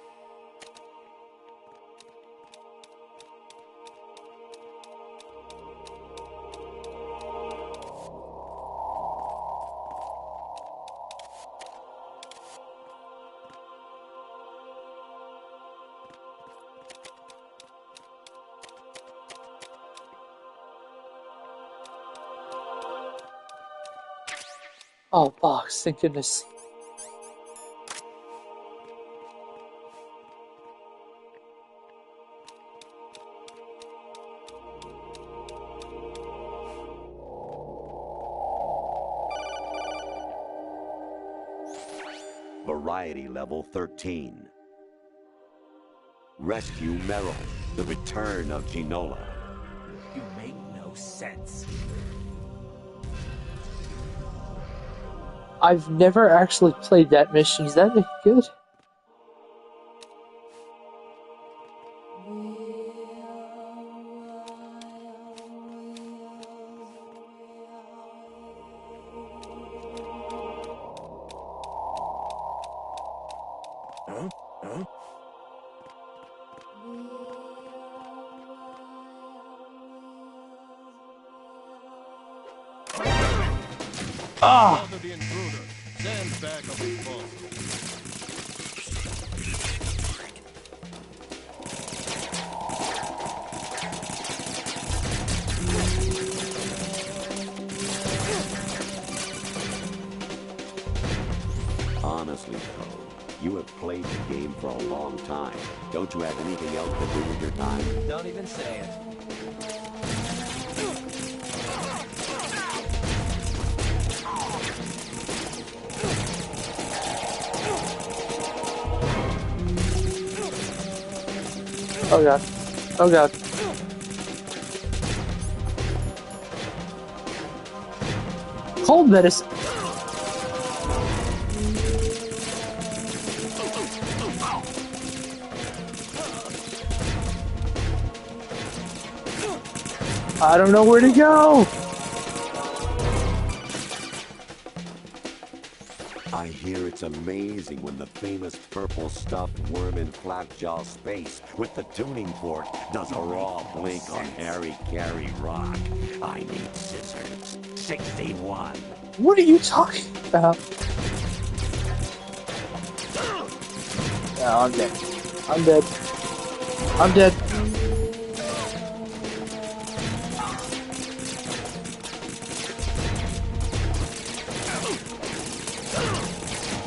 Oh, box, thank goodness. Variety level 13. Rescue Meryl, the return of Ginola. You make no sense. I've never actually played that mission. Is that good? Ah! Honestly, Code, you have played the game for a long time. Don't you have anything else to do with your time? Don't even say it. Oh god. Oh god. Cold medicine. I don't know where to go. I hear it's amazing when the famous purple stuffed worm in Flapjaw Space with the tuning fork does a raw blink on Harry Carey Rock. I need scissors. 61. What are you talking about? No, I'm dead. I'm dead. I'm dead.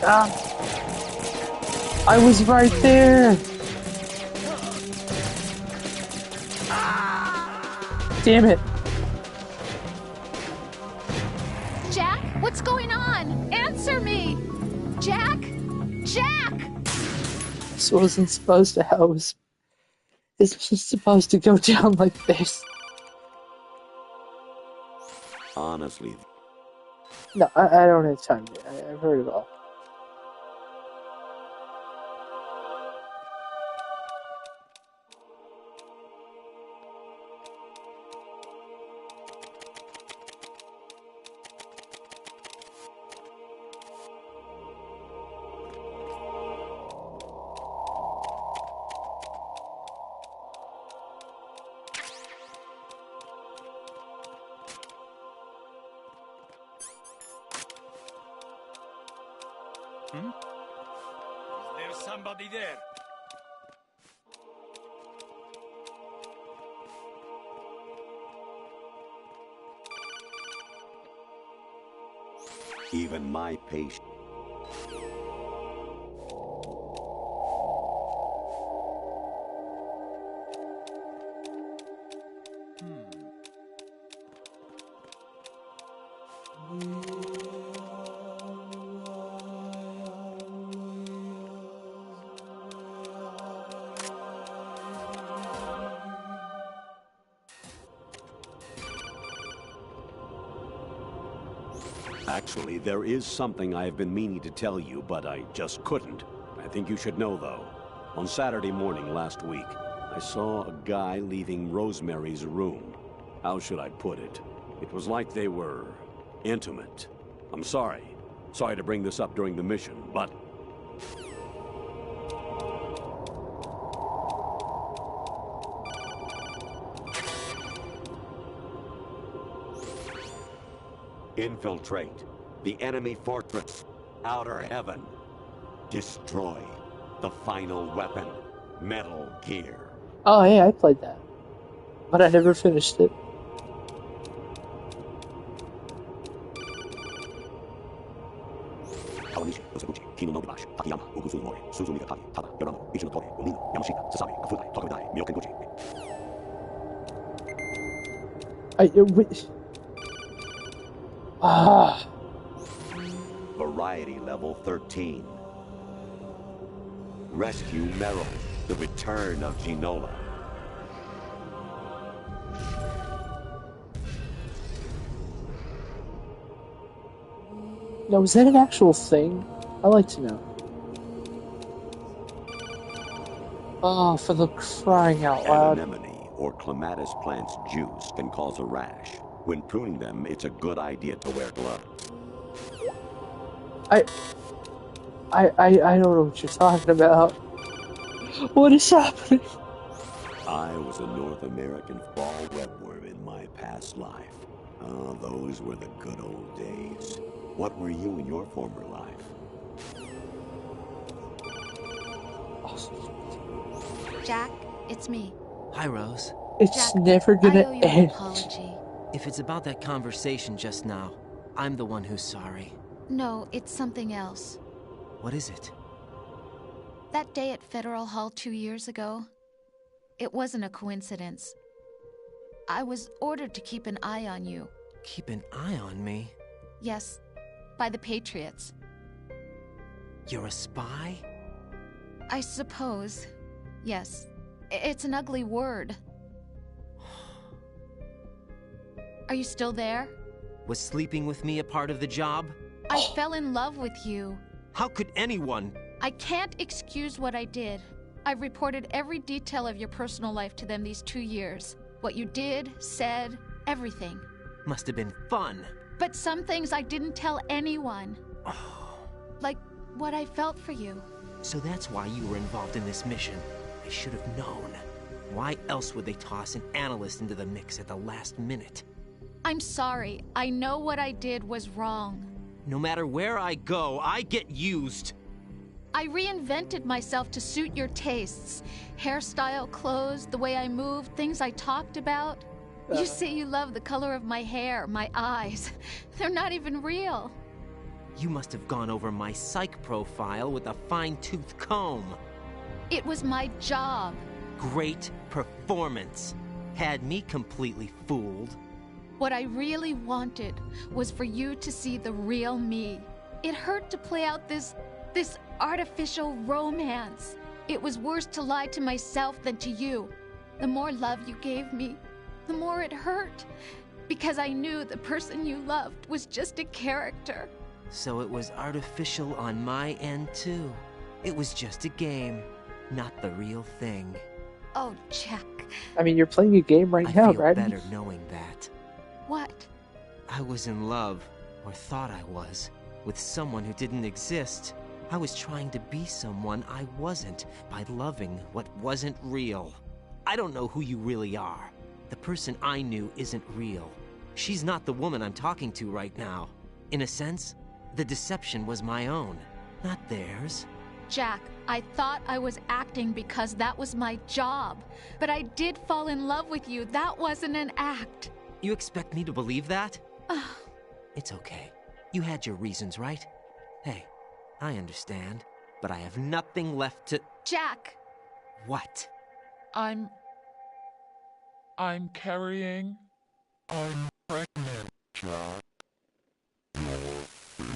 Ah. I was right there. Damn it. Jack, what's going on? Answer me! Jack? Jack! This wasn't supposed to happen. This was supposed to go down like this. Honestly. No, I don't have time. I've heard it all. There's somebody there. Even my patience. Actually, there is something I have been meaning to tell you, but I just couldn't. I think you should know, though. On Saturday morning last week, I saw a guy leaving Rosemary's room. How should I put it? It was like they were intimate. I'm sorry. Sorry to bring this up during the mission, but... Infiltrate the enemy fortress. Outer Heaven. Destroy the final weapon. Metal Gear. Oh, yeah, I played that. But I never finished it. Variety level 13. Rescue Meryl. The return of Ginola. Now, is that an actual thing? I'd like to know. Oh, for the crying out loud. Anemone or clematis plant's juice can cause a rash. When pruning them, it's a good idea to wear gloves. I don't know what you're talking about. What is happening? I was a North American fall webworm in my past life. Oh, those were the good old days. What were you in your former life? Jack, it's me. Hi, Rose. It's Jack, never I gonna owe you end. an apology. If it's about that conversation just now, I'm the one who's sorry. No, it's something else. What is it? That day at Federal Hall 2 years ago, it wasn't a coincidence. I was ordered to keep an eye on you. Keep an eye on me? Yes, by the Patriots. You're a spy? I suppose. Yes. It's an ugly word. Are you still there? Was sleeping with me a part of the job? I fell in love with you. How could anyone? I can't excuse what I did. I've reported every detail of your personal life to them these 2 years. What you did, said, everything. Must have been fun. But some things I didn't tell anyone. Like what I felt for you. So that's why you were involved in this mission. I should have known. Why else would they toss an analyst into the mix at the last minute? I'm sorry. I know what I did was wrong. No matter where I go, I get used. I reinvented myself to suit your tastes. Hairstyle, clothes, the way I moved, things I talked about. You say you love the color of my hair, my eyes. They're not even real. You must have gone over my psych profile with a fine-tooth comb. It was my job. Great performance. Had me completely fooled. What I really wanted was for you to see the real me. It hurt to play out this artificial romance. It was worse to lie to myself than to you. The more love you gave me, the more it hurt. Because I knew the person you loved was just a character. So it was artificial on my end too. It was just a game, not the real thing. Oh, Jack. I mean, you're playing a game right now, I feel right? better knowing that. What? I was in love, or thought I was, with someone who didn't exist. I was trying to be someone I wasn't by loving what wasn't real. I don't know who you really are. The person I knew isn't real. She's not the woman I'm talking to right now. In a sense, the deception was my own, not theirs. Jack, I thought I was acting because that was my job. But I did fall in love with you. That wasn't an act. You expect me to believe that? It's okay. You had your reasons, right? Hey, I understand, but I have nothing left to... Jack! What? I'm carrying... I'm pregnant, Jack.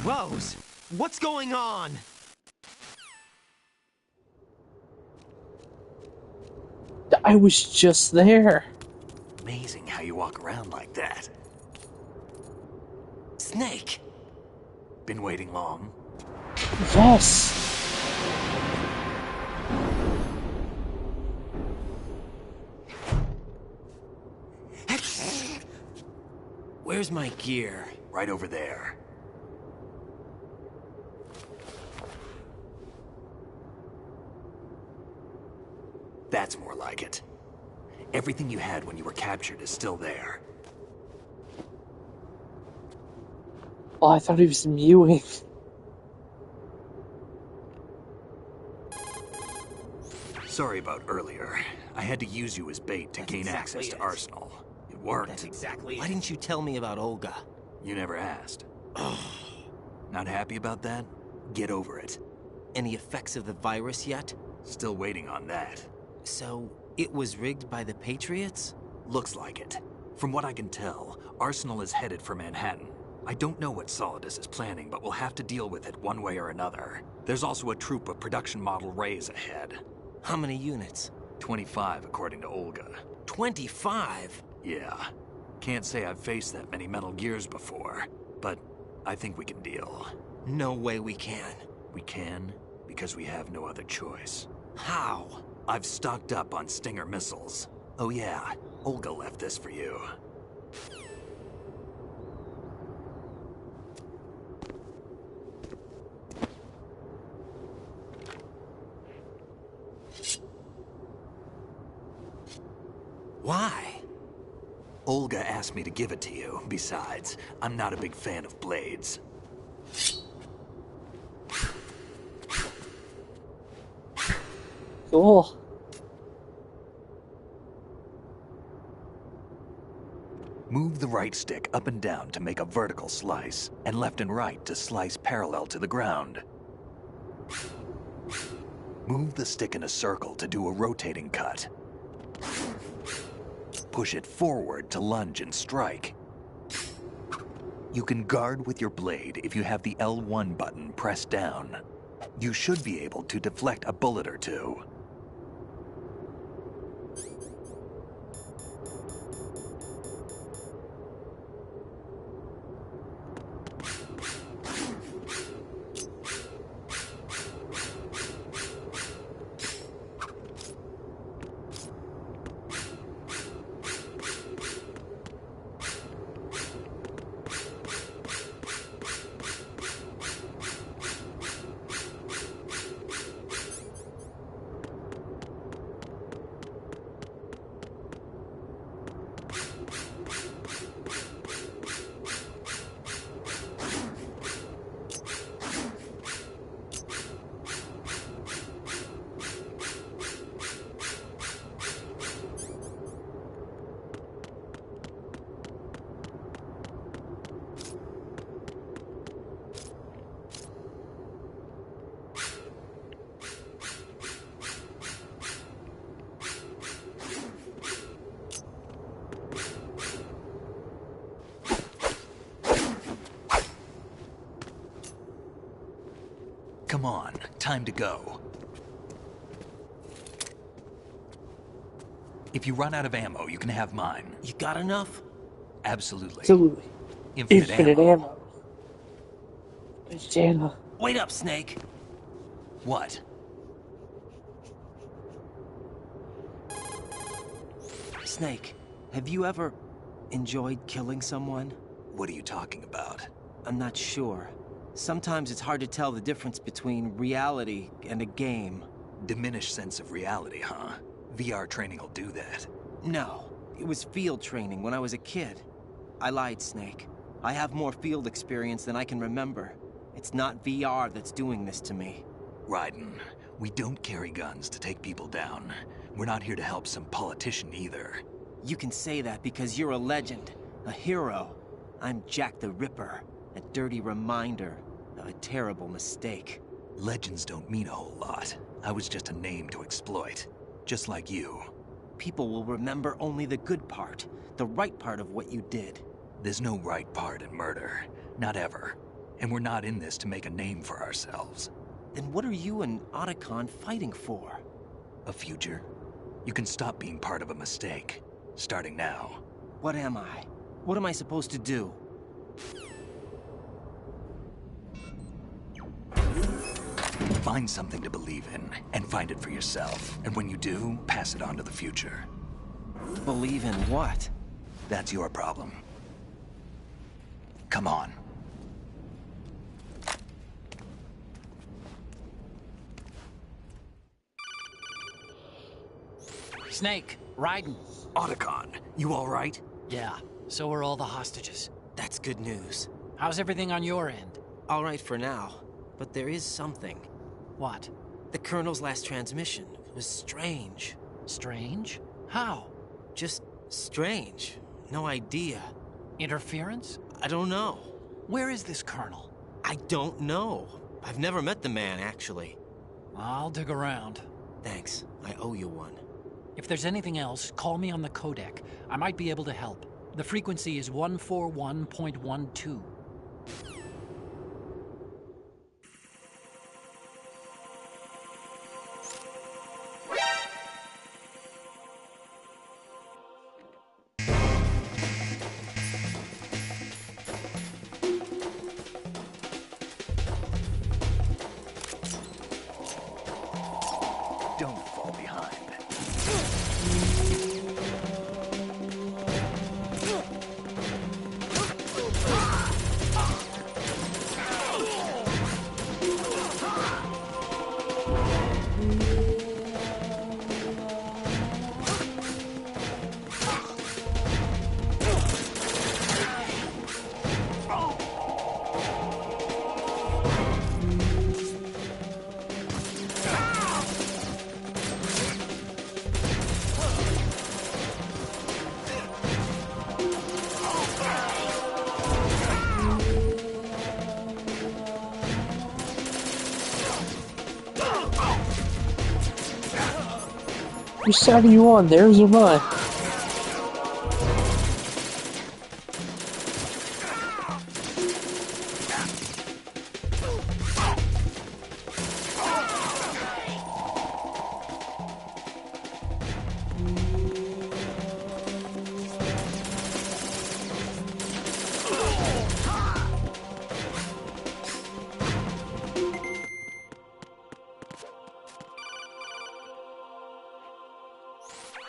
Rose! What's going on? I was just there. Amazing how you walk around like that. Snake! Been waiting long? Yes. Where's my gear? Right over there. That's more like it. Everything you had when you were captured is still there. Oh, I thought he was mewing. Sorry about earlier. I had to use you as bait to gain access to Arsenal. It worked. That's exactly. Why didn't you tell me about Olga? You never asked. Not happy about that? Get over it. Any effects of the virus yet? Still waiting on that. So, it was rigged by the Patriots? Looks like it. From what I can tell, Arsenal is headed for Manhattan. I don't know what Solidus is planning, but we'll have to deal with it one way or another. There's also a troop of production model Rays ahead. How many units? 25, according to Olga. 25? Yeah. Can't say I've faced that many Metal Gears before, but I think we can deal. No way we can. We can, because we have no other choice. How? I've stocked up on Stinger missiles. Oh yeah, Olga left this for you. Why? Olga asked me to give it to you. Besides, I'm not a big fan of blades. Cool. Move the right stick up and down to make a vertical slice, and left and right to slice parallel to the ground. Move the stick in a circle to do a rotating cut. Push it forward to lunge and strike. You can guard with your blade if you have the L1 button pressed down. You should be able to deflect a bullet or two. Come on, time to go. If you run out of ammo, you can have mine. You got enough? Absolutely. Absolutely. Infinite ammo. Vagina. Wait up, Snake. What? Snake, have you ever enjoyed killing someone? What are you talking about? I'm not sure. Sometimes it's hard to tell the difference between reality and a game. Diminished sense of reality, huh? VR training will do that. No, it was field training when I was a kid. I lied, Snake. I have more field experience than I can remember. It's not VR that's doing this to me. Raiden, we don't carry guns to take people down. We're not here to help some politician either. You can say that because you're a legend, a hero. I'm Jack the Ripper, a dirty reminder of a terrible mistake. Legends don't mean a whole lot. I was just a name to exploit, just like you. People will remember only the good part, the right part of what you did. There's no right part in murder, not ever. And we're not in this to make a name for ourselves. Then what are you and Otacon fighting for? A future. You can stop being part of a mistake, starting now. What am I? What am I supposed to do? Find something to believe in, and find it for yourself. And when you do, pass it on to the future. Believe in what? That's your problem. Come on. Snake, Raiden. Otacon, you all right? Yeah, so are all the hostages. That's good news. How's everything on your end? All right for now, but there is something. What? The Colonel's last transmission was strange. Strange? How? Just strange. No idea. Interference? I don't know. Where is this Colonel? I don't know. I've never met the man, actually. I'll dig around. Thanks. I owe you one. If there's anything else, call me on the codec. I might be able to help. The frequency is 141.12. Don't fall behind. Which side are you on? Theirs or mine?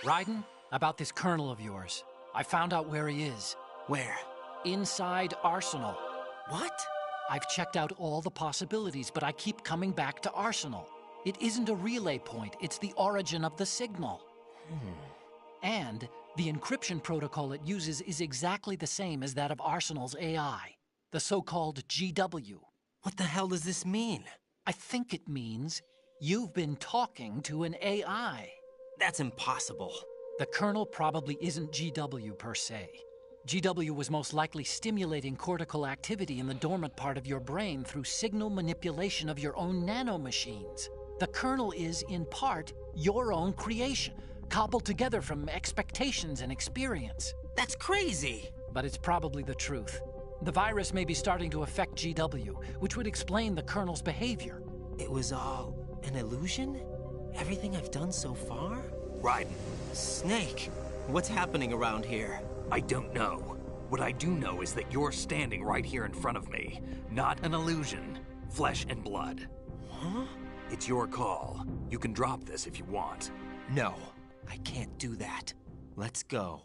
Raiden, about this Colonel of yours. I found out where he is. Where? Inside Arsenal. What? I've checked out all the possibilities, but I keep coming back to Arsenal. It isn't a relay point, it's the origin of the signal. And the encryption protocol it uses is exactly the same as that of Arsenal's AI, the so-called GW. What the hell does this mean? I think it means you've been talking to an AI. That's impossible. The Colonel probably isn't GW per se. GW was most likely stimulating cortical activity in the dormant part of your brain through signal manipulation of your own nanomachines. The Colonel is, in part, your own creation, cobbled together from expectations and experience. That's crazy! But it's probably the truth. The virus may be starting to affect GW, which would explain the Colonel's behavior. It was all an illusion? Everything I've done so far? Raiden. Snake, what's happening around here? I don't know. What I do know is that you're standing right here in front of me. Not an illusion. Flesh and blood. Huh? It's your call. You can drop this if you want. No, I can't do that. Let's go.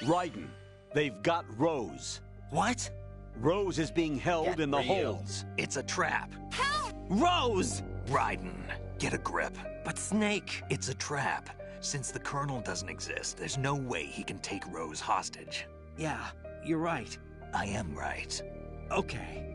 Raiden, they've got Rose. What? Rose is being held Get in the real. holds. It's a trap. Help! Rose! Raiden, get a grip. But Snake... It's a trap. Since the Colonel doesn't exist, there's no way he can take Rose hostage. Yeah, you're right. I am right. Okay.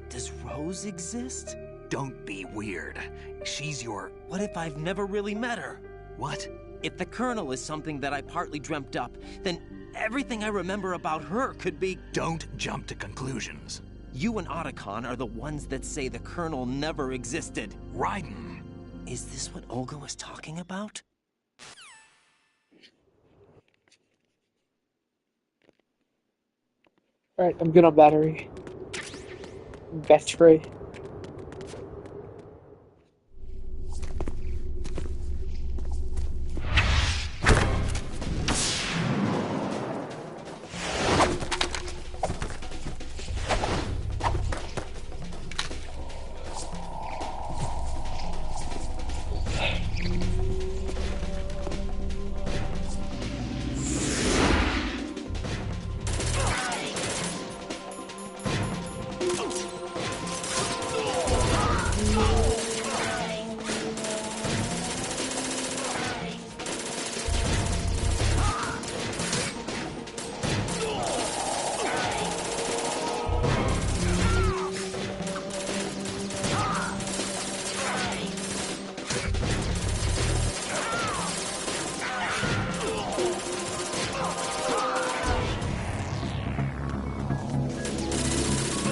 Does Rose exist? Don't be weird. She's your... What if I've never really met her? What? If the Colonel is something that I partly dreamt up, then everything I remember about her could be... Don't jump to conclusions. You and Otacon are the ones that say the Colonel never existed. Raiden. Is this what Olga was talking about? Alright, I'm good on battery. Battery.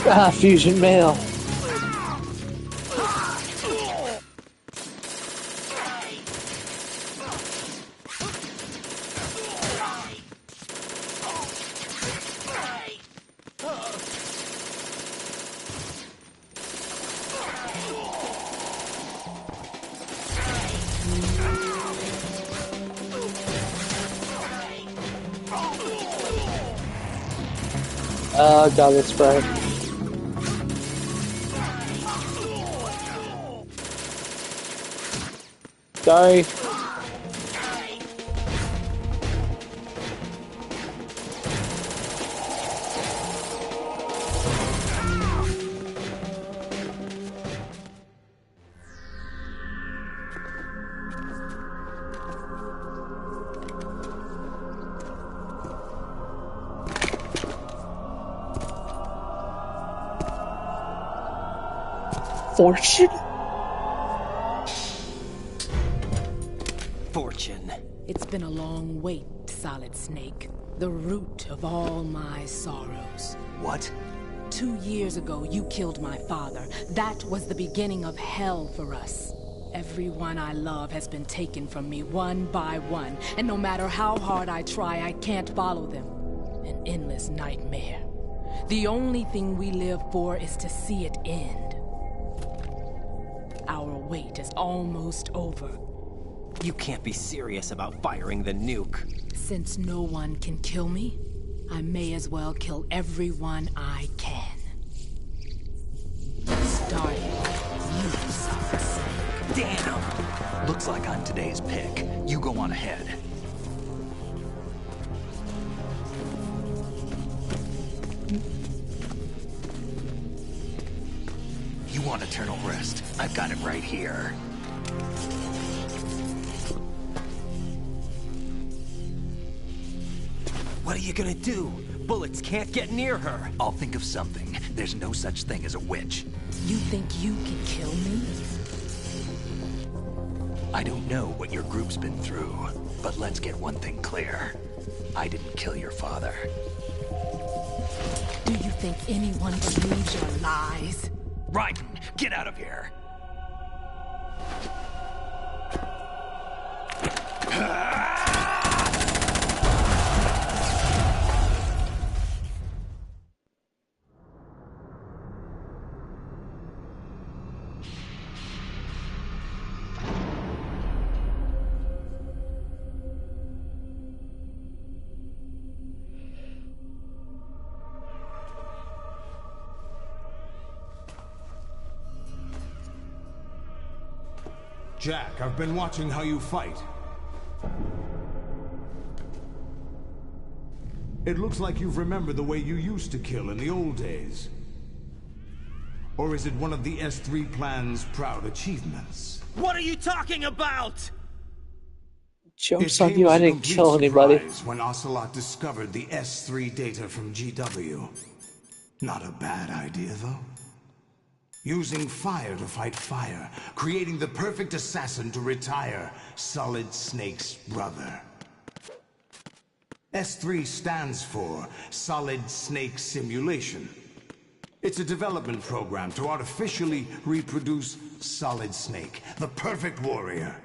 Ah, fusion mail. Oh god, that's right. Sorry. Fortune? Fortune. It's been a long wait, Solid Snake. The root of all my sorrows. What? 2 years ago, you killed my father. That was the beginning of hell for us. Everyone I love has been taken from me one by one, and no matter how hard I try, I can't follow them. An endless nightmare. The only thing we live for is to see it end. Our wait is almost over. You can't be serious about firing the nuke. Since no one can kill me, I may as well kill everyone I can. Starting with you, Solid Snake. Damn! Looks like I'm today's pick. You go on ahead. You want eternal rest? I've got it right here. What are you gonna do? Bullets can't get near her. I'll think of something. There's no such thing as a witch. You think you can kill me? I don't know what your group's been through, but let's get one thing clear. I didn't kill your father. Do you think anyone believes your lies? Raiden, get out of here! Jack, I've been watching how you fight. It looks like you've remembered the way you used to kill in the old days. Or is it one of the S3 plan's proud achievements? What are you talking about? Joke's on you, I didn't kill anybody. When Ocelot discovered the S3 data from GW. Not a bad idea, though. Using fire to fight fire, creating the perfect assassin to retire Solid Snake's brother. S3 stands for Solid Snake Simulation. It's a development program to artificially reproduce Solid Snake, the perfect warrior.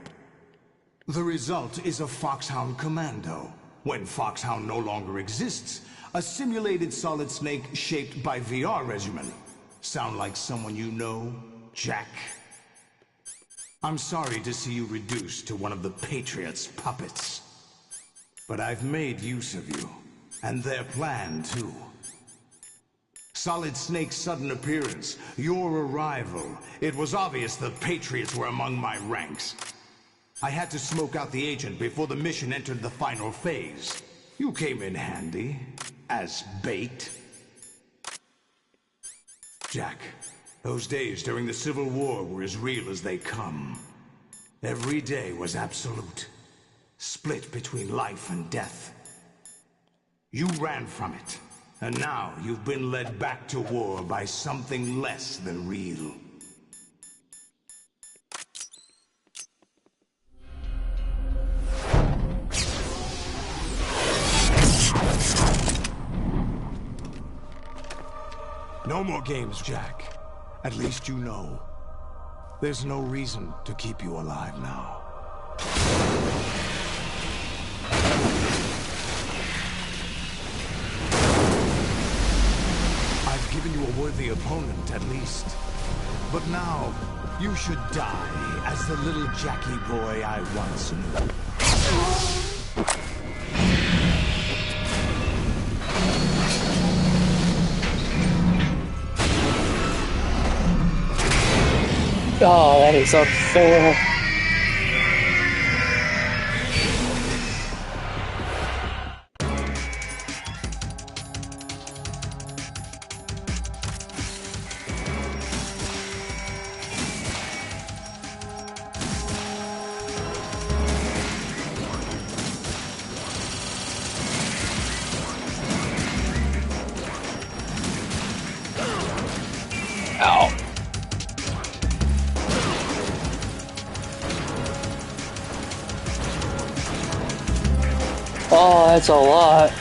The result is a Foxhound Commando. When Foxhound no longer exists, a simulated Solid Snake shaped by VR regimen. Sound like someone you know, Jack? I'm sorry to see you reduced to one of the Patriots' puppets. But I've made use of you, and their plan too. Solid Snake's sudden appearance, your arrival, it was obvious the Patriots were among my ranks. I had to smoke out the agent before the mission entered the final phase. You came in handy, as bait. Jack, those days during the Civil War were as real as they come. Every day was absolute, split between life and death. You ran from it, and now you've been led back to war by something less than real. No more games, Jack. At least you know. There's no reason to keep you alive now. I've given you a worthy opponent, at least. But now, you should die as the little Jackie boy I once knew. Oh, that is unfair. Ow. Oh, that's a lot.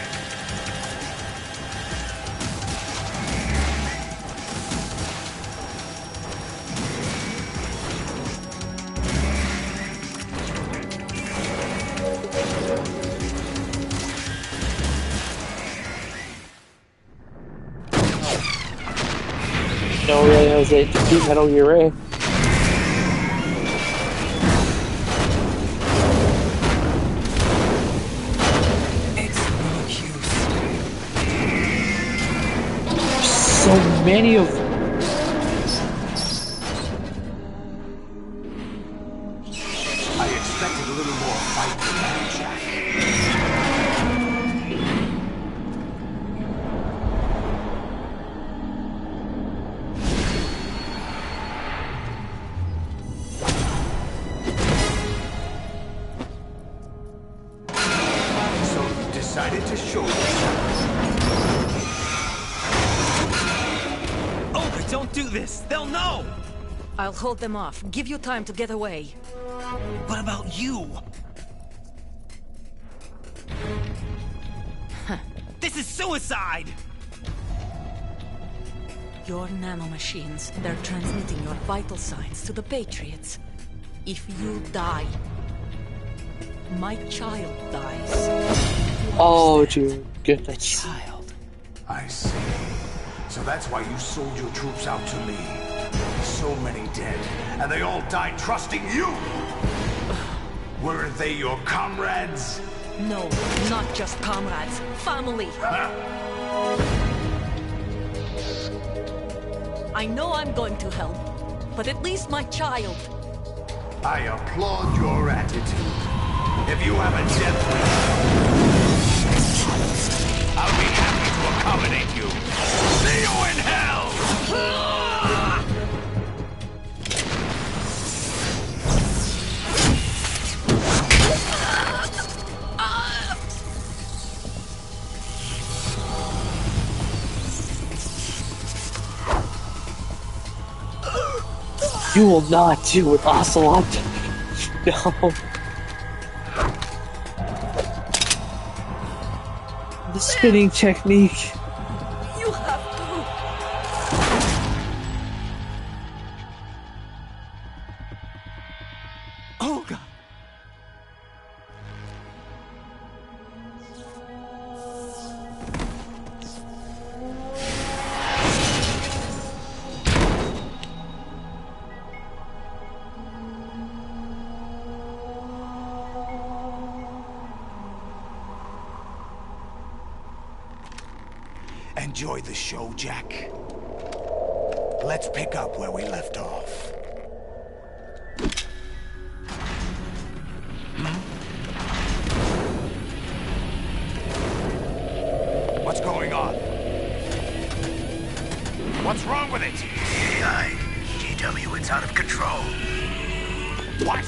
No, really, Jose, to keep Metal Gear Ray. So many of them. I expected a little more fight than that, Jack. So you decided to show yourself. Olga, don't do this! They'll know! I'll hold them off. Give you time to get away. What about you? This is suicide! Your nanomachines, they're transmitting your vital signs to the Patriots. If you die, my child dies. Oh, dear goodness. Child. I see. So that's why you sold your troops out to me. So many dead, and they all died trusting you! Weren't they your comrades? No, not just comrades. Family. I know I'm going to help, but at least my child. I applaud your attitude. If you have a death wish, I'll be happy to accommodate you. See you in hell! You will not do it, Ocelot. No. The spinning technique. You have to. Olga! Enjoy the show, Jack. Let's pick up where we left off. What's going on? What's wrong with it? AI. GW, it's out of control. What?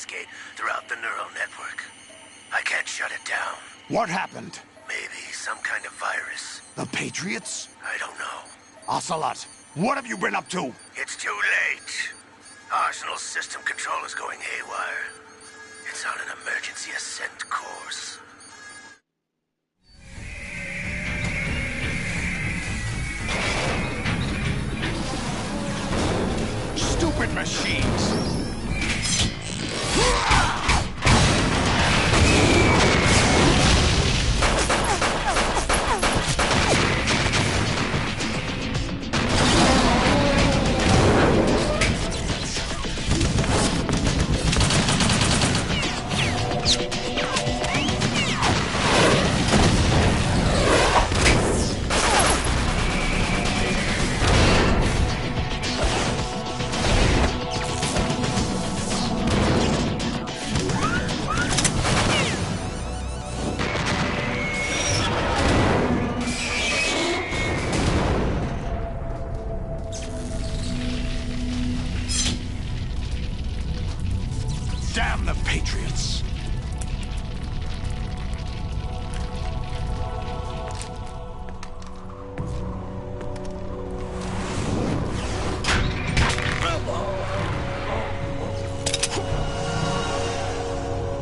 cascade throughout the neural network. I can't shut it down. What happened? Maybe some kind of virus. The Patriots? I don't know. Ocelot, what have you been up to? It's too late. Arsenal's system control is going haywire. It's on an emergency ascent course. Stupid machines! Damn the Patriots!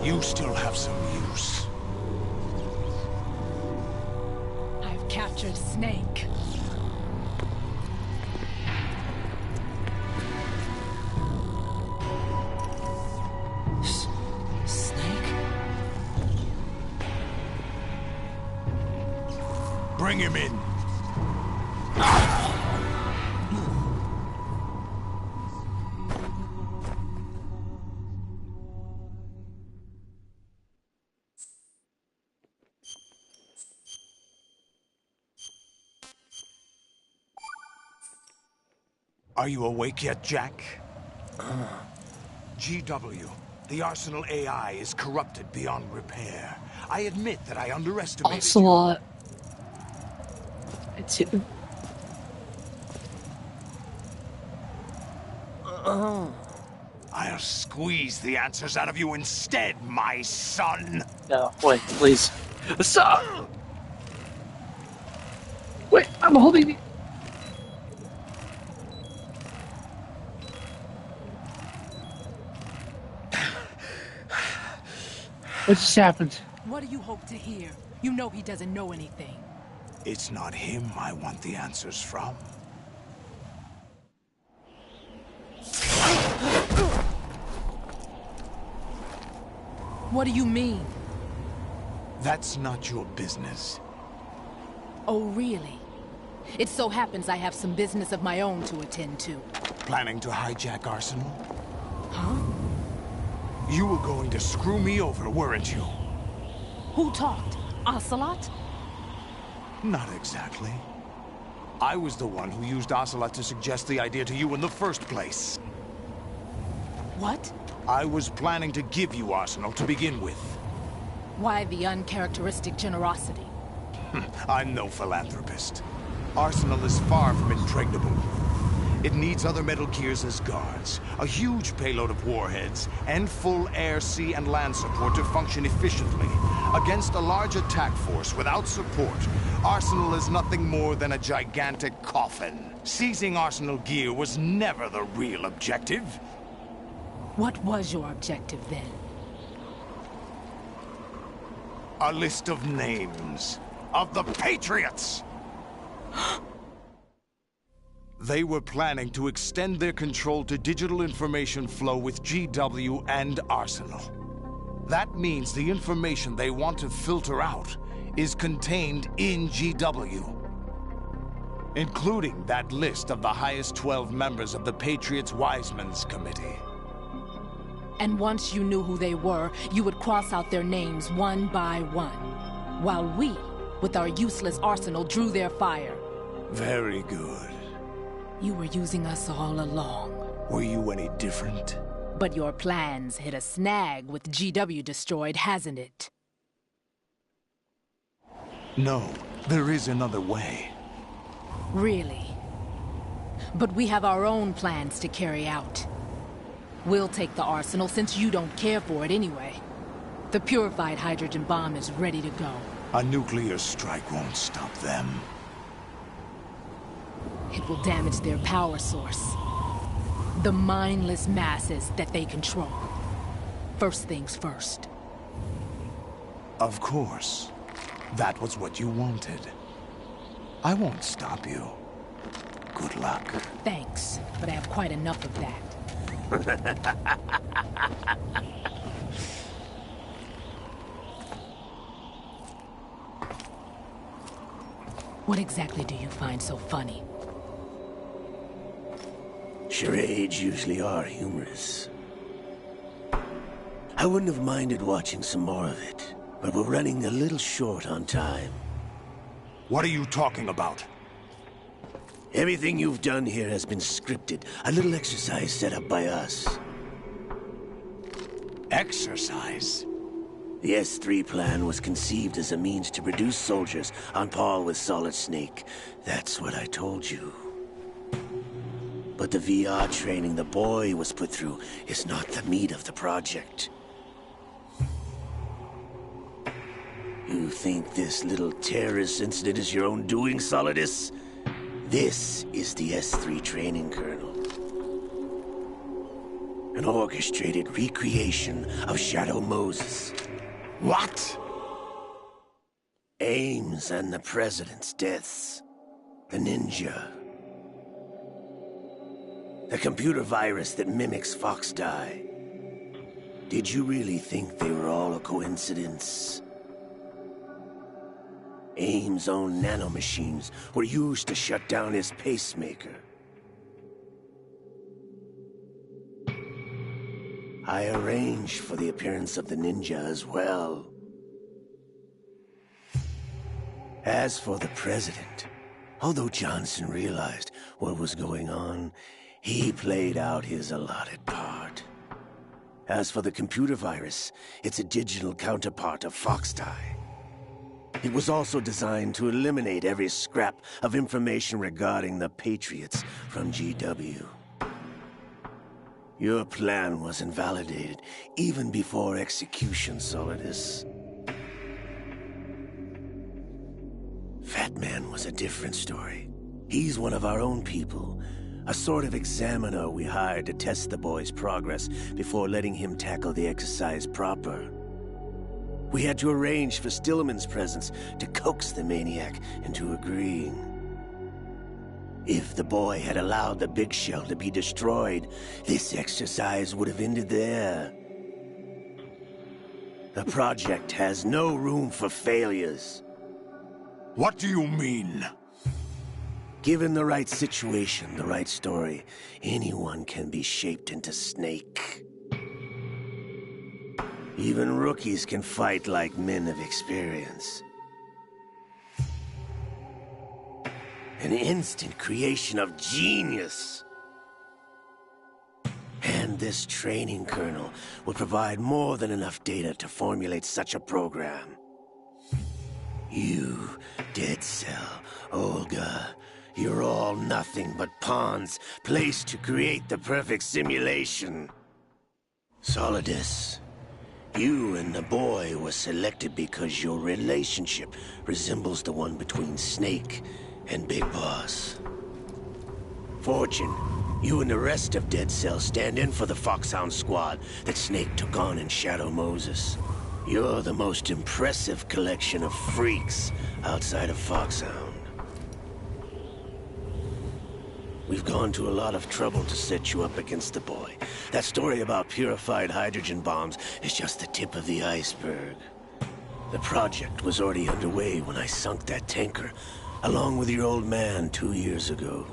You still have some use. I've captured Snake. Bring him in. Are you awake yet, Jack? GW, the Arsenal AI is corrupted beyond repair. I admit that I underestimated Ocelot. It's him. I'll squeeze the answers out of you instead, my son. No, wait, please. Stop! Wait, I'm holding the... What just happened? What do you hope to hear? You know he doesn't know anything. It's not him I want the answers from. What do you mean? That's not your business. Oh, really? It so happens I have some business of my own to attend to. Planning to hijack Arsenal? Huh? You were going to screw me over, weren't you? Who talked? Ocelot? Not exactly. I was the one who used Ocelot to suggest the idea to you in the first place. What? I was planning to give you Arsenal to begin with. Why the uncharacteristic generosity? I'm no philanthropist. Arsenal is far from impregnable. It needs other Metal Gears as guards, a huge payload of warheads, and full air, sea, and land support to function efficiently. Against a large attack force without support, Arsenal is nothing more than a gigantic coffin. Seizing Arsenal gear was never the real objective. What was your objective then? A list of names of the Patriots! They were planning to extend their control to digital information flow with GW and Arsenal. That means the information they want to filter out is contained in GW, including that list of the highest 12 members of the Patriots Wiseman's Committee. And once you knew who they were, you would cross out their names one by one, while we, with our useless arsenal, drew their fire. Very good. You were using us all along. Were you any different? But your plans hit a snag with GW destroyed, hasn't it? No, there is another way. Really? But we have our own plans to carry out. We'll take the arsenal since you don't care for it anyway. The purified hydrogen bomb is ready to go. A nuclear strike won't stop them. It will damage their power source. The mindless masses that they control. First things first. Of course. That was what you wanted. I won't stop you. Good luck. Thanks, but I have quite enough of that. What exactly do you find so funny? Charades usually are humorous. I wouldn't have minded watching some more of it, but we're running a little short on time. What are you talking about? Everything you've done here has been scripted. A little exercise set up by us. Exercise? The S3 plan was conceived as a means to produce soldiers on par with Solid Snake. That's what I told you. But the VR training the boy was put through is not the meat of the project. You think this little terrorist incident is your own doing, Solidus? This is the S3 training kernel. An orchestrated recreation of Shadow Moses. What? Ames and the President's deaths. The ninja. The computer virus that mimics Foxdie. Did you really think they were all a coincidence? Ames' own nanomachines were used to shut down his pacemaker. I arranged for the appearance of the ninja as well. As for the President, although Johnson realized what was going on, he played out his allotted part. As for the computer virus, it's a digital counterpart of Foxdie. It was also designed to eliminate every scrap of information regarding the Patriots from GW. Your plan was invalidated even before execution, Solidus. Fat Man was a different story. He's one of our own people, a sort of examiner we hired to test the boy's progress before letting him tackle the exercise proper. We had to arrange for Stillman's presence to coax the maniac into agreeing. If the boy had allowed the big shell to be destroyed, this exercise would have ended there. The project has no room for failures. What do you mean? Given the right situation, the right story, anyone can be shaped into Snake. Even rookies can fight like men of experience. An instant creation of genius. And this training kernel will provide more than enough data to formulate such a program. You, Dead Cell, Olga, you're all nothing but pawns placed to create the perfect simulation. Solidus, you and the boy were selected because your relationship resembles the one between Snake and Big Boss. Fortune, you and the rest of Dead Cell stand in for the Foxhound squad that Snake took on in Shadow Moses. You're the most impressive collection of freaks outside of Foxhound. We've gone to a lot of trouble to set you up against the boy. That story about purified hydrogen bombs is just the tip of the iceberg. The project was already underway when I sunk that tanker, along with your old man 2 years ago.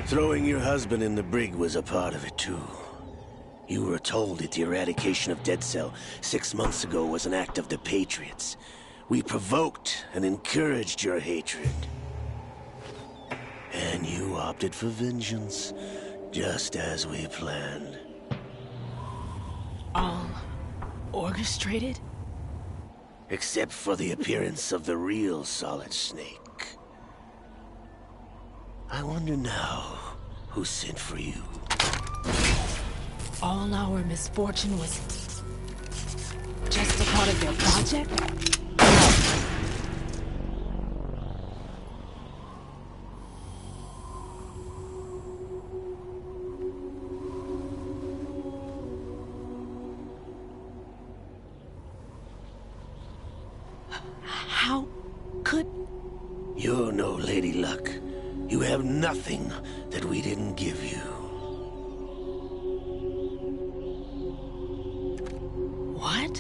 Throwing your husband in the brig was a part of it too. You were told that the eradication of Dead Cell 6 months ago was an act of the Patriots. We provoked and encouraged your hatred. And you opted for vengeance, just as we planned. All orchestrated? Except for the appearance of the real Solid Snake. I wonder now Who sent for you? All our misfortune was just a part of their project? How could... You're no Lady Luck. You have nothing that we didn't give you. What?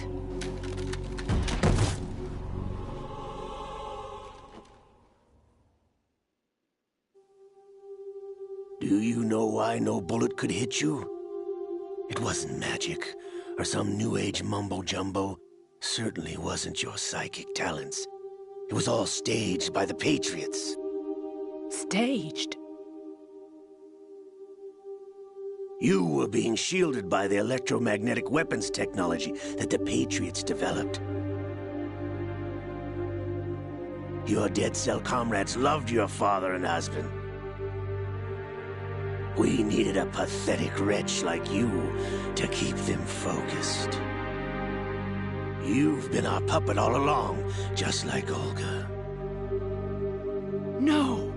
Do you know why no bullet could hit you? It wasn't magic, or some new age mumbo-jumbo. Certainly wasn't your psychic talents. It was all staged by the Patriots. Staged? You were being shielded by the electromagnetic weapons technology that the Patriots developed. Your dead cell comrades loved your father and husband. We needed a pathetic wretch like you to keep them focused. You've been our puppet all along, just like Olga. No!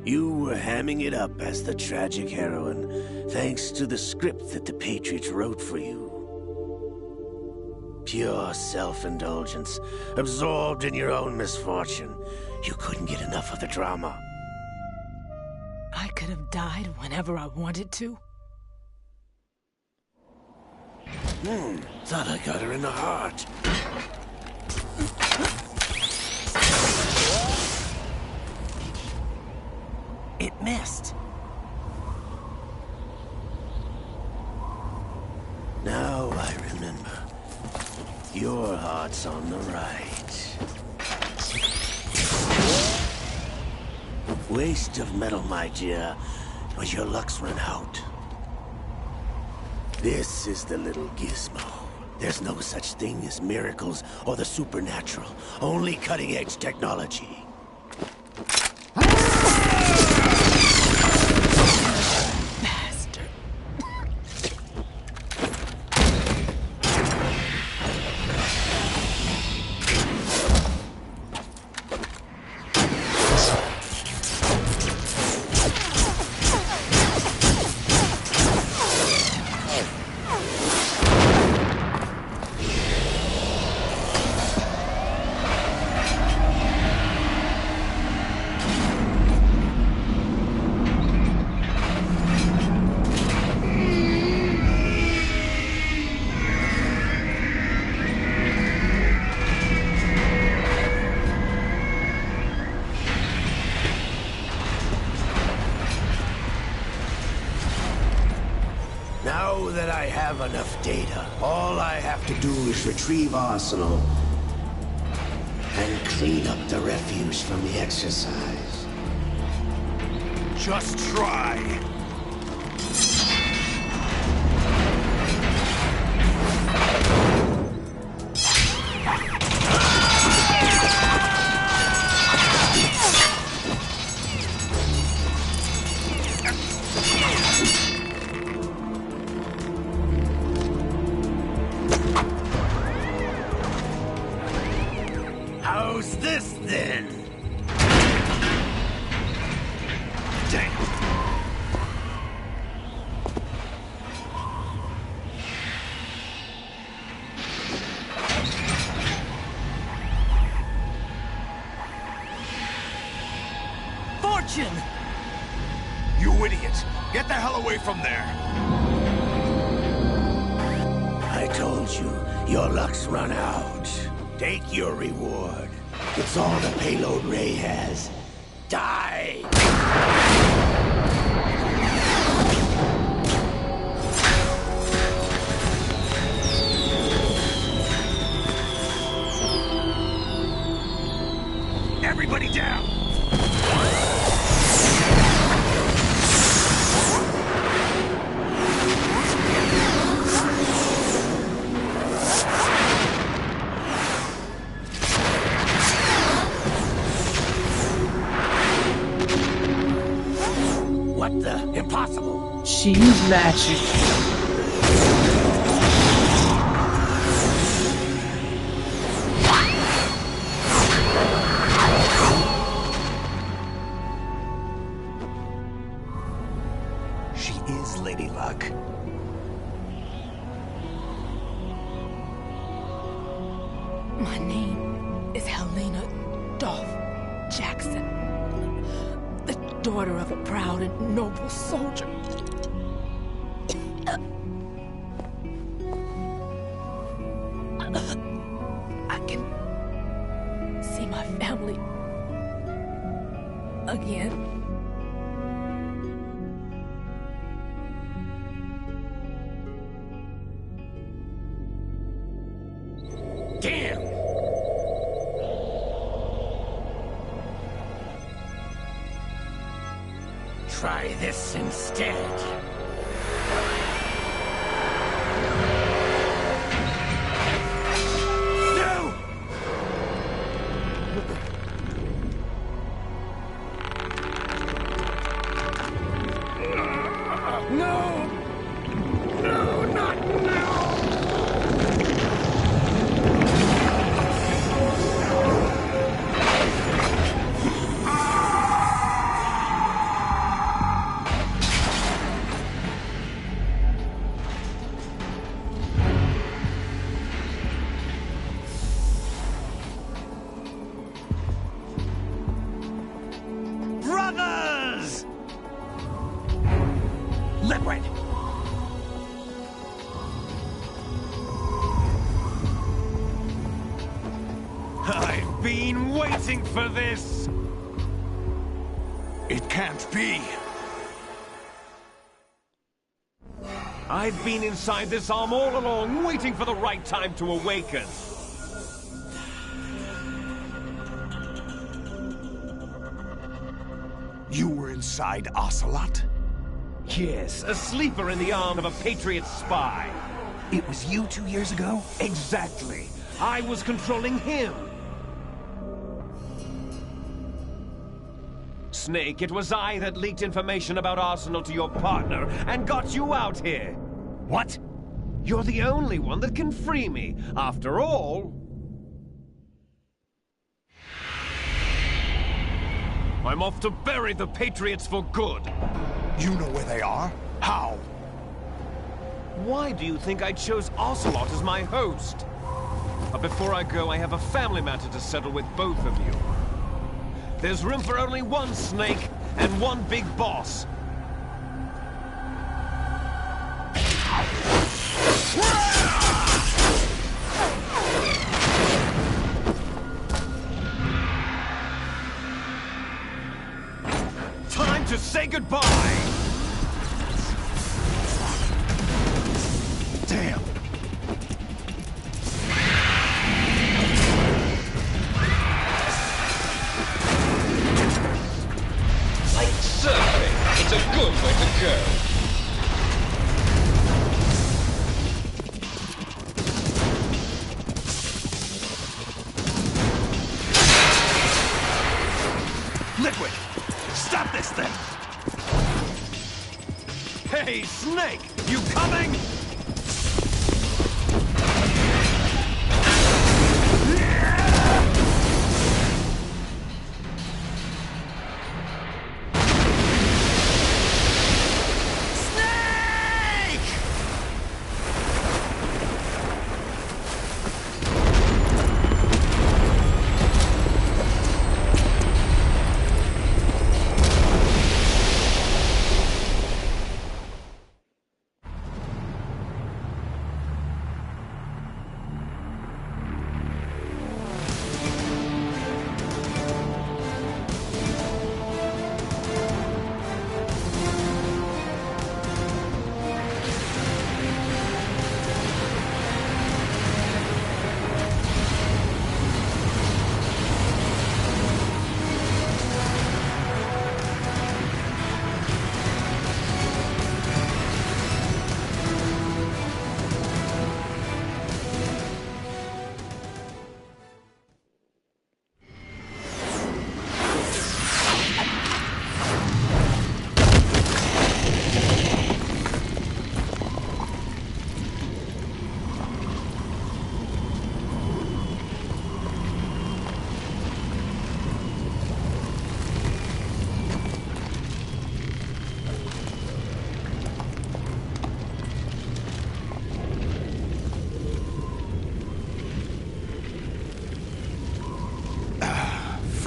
You were hamming it up as the tragic heroine, thanks to the script that the Patriots wrote for you. Pure self-indulgence, absorbed in your own misfortune. You couldn't get enough of the drama. I could have died whenever I wanted to. Thought I got her in the heart. It missed. Now I remember. Your heart's on the right. Waste of metal, my dear, but your luck's run out. This is the little gizmo. There's no such thing as miracles or the supernatural. Only cutting-edge technology. Bastard. Now that I have enough data, all I have to do is retrieve Arsenal and clean up the refuse from the exercise. Just try. How's this then? Damn. Fortune! You idiot! Get the hell away from there! I told you, your luck's run out. Take your reward. It's all the payload Ray has. Die! Everybody down! What the? Impossible. She's magic. She is Lady Luck. My name is Helena Dolph Jackson, the daughter of a proud and noble soldier. I can see my family again. Damn! Try this instead. No! No! No, not now! Brothers! Liquid! I've been waiting for this! It can't be. I've been inside this arm all along, waiting for the right time to awaken. You were inside Ocelot? Yes, a sleeper in the arm of a Patriot spy. It was you 2 years ago? Exactly. I was controlling him. Snake, it was I that leaked information about Arsenal to your partner and got you out here. What? You're the only one that can free me. After all, I'm off to bury the Patriots for good. You know where they are? How? Why do you think I chose Ocelot as my host? But before I go, I have a family matter to settle with both of you. There's room for only one Snake and one big boss. Time to say goodbye! Damn. Like surfing, it's a good way to go. Liquid! Stop this thing! Hey, Snake! You coming?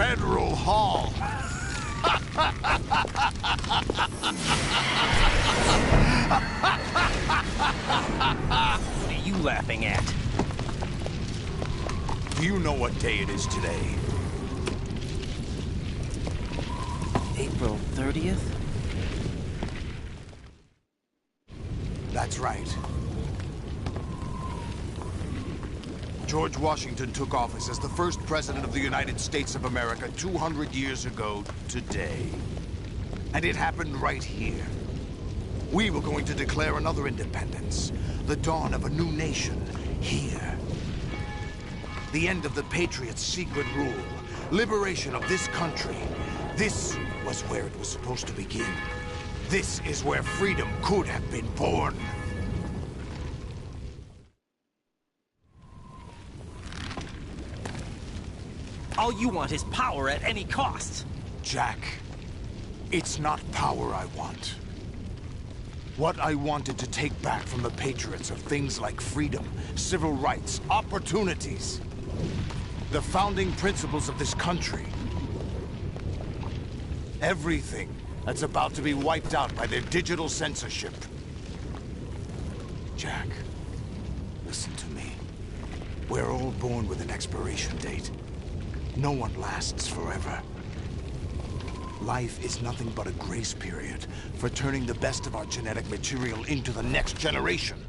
Federal Hall. What are you laughing at? Do you know what day it is today? April 30th? That's right. George Washington took office as the first president of the United States of America 200 years ago today. And it happened right here. We were going to declare another independence, the dawn of a new nation, here. The end of the Patriots' secret rule, liberation of this country. This was where it was supposed to begin. This is where freedom could have been born. All you want is power at any cost. Jack, it's not power I want. What I wanted to take back from the Patriots are things like freedom, civil rights, opportunities. The founding principles of this country. Everything that's about to be wiped out by their digital censorship. Jack, listen to me. We're all born with an expiration date. No one lasts forever. Life is nothing but a grace period for turning the best of our genetic material into the next generation.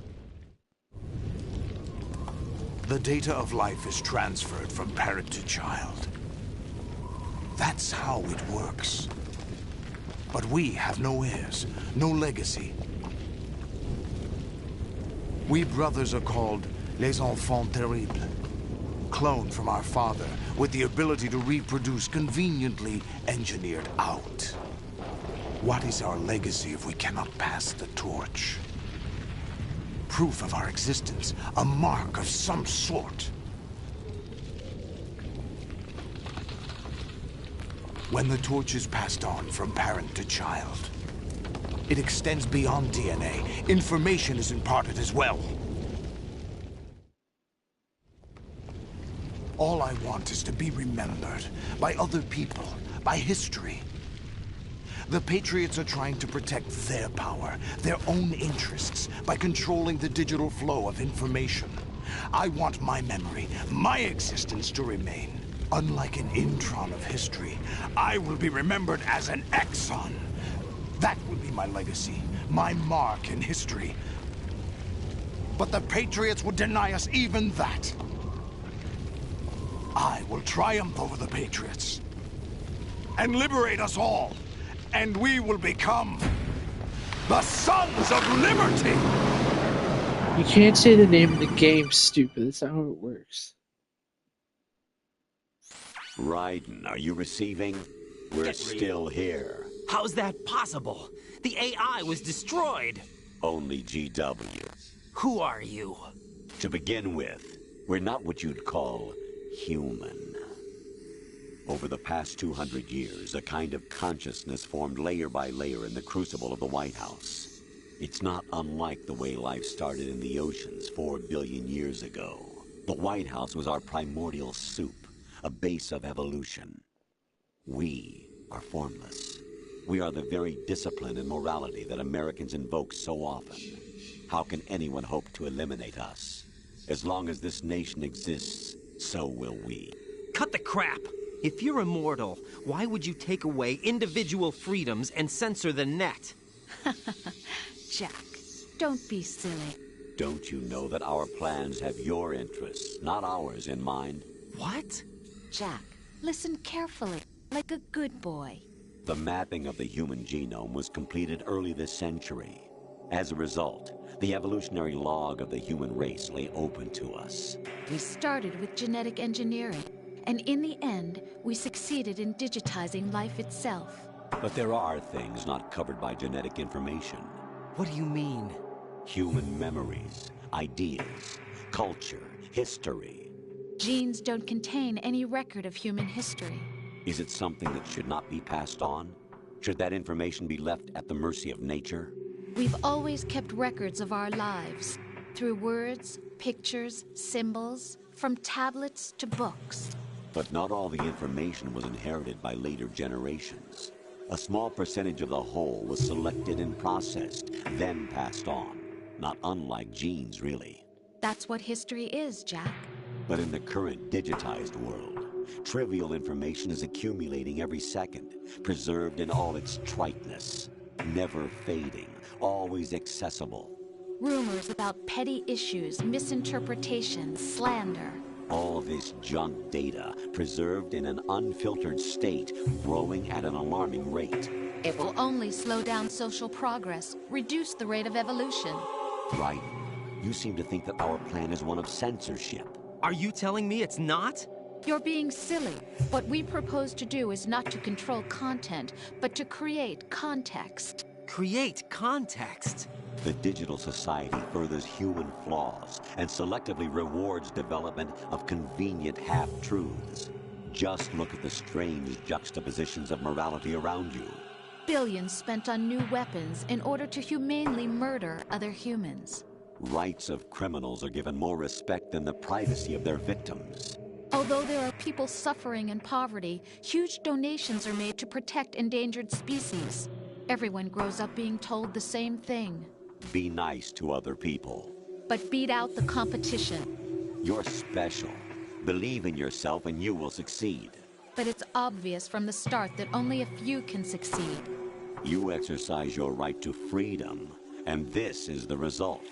The data of life is transferred from parent to child. That's how it works. But we have no heirs, no legacy. We brothers are called les enfants terribles. Cloned from our father, with the ability to reproduce conveniently engineered out. What is our legacy if we cannot pass the torch? Proof of our existence, a mark of some sort. When the torch is passed on from parent to child, it extends beyond DNA. Information is imparted as well. All I want is to be remembered by other people, by history. The Patriots are trying to protect their power, their own interests, by controlling the digital flow of information. I want my memory, my existence to remain. Unlike an intron of history, I will be remembered as an exon. That will be my legacy, my mark in history. But the Patriots would deny us even that. I will triumph over the Patriots and liberate us all, and we will become the Sons of Liberty! You can't say the name of the game, stupid. That's not how it works. Raiden, are you receiving? We're still here. How's that possible? The AI was destroyed. Only GW. Who are you? To begin with, we're not what you'd call human. Over the past 200 years, a kind of consciousness formed layer by layer in the crucible of the White House. It's not unlike the way life started in the oceans 4 billion years ago. The White House was our primordial soup, a base of evolution. We are formless. We are the very discipline and morality that Americans invoke so often. How can anyone hope to eliminate us? As long as this nation exists, so will we. Cut the crap! If you're immortal, why would you take away individual freedoms and censor the net? Jack, don't be silly. Don't you know that our plans have your interests, not ours, in mind? What? Jack, listen carefully, like a good boy. The mapping of the human genome was completed early this century. As a result, the evolutionary log of the human race lay open to us. We started with genetic engineering, and in the end, we succeeded in digitizing life itself. But there are things not covered by genetic information. What do you mean? Human memories, ideas, culture, history. Genes don't contain any record of human history. Is it something that should not be passed on? Should that information be left at the mercy of nature? We've always kept records of our lives, through words, pictures, symbols, from tablets to books. But not all the information was inherited by later generations. A small percentage of the whole was selected and processed, then passed on. Not unlike genes, really. That's what history is, Jack. But in the current digitized world, trivial information is accumulating every second, preserved in all its triteness, never fading, always accessible. Rumors about petty issues, misinterpretations, slander. All this junk data, preserved in an unfiltered state, growing at an alarming rate. It will only slow down social progress, reduce the rate of evolution. Right. You seem to think that our plan is one of censorship. Are you telling me it's not? You're being silly. What we propose to do is not to control content, but to create context. Create context? The digital society furthers human flaws and selectively rewards development of convenient half-truths. Just look at the strange juxtapositions of morality around you. Billions spent on new weapons in order to humanely murder other humans. Rights of criminals are given more respect than the privacy of their victims. Although there are people suffering in poverty, huge donations are made to protect endangered species. Everyone grows up being told the same thing. Be nice to other people. But beat out the competition. You're special. Believe in yourself and you will succeed. But it's obvious from the start that only a few can succeed. You exercise your right to freedom, and this is the result.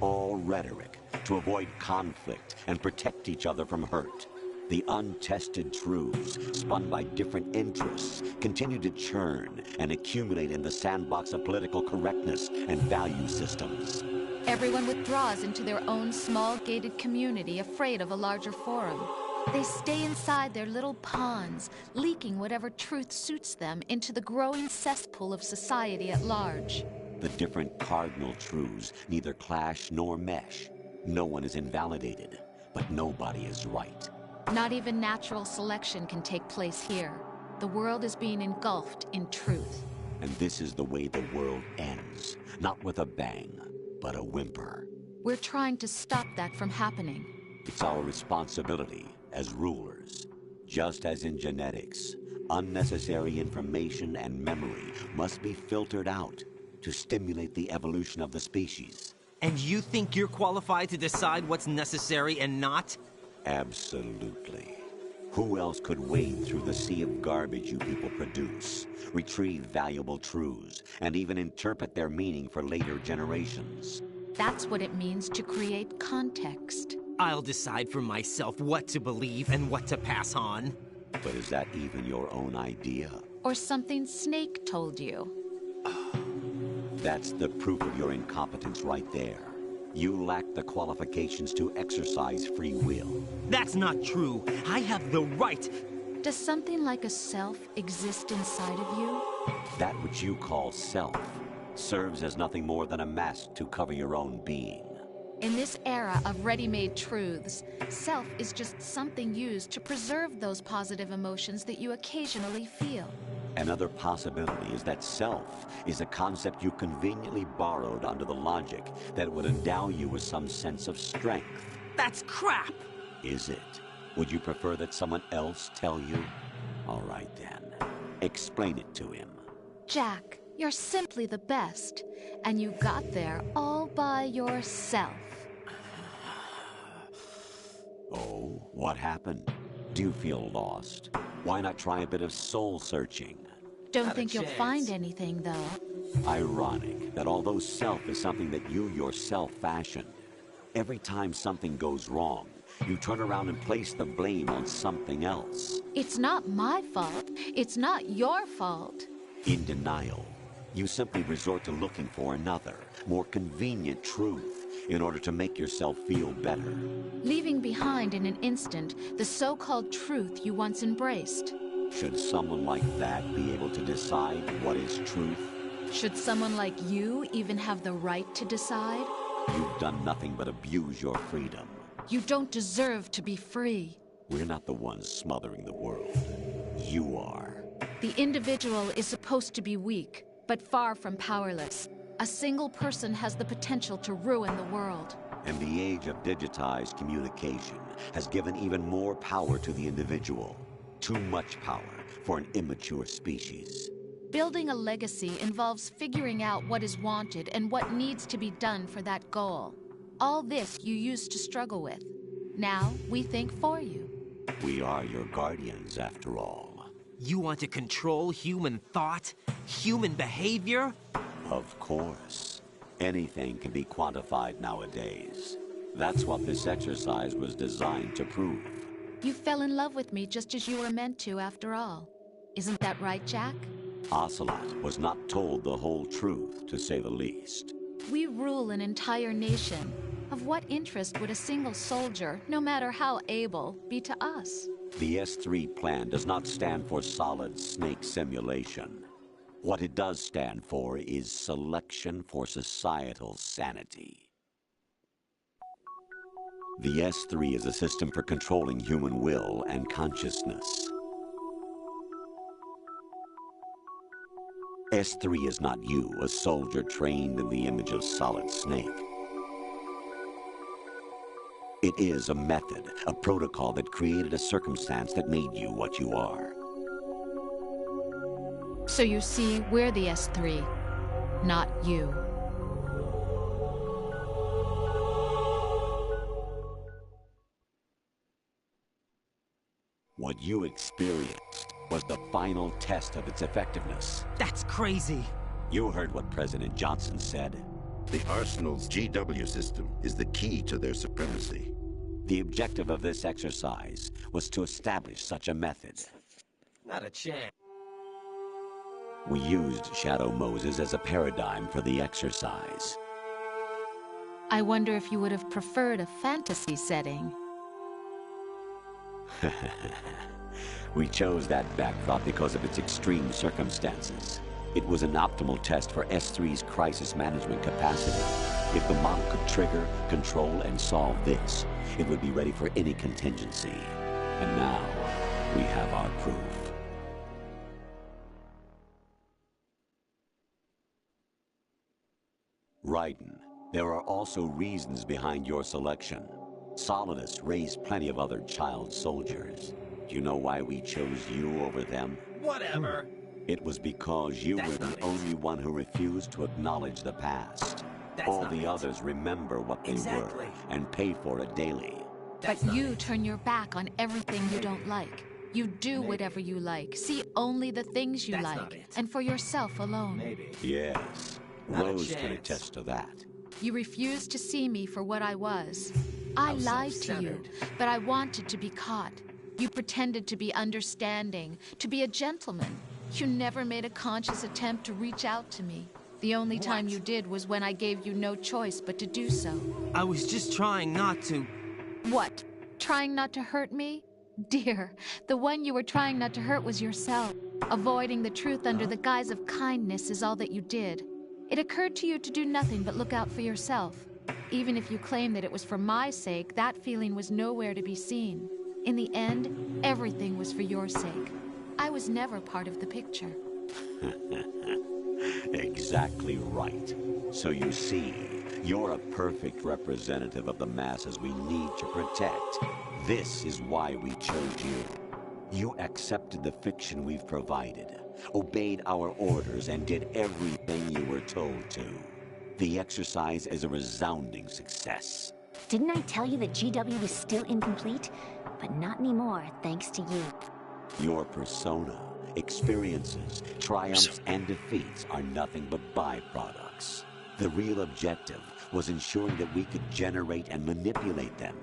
All rhetoric to avoid conflict and protect each other from hurt. The untested truths, spun by different interests, continue to churn and accumulate in the sandbox of political correctness and value systems. Everyone withdraws into their own small gated community, afraid of a larger forum. They stay inside their little ponds, leaking whatever truth suits them into the growing cesspool of society at large. The different cardinal truths neither clash nor mesh. No one is invalidated, but nobody is right. Not even natural selection can take place here. The world is being engulfed in truth. And this is the way the world ends. Not with a bang, but a whimper. We're trying to stop that from happening. It's our responsibility as rulers. Just as in genetics, unnecessary information and memory must be filtered out to stimulate the evolution of the species. And you think you're qualified to decide what's necessary and not? Absolutely. Who else could wade through the sea of garbage you people produce, retrieve valuable truths, and even interpret their meaning for later generations? That's what it means to create context. I'll decide for myself what to believe and what to pass on. But is that even your own idea? Or something Snake told you? That's the proof of your incompetence right there. You lack the qualifications to exercise free will. That's not true. I have the right. Does something like a self exist inside of you? That which you call self serves as nothing more than a mask to cover your own being. In this era of ready-made truths, self is just something used to preserve those positive emotions that you occasionally feel. Another possibility is that self is a concept you conveniently borrowed under the logic that it would endow you with some sense of strength. That's crap! Is it? Would you prefer that someone else tell you? All right then. Explain it to him. Jack, you're simply the best. And you got there all by yourself. Oh, what happened? Do you feel lost? Why not try a bit of soul-searching? Don't think you'll find anything, though. Ironic that although self is something that you yourself fashioned, every time something goes wrong, you turn around and place the blame on something else. It's not my fault. It's not your fault. In denial, you simply resort to looking for another, more convenient truth in order to make yourself feel better. Leaving behind in an instant the so-called truth you once embraced. Should someone like that be able to decide what is truth? Should someone like you even have the right to decide? You've done nothing but abuse your freedom. You don't deserve to be free. We're not the ones smothering the world. You are. The individual is supposed to be weak, but far from powerless. A single person has the potential to ruin the world. And the age of digitized communication has given even more power to the individual. Too much power for an immature species. Building a legacy involves figuring out what is wanted and what needs to be done for that goal. All this you used to struggle with. Now, we think for you. We are your guardians, after all. You want to control human thought? Human behavior? Of course. Anything can be quantified nowadays. That's what this exercise was designed to prove. You fell in love with me just as you were meant to, after all. Isn't that right, Jack? Ocelot was not told the whole truth, to say the least. We rule an entire nation. Of what interest would a single soldier, no matter how able, be to us? The S3 plan does not stand for Solid Snake Simulation. What it does stand for is selection for societal sanity. The S3 is a system for controlling human will and consciousness. S3 is not you, a soldier trained in the image of Solid Snake. It is a method, a protocol that created a circumstance that made you what you are. So you see, we're the S3, not you. What you experienced was the final test of its effectiveness. That's crazy. You heard what President Johnson said. The Arsenal's GW system is the key to their supremacy. The objective of this exercise was to establish such a method. Not a chance. We used Shadow Moses as a paradigm for the exercise. I wonder if you would have preferred a fantasy setting. We chose that backdrop because of its extreme circumstances. It was an optimal test for S3's crisis management capacity. If the model could trigger, control, and solve this, it would be ready for any contingency. And now, we have our proof. Raiden, there are also reasons behind your selection. Solidus raised plenty of other child soldiers. Do you know why we chose you over them? Whatever. It was because you were the only one who refused to acknowledge the past. All the others remember what they were and pay for it daily. But you turn your back on everything you don't like. You do whatever you like, see only the things you like, and for yourself alone. Yes, Rose can attest to that. You refused to see me for what I was. I lied to you, but I wanted to be caught. You pretended to be understanding, to be a gentleman. You never made a conscious attempt to reach out to me. The only time you did was when I gave you no choice but to do so. I was just trying not to... What? Trying not to hurt me? Dear, the one you were trying not to hurt was yourself. Avoiding the truth under the guise of kindness is all that you did. It occurred to you to do nothing but look out for yourself. Even if you claim that it was for my sake, that feeling was nowhere to be seen. In the end, everything was for your sake. I was never part of the picture. Exactly right. So you see, you're a perfect representative of the masses we need to protect. This is why we chose you. You accepted the fiction we've provided, obeyed our orders, and did everything you were told to. The exercise is a resounding success. Didn't I tell you that GW was still incomplete? But not anymore, thanks to you. Your persona, experiences, triumphs, and defeats are nothing but byproducts. The real objective was ensuring that we could generate and manipulate them.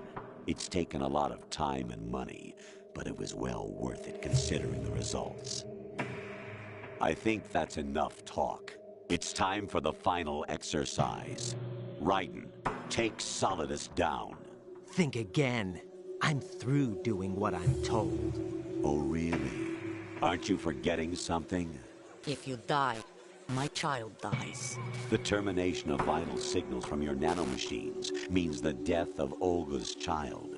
It's taken a lot of time and money, but it was well worth it considering the results. I think that's enough talk. It's time for the final exercise. Raiden, take Solidus down. Think again. I'm through doing what I'm told. Oh, really? Aren't you forgetting something? If you die, my child dies. The termination of vital signals from your nanomachines means the death of Olga's child.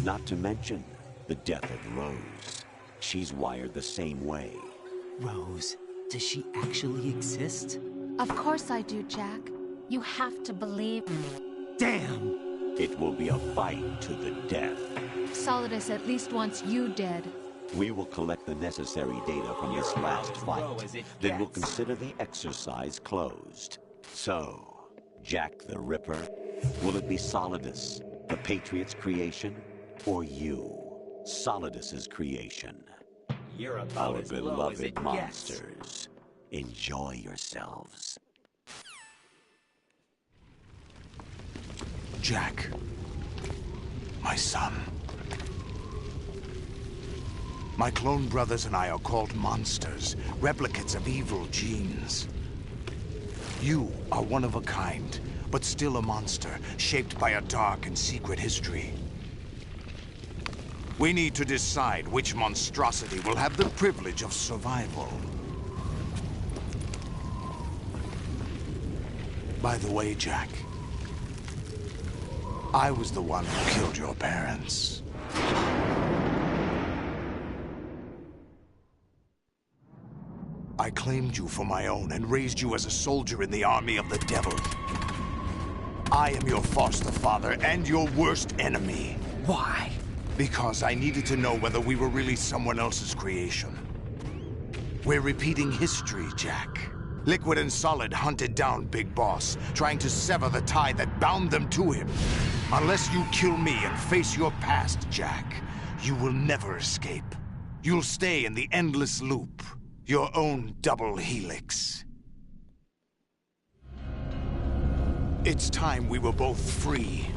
Not to mention the death of Rose. She's wired the same way. Rose, does she actually exist? Of course I do, Jack. You have to believe me. Damn! It will be a fight to the death. Solidus at least wants you dead. We will collect the necessary data from this last fight. Then we'll consider the exercise closed. So, Jack the Ripper, will it be Solidus, the Patriot's creation, or you, Solidus's creation? You're about Our as low as it beloved gets. monsters, enjoy yourselves. Jack, my son. My clone brothers and I are called monsters, replicates of evil genes. You are one of a kind, but still a monster, shaped by a dark and secret history. We need to decide which monstrosity will have the privilege of survival. By the way, Jack, I was the one who killed your parents. I claimed you for my own and raised you as a soldier in the army of the devil. I am your foster father and your worst enemy. Why? Because I needed to know whether we were really someone else's creation. We're repeating history, Jack. Liquid and Solid hunted down Big Boss, trying to sever the tie that bound them to him. Unless you kill me and face your past, Jack, you will never escape. You'll stay in the endless loop. Your own double helix. It's time we were both free.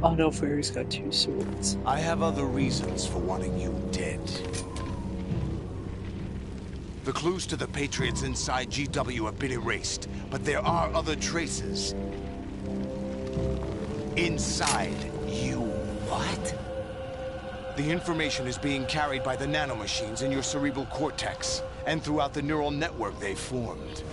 Oh no, Fairy's got two swords. I have other reasons for wanting you dead. The clues to the Patriots inside GW have been erased, but there are other traces. Inside you. What? The information is being carried by the nanomachines in your cerebral cortex, and throughout the neural network they formed.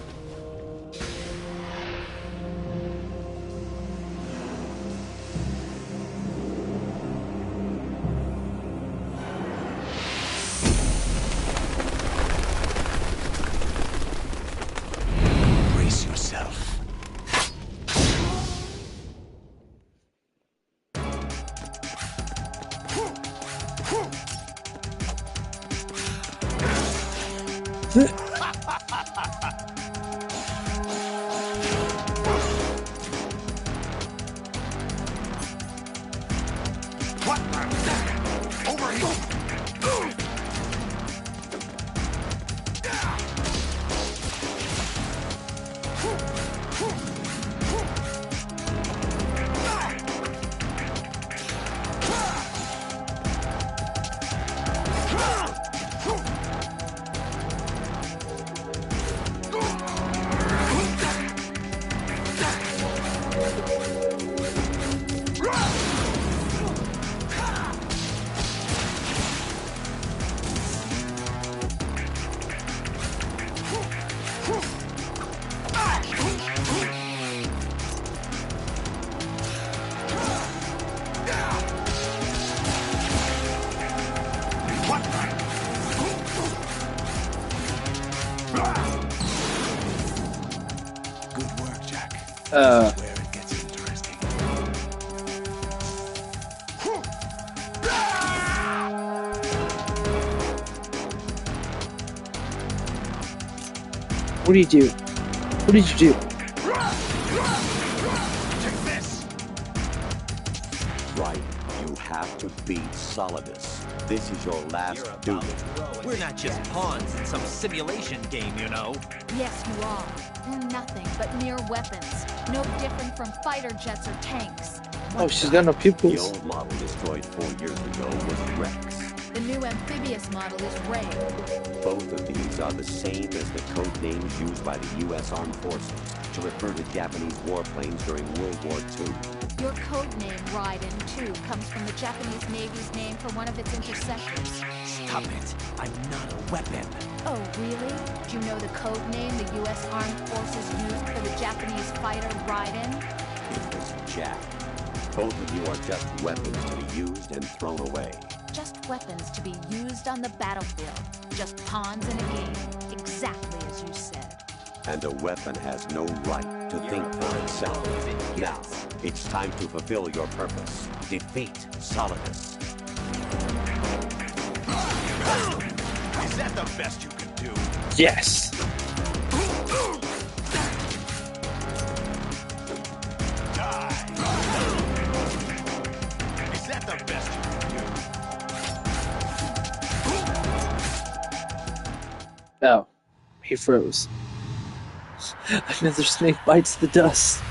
What did you do? What did you do? Right. You have to beat Solidus. This is your last duty. We're not just pawns in some simulation game, you know. Yes, you are. They're nothing but mere weapons. No different from fighter jets or tanks. Oh, she's got no pupils. The old model destroyed 4 years ago was Rex. The new amphibious model is Ray. Both of these are the same as the code names used by the U.S. Armed Forces to refer to Japanese warplanes during World War II. Your code name, Raiden, too, comes from the Japanese Navy's name for one of its interceptors. Stop it. I'm not a weapon. Oh, really? Do you know the code name the U.S. Armed Forces used for the Japanese fighter Raiden? It was Jack. Both of you are just weapons to be used and thrown away. Just weapons to be used on the battlefield. Just pawns in a game. Exactly as you said. And a weapon has no right to think for itself. Now, it's time to fulfill your purpose. Defeat Solidus. Is that the best you can do? Yes. Is that the best you can do? Oh, he froze. Another snake bites the dust.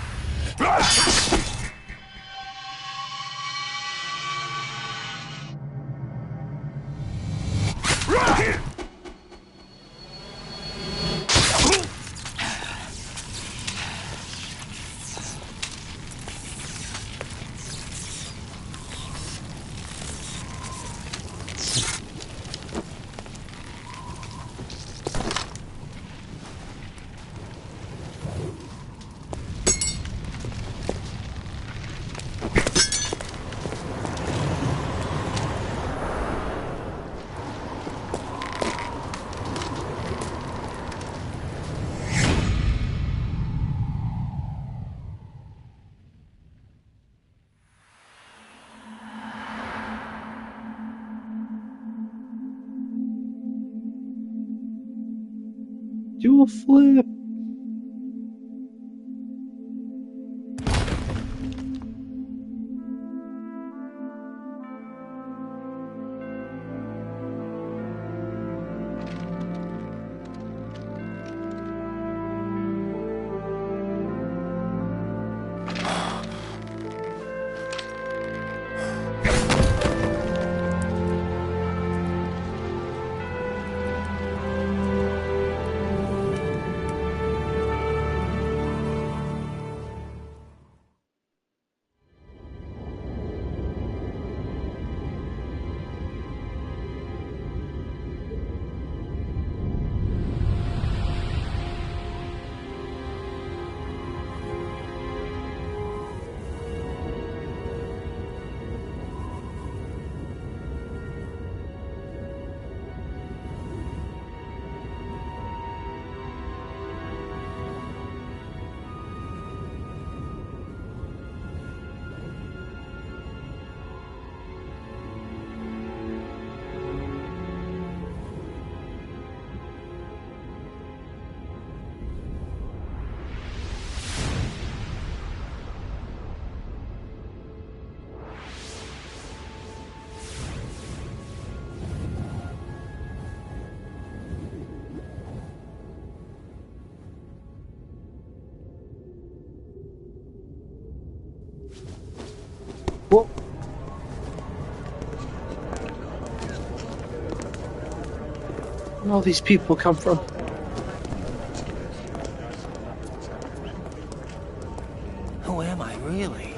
Do a flip. Whoa. Where all these people come from? Who am I, really?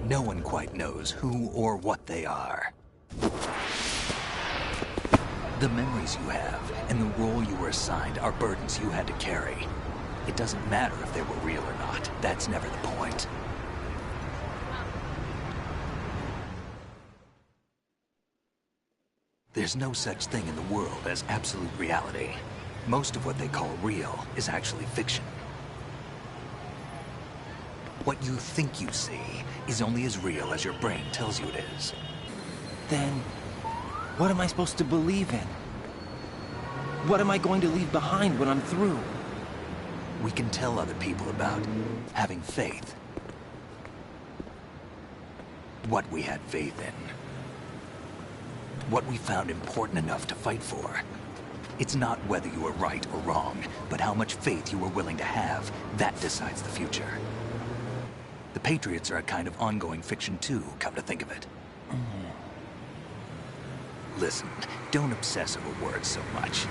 No one quite knows who or what they are. The memories you have and the role you were assigned are burdens you had to carry. It doesn't matter if they were real or not. That's never the point. There's no such thing in the world as absolute reality. Most of what they call real is actually fiction. What you think you see is only as real as your brain tells you it is. Then, what am I supposed to believe in? What am I going to leave behind when I'm through? We can tell other people about having faith. What we had faith in. What we found important enough to fight for. It's not whether you were right or wrong, but how much faith you were willing to have. That decides the future. The Patriots are a kind of ongoing fiction too, come to think of it. Listen, don't obsess over words so much.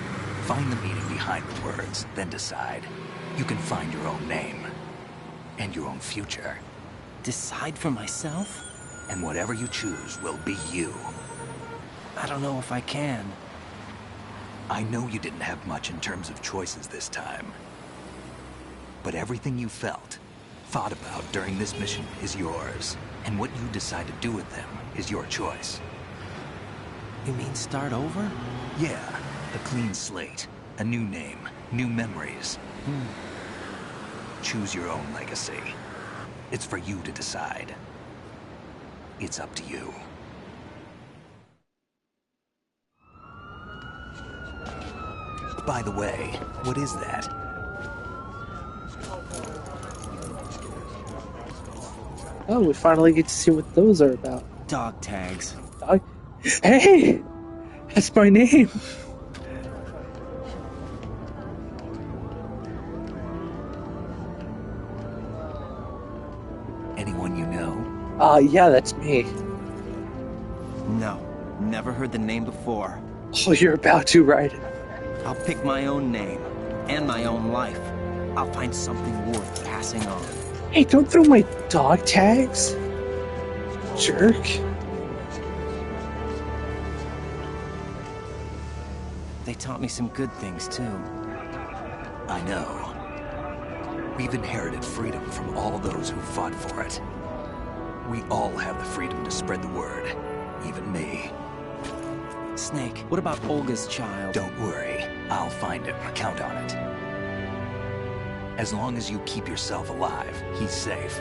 Find the meaning behind the words, then decide. You can find your own name. And your own future. Decide for myself? And whatever you choose will be you. I don't know if I can. I know you didn't have much in terms of choices this time. But everything you felt, thought about during this mission is yours. And what you decide to do with them is your choice. You mean start over? Yeah, a clean slate. A new name, new memories. Choose your own legacy. It's for you to decide. It's up to you. By the way, what is that? Oh, we finally get to see what those are about. Dog tags. Dog? Hey! That's my name! Anyone you know? Yeah, that's me. No, never heard the name before. Oh, you're about to, right? I'll pick my own name, and my own life. I'll find something worth passing on. Hey, don't throw my dog tags! Jerk. They taught me some good things, too. I know. We've inherited freedom from all those who fought for it. We all have the freedom to spread the word. Even me. Snake, what about Olga's child? Don't worry. I'll find him. Count on it. As long as you keep yourself alive, he's safe.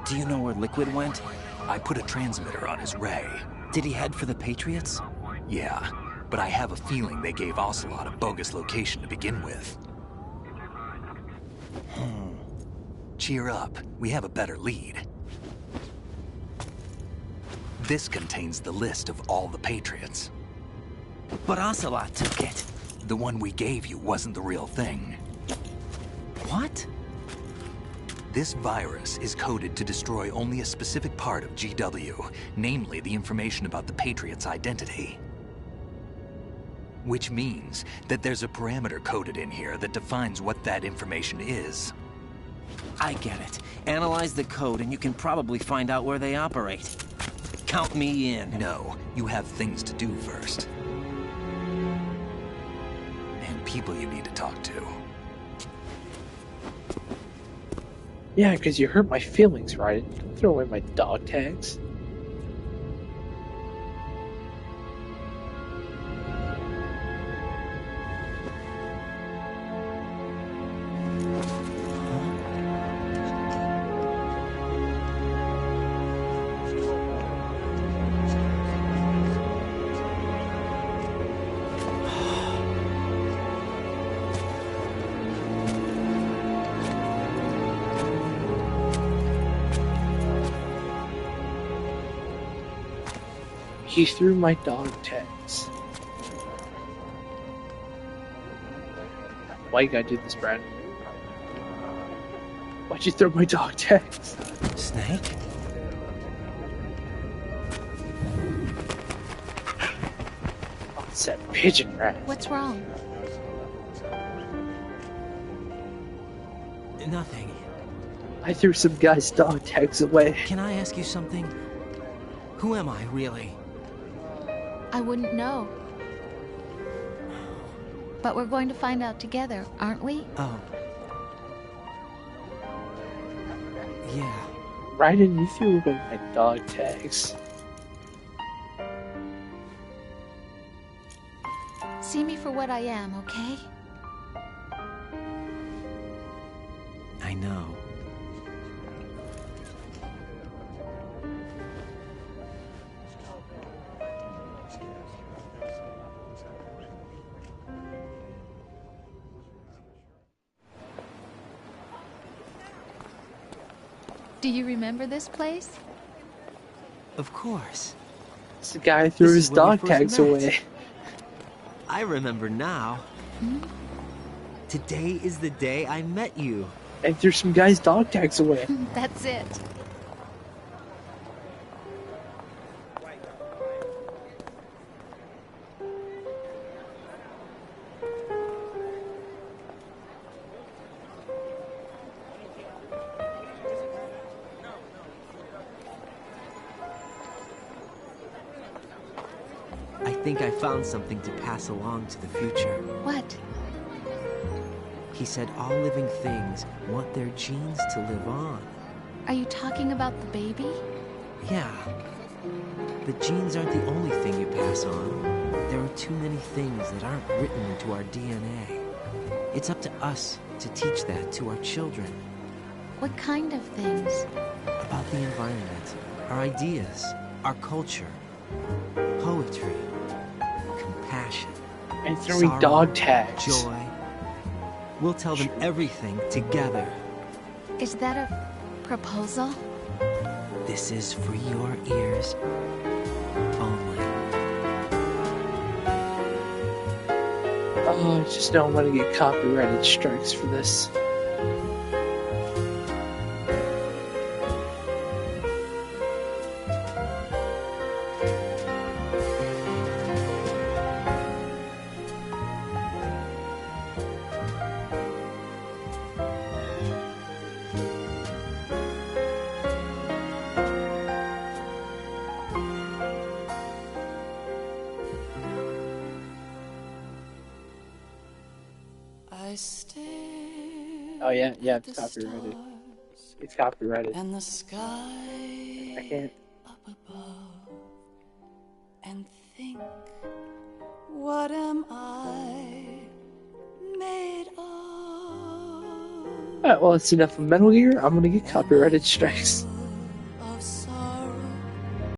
Do you know where Liquid went? I put a transmitter on his ray. Did he head for the Patriots? Yeah, but I have a feeling they gave Ocelot a bogus location to begin with. Cheer up. We have a better lead. This contains the list of all the Patriots. But Ocelot took it. The one we gave you wasn't the real thing. What? This virus is coded to destroy only a specific part of GW, namely the information about the Patriots' identity. Which means that there's a parameter coded in here that defines what that information is. I get it. Analyze the code and you can probably find out where they operate. Count me in. No, you have things to do first. And people you need to talk to. Yeah, because you hurt my feelings, right? Don't throw away my dog tags. He threw my dog tags. Why you gotta do this, Brad? Why'd you throw my dog tags? Snake? Oh, it's that pigeon rat. What's wrong? Nothing. I threw some guy's dog tags away. Can I ask you something? Who am I, really? I wouldn't know. But we're going to find out together, aren't we? Oh. Yeah. Raiden, you threw away my dog tags. See me for what I am, okay? I know. Do you remember this place? Of course. This guy threw his where we dog first tags met. away. I remember now. Today is the day I met you. And threw some guy's dog tags away. That's it. I think I found something to pass along to the future. What? He said all living things want their genes to live on. Are you talking about the baby? Yeah. The genes aren't the only thing you pass on. There are too many things that aren't written into our DNA. It's up to us to teach that to our children. What kind of things? About the environment, our ideas, our culture, poetry, compassion, and throwing sorrow, dog tags. Joy. We'll tell them everything together. Is that a proposal? This is for your ears only. Oh, I just know I'm gonna get copyrighted strikes for this. Oh yeah, it's copyrighted. It's copyrighted. And the sky I can't. up above, and think, what am I made of? Alright, well, it's enough of Metal Gear. I'm gonna get copyrighted strikes.